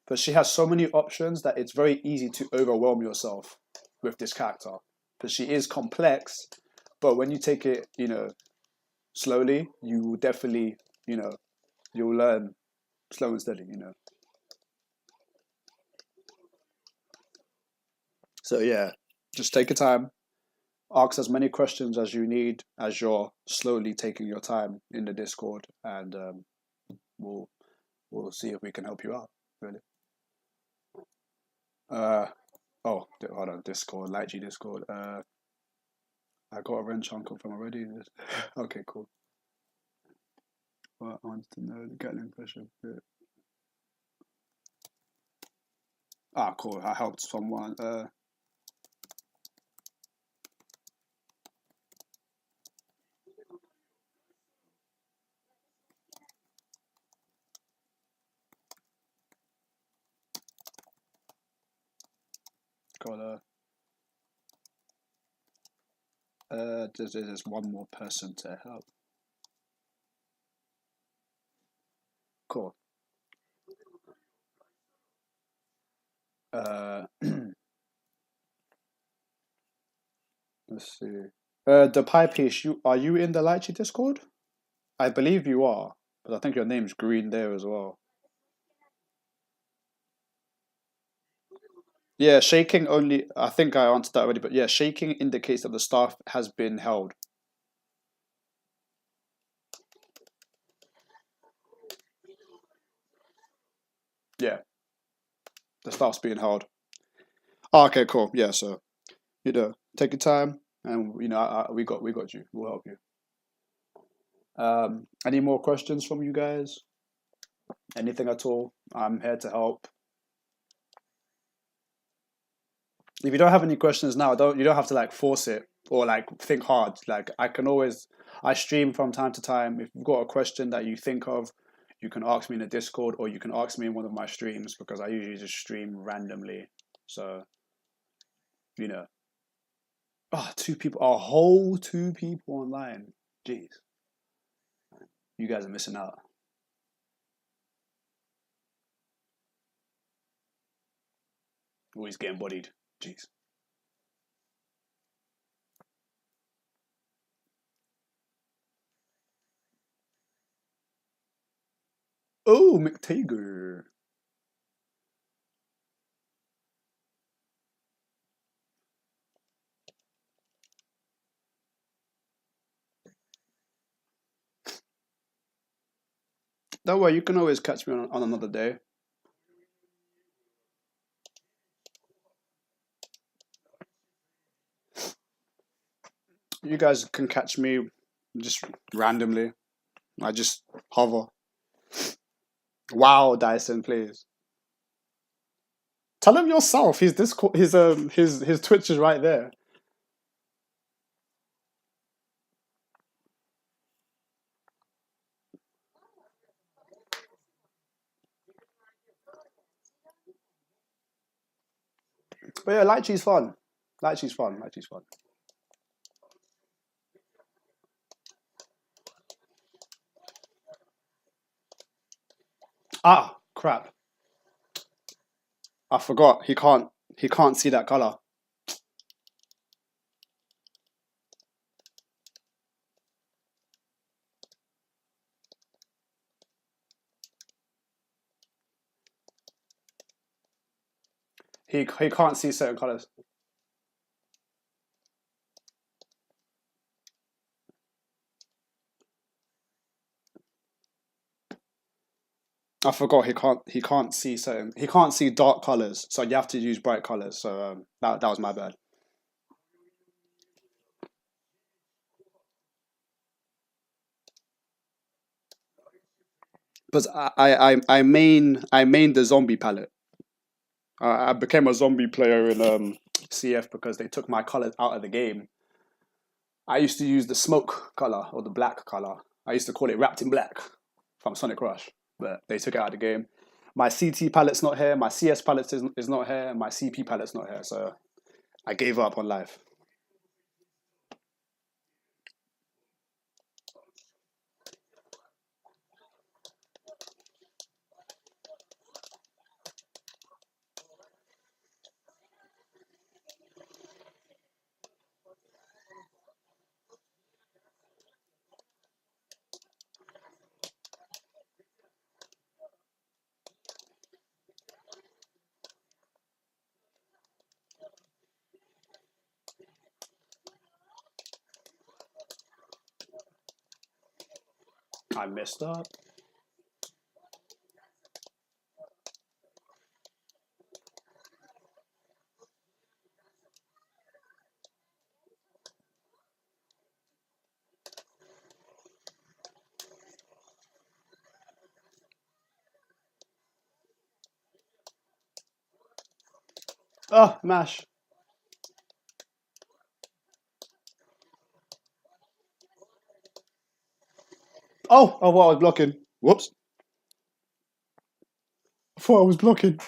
S1: But she has so many options that it's very easy to overwhelm yourself with this character. Because she is complex, but when you take it, slowly, you will definitely, you'll learn slow and steady, So yeah, just take your time, ask as many questions as you need as you're slowly taking your time in the Discord, and we'll see if we can help you out. Really. Hold on, Discord, Litchi Discord. I got a wrench uncle from already. Okay, cool. Well, I wanted to know the Gatling question. Cool. I helped someone. Got there's one more person to help. Cool. Let's see. The pie piece. Are you in the Litchi Discord? I believe you are, but I think your name's green there as well. Yeah, shaking only. I think I answered that already, but yeah, shaking indicates that the staff has been held. Yeah, the staff's being held. Oh, okay, cool. Yeah, so take your time, and we got you. We'll help you. Any more questions from you guys? Anything at all? I'm here to help. If you don't have any questions now, you don't have to like force it or like think hard. Like, I stream from time to time. If you've got a question that you think of, you can ask me in the Discord, or you can ask me in one of my streams, because I usually just stream randomly. So, a whole two people online. Jeez, you guys are missing out. Always getting bodied. Jeez. Oh, McTager. Don't worry, you can always catch me on another day. You guys can catch me just randomly. I just hover. Wow, Dyson, please. Tell him yourself. His Discord, his Twitch is right there. But yeah, Litchi's fun. Litchi's fun. Litchi's fun. Ah, crap. I forgot. He can't He can't see that color. He can't see certain colors. I forgot he can't see certain he can't see dark colors, so you have to use bright colors. So that was my bad. Because I main the zombie palette. I became a zombie player in CF because they took my colors out of the game. I used to use the smoke color or the black color. I used to call it wrapped in black from Sonic Rush, but they took it out of the game. My CT palette's not here. My CS palette is not here. My CP palette's not here. So I gave up on life. I messed up. Oh, mash. Oh, well, I was blocking. Whoops. I thought I was blocking.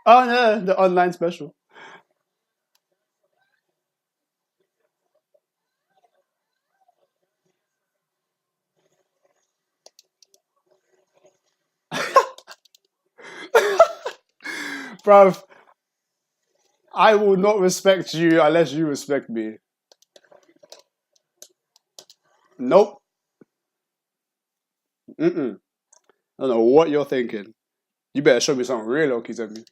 S1: Oh no, the online special. Bruv, I will not respect you unless you respect me. Nope. Mm-mm. I don't know what you're thinking. You better show me something real, Okie Dokie.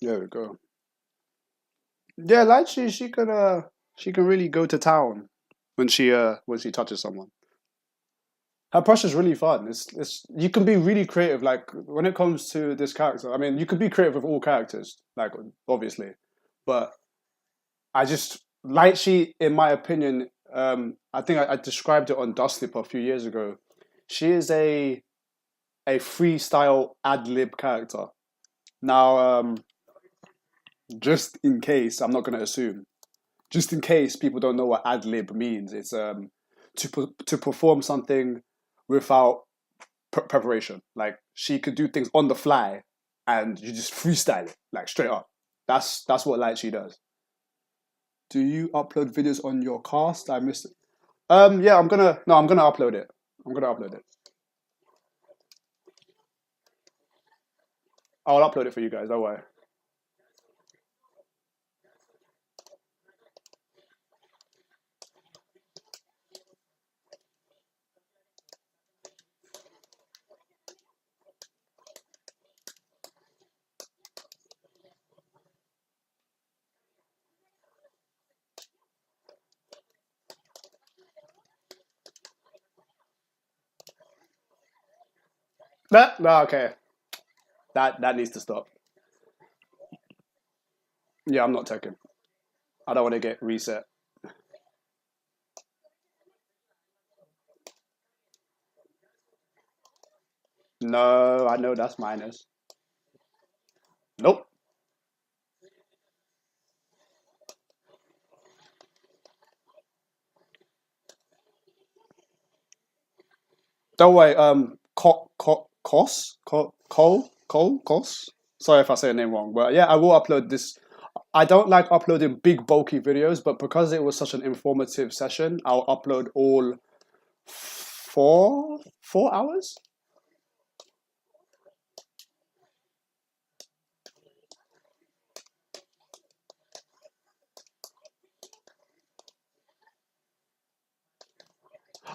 S1: There we go. Yeah, like she can really go to town when she touches someone. Her brush is really fun. It's you can be really creative. Like when it comes to this character, I mean, you can be creative with all characters, like obviously, but I just Lychee, in my opinion, I think I described it on Dustnip a few years ago. She is a freestyle ad lib character. Now, just in case, I'm not going to assume. Just in case people don't know what ad lib means, it's to perform something without preparation. Like she could do things on the fly, and you just freestyle it like straight up. That's what Lychee does. Do you upload videos on your cast? I missed it. Yeah, I'm gonna upload it. I'm gonna upload it. I'll upload it for you guys. Don't worry. No, okay. That needs to stop. Yeah, I'm not taking. I don't want to get reset. No, I know that's minus. Nope. Don't worry. Kos. Sorry if I say the name wrong, but yeah, I will upload this. I don't like uploading big bulky videos, but because it was such an informative session, I'll upload all 4 hours.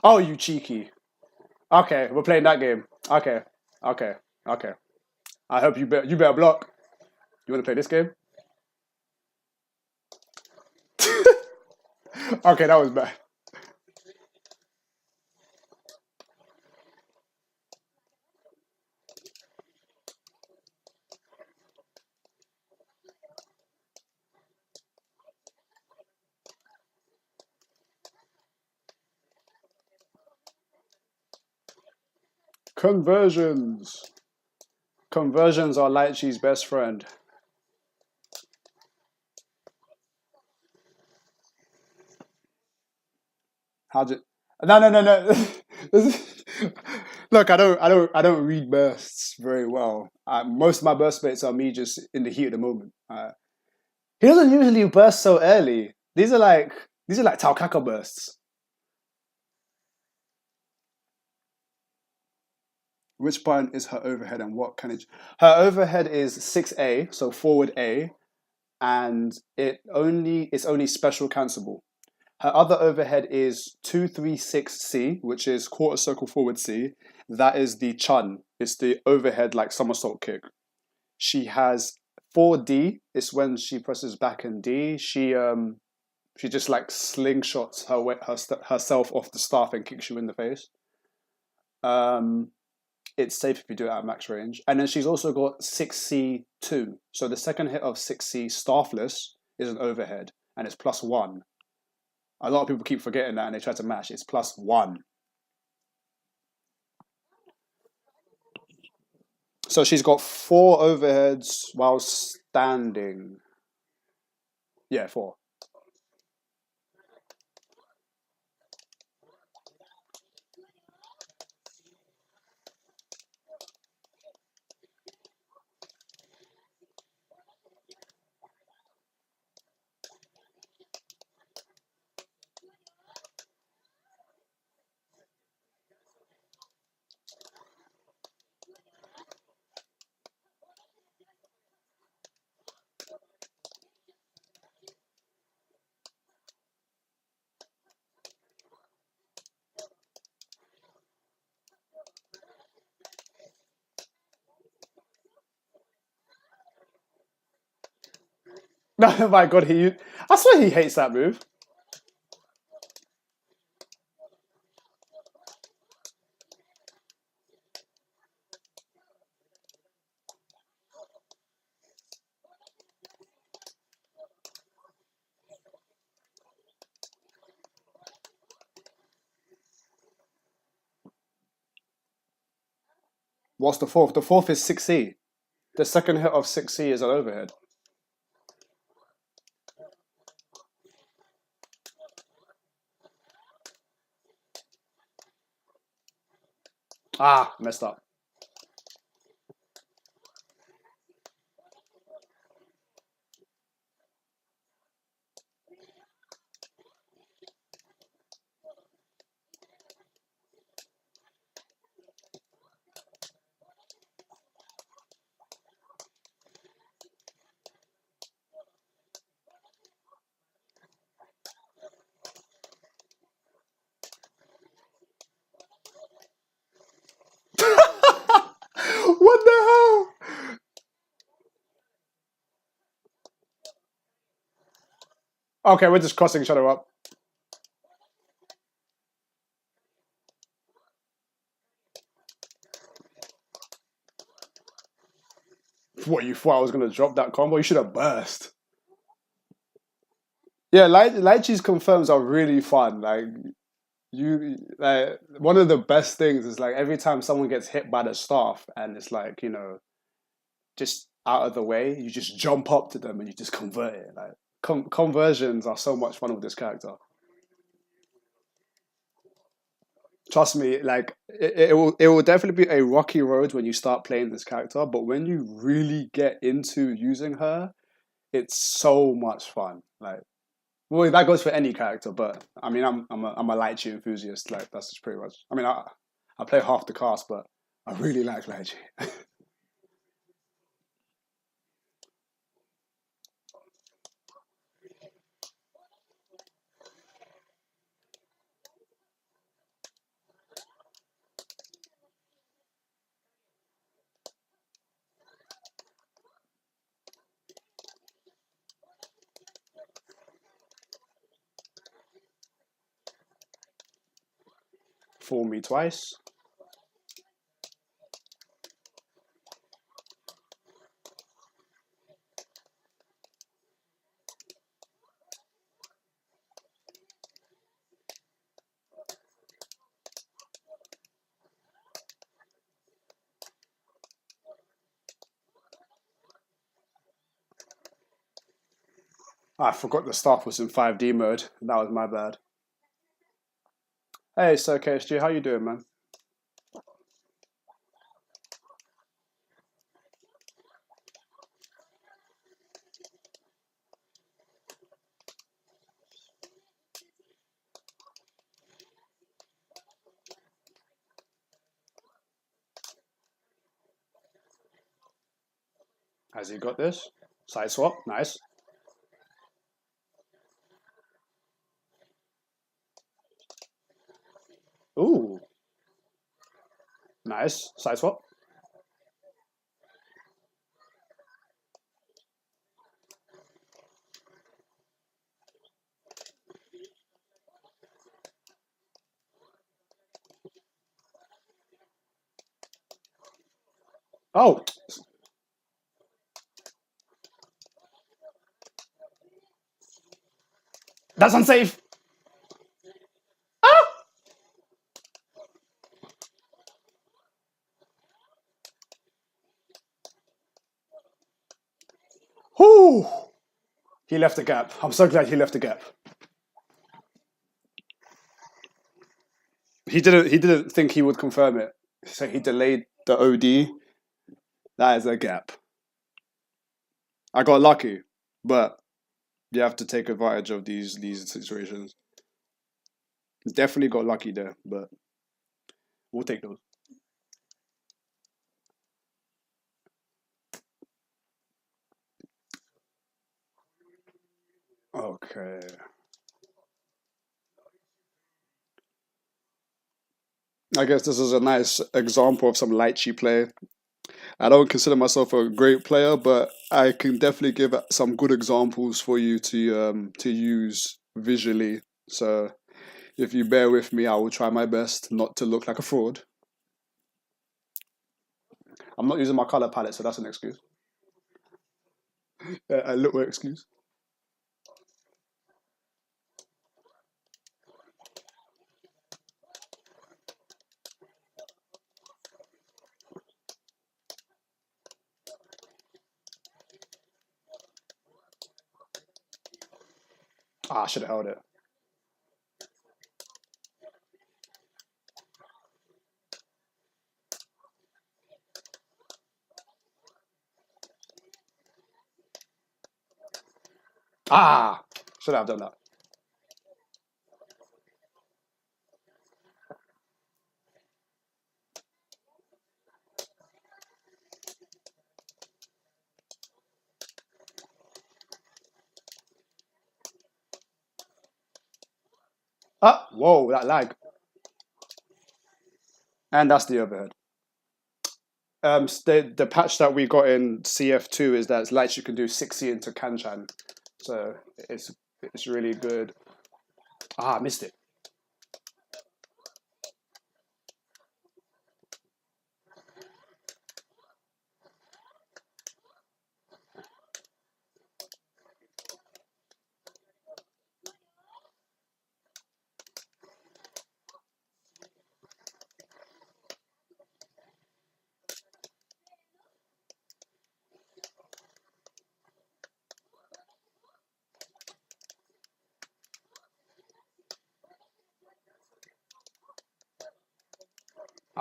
S1: Oh, you cheeky. Okay, we're playing that game. Okay, okay, okay. I hope you better block. You want to play this game? Okay, that was bad. Conversions. Conversions are Litchi's best friend. How did? No. Look, I don't read bursts very well. Most of my burst baits are me just in the heat of the moment. He doesn't usually burst so early. These are like Taukaka bursts. Which button is her overhead and what can it? Her overhead is 6A, so forward A, and it's only special cancelable. Her other overhead is 236C, which is quarter circle forward C. That is the chun. It's the overhead like somersault kick. She has 4D. It's when she presses back in D. She just like slingshots herself off the staff and kicks you in the face. It's safe if you do it at max range. And then she's also got 6C2. So the second hit of 6C staffless is an overhead, and it's +1. A lot of people keep forgetting that and they try to mash. It's +1. So she's got 4 overheads while standing. Yeah, 4. No, my God, I swear he hates that move. What's the fourth? The fourth is 6C. The second hit of 6C is an overhead. Ah, messed up. What the hell? Okay, we're just crossing each other up. you thought I was gonna drop that combo? You should have burst. Yeah, Lychee's confirms are really fun. Like one of the best things is like every time someone gets hit by the staff and it's like, just out of the way, you just jump up to them and you just convert it. Like conversions are so much fun with this character. Trust me, like it will definitely be a rocky road when you start playing this character, but when you really get into using her, it's so much fun. Like, well, that goes for any character, but I mean, I'm a Lychee enthusiast. Like, that's just pretty much. I mean, I play half the cast, but I really like Lychee. Fool me twice. I forgot the staff was in 5D mode. That was my bad. Hey, Sir KSG, how you doing, man? Has he got this? Side swap, nice. Ooh, nice. Side swap. Oh, that's unsafe. Ah! Whoo! He left a gap. I'm so glad he left a gap. He didn't think he would confirm it, so he delayed the OD. That is a gap. I got lucky, but you have to take advantage of these situations. Definitely got lucky there, but we'll take those. Okay. I guess this is a nice example of some Lychee play. I don't consider myself a great player, but I can definitely give some good examples for you to use visually. So if you bear with me, I will try my best not to look like a fraud. I'm not using my color palette, so that's an excuse. A little excuse. Ah, I should have held it. Ah, should have done that. Ah, whoa, that lag. And that's the overhead. The patch that we got in CF2 is that it's like you can do 60 into Kanchan. So it's really good. Ah, I missed it.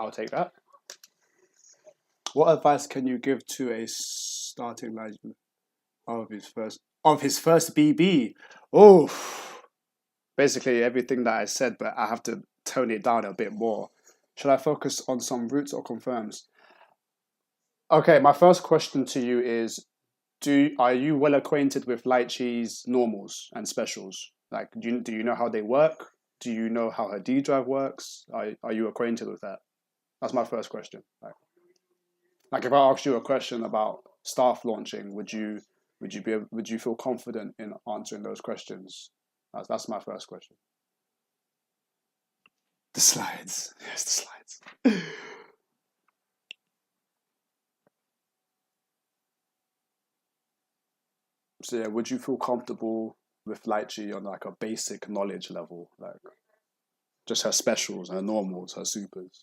S1: I'll take that. What advice can you give to a starting legend of his first BB? Oh, basically everything that I said, but I have to tone it down a bit more. Should I focus on some roots or confirms? Okay, my first question to you is: are you well acquainted with Litchi's normals and specials? Like, do you know how they work? Do you know how her D drive works? Are you acquainted with that? That's my first question. Like if I asked you a question about staff launching, would you feel confident in answering those questions? That's my first question. The slides, yes, the slides. So yeah, would you feel comfortable with Litchi on like a basic knowledge level, like just her specials, her normals, her supers?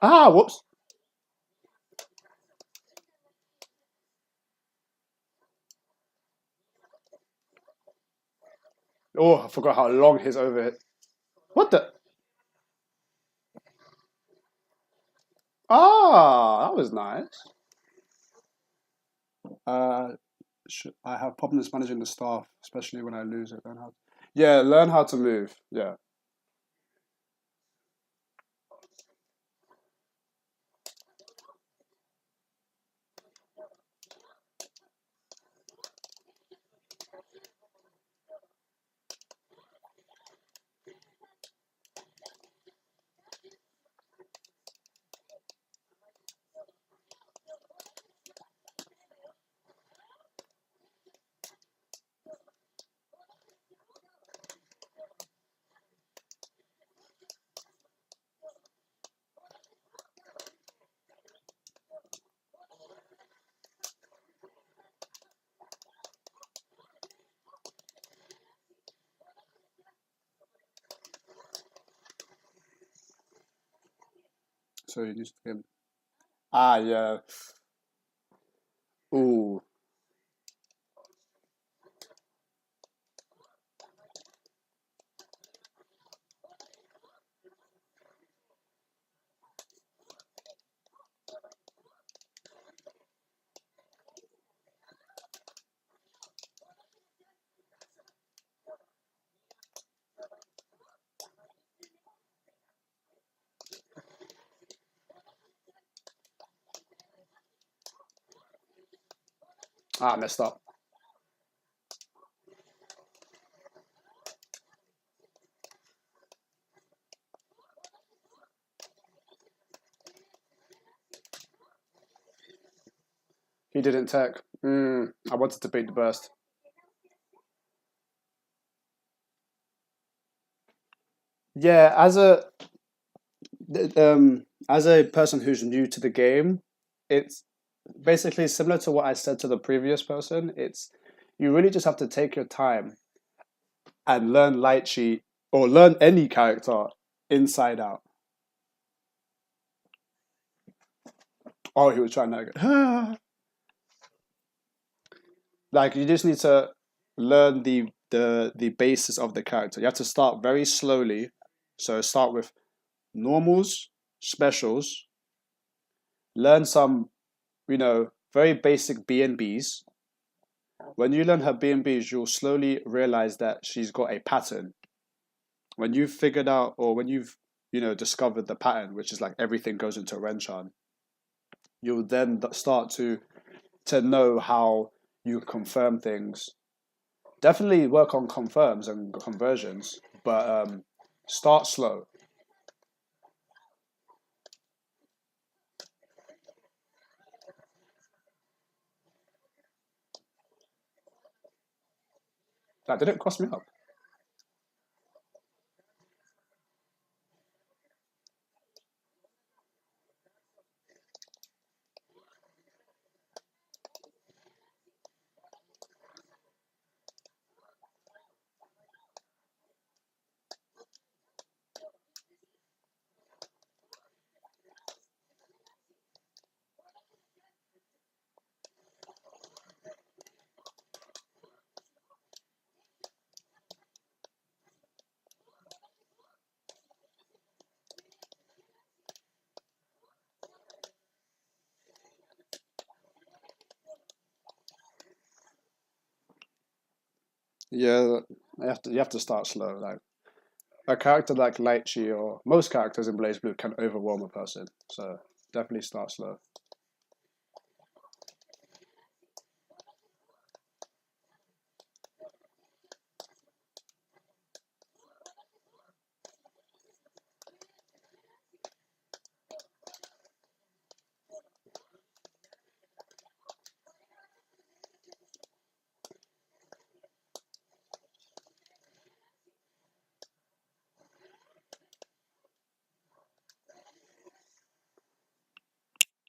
S1: Ah, whoops. Oh, I forgot how long his overhead. What the? Ah, that was nice. Uh, I have problems managing the staff, especially when I lose it. Yeah, learn how to move. Yeah. So you just him. Ah, yeah. Ooh. Ah, messed up. He didn't tech. I wanted to beat the burst. Yeah, as a person who's new to the game, it's basically similar to what I said to the previous person. It's you really just have to take your time and learn Lightsheet or learn any character inside out. Oh, he was trying to like you just need to learn the basis of the character. You have to start very slowly. So start with normals, specials, learn some, very basic B&Bs. When you learn her B&Bs, you'll slowly realize that she's got a pattern. When you've figured out, or when you've, discovered the pattern, which is like everything goes into Renchan, you'll then start to know how you confirm things. Definitely work on confirms and conversions, but start slow. That didn't cost me up. Yeah, you have to start slow. Like a character like Litchi or most characters in Blaze Blue can overwhelm a person. So definitely start slow.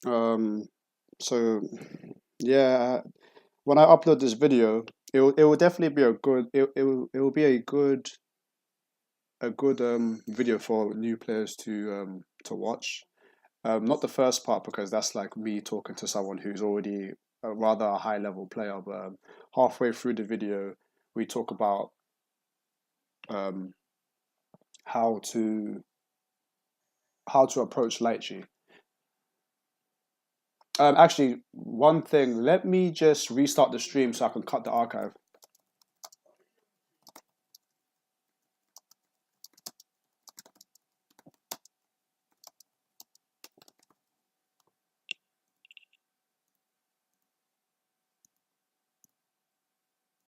S1: Um, so yeah, when I upload this video, it will definitely be a good it will be a good video for new players to watch. Not the first part because that's like me talking to someone who's already a rather a high level player. But halfway through the video, we talk about um, how to approach Lychee. Actually, one thing. Let me just restart the stream so I can cut the archive.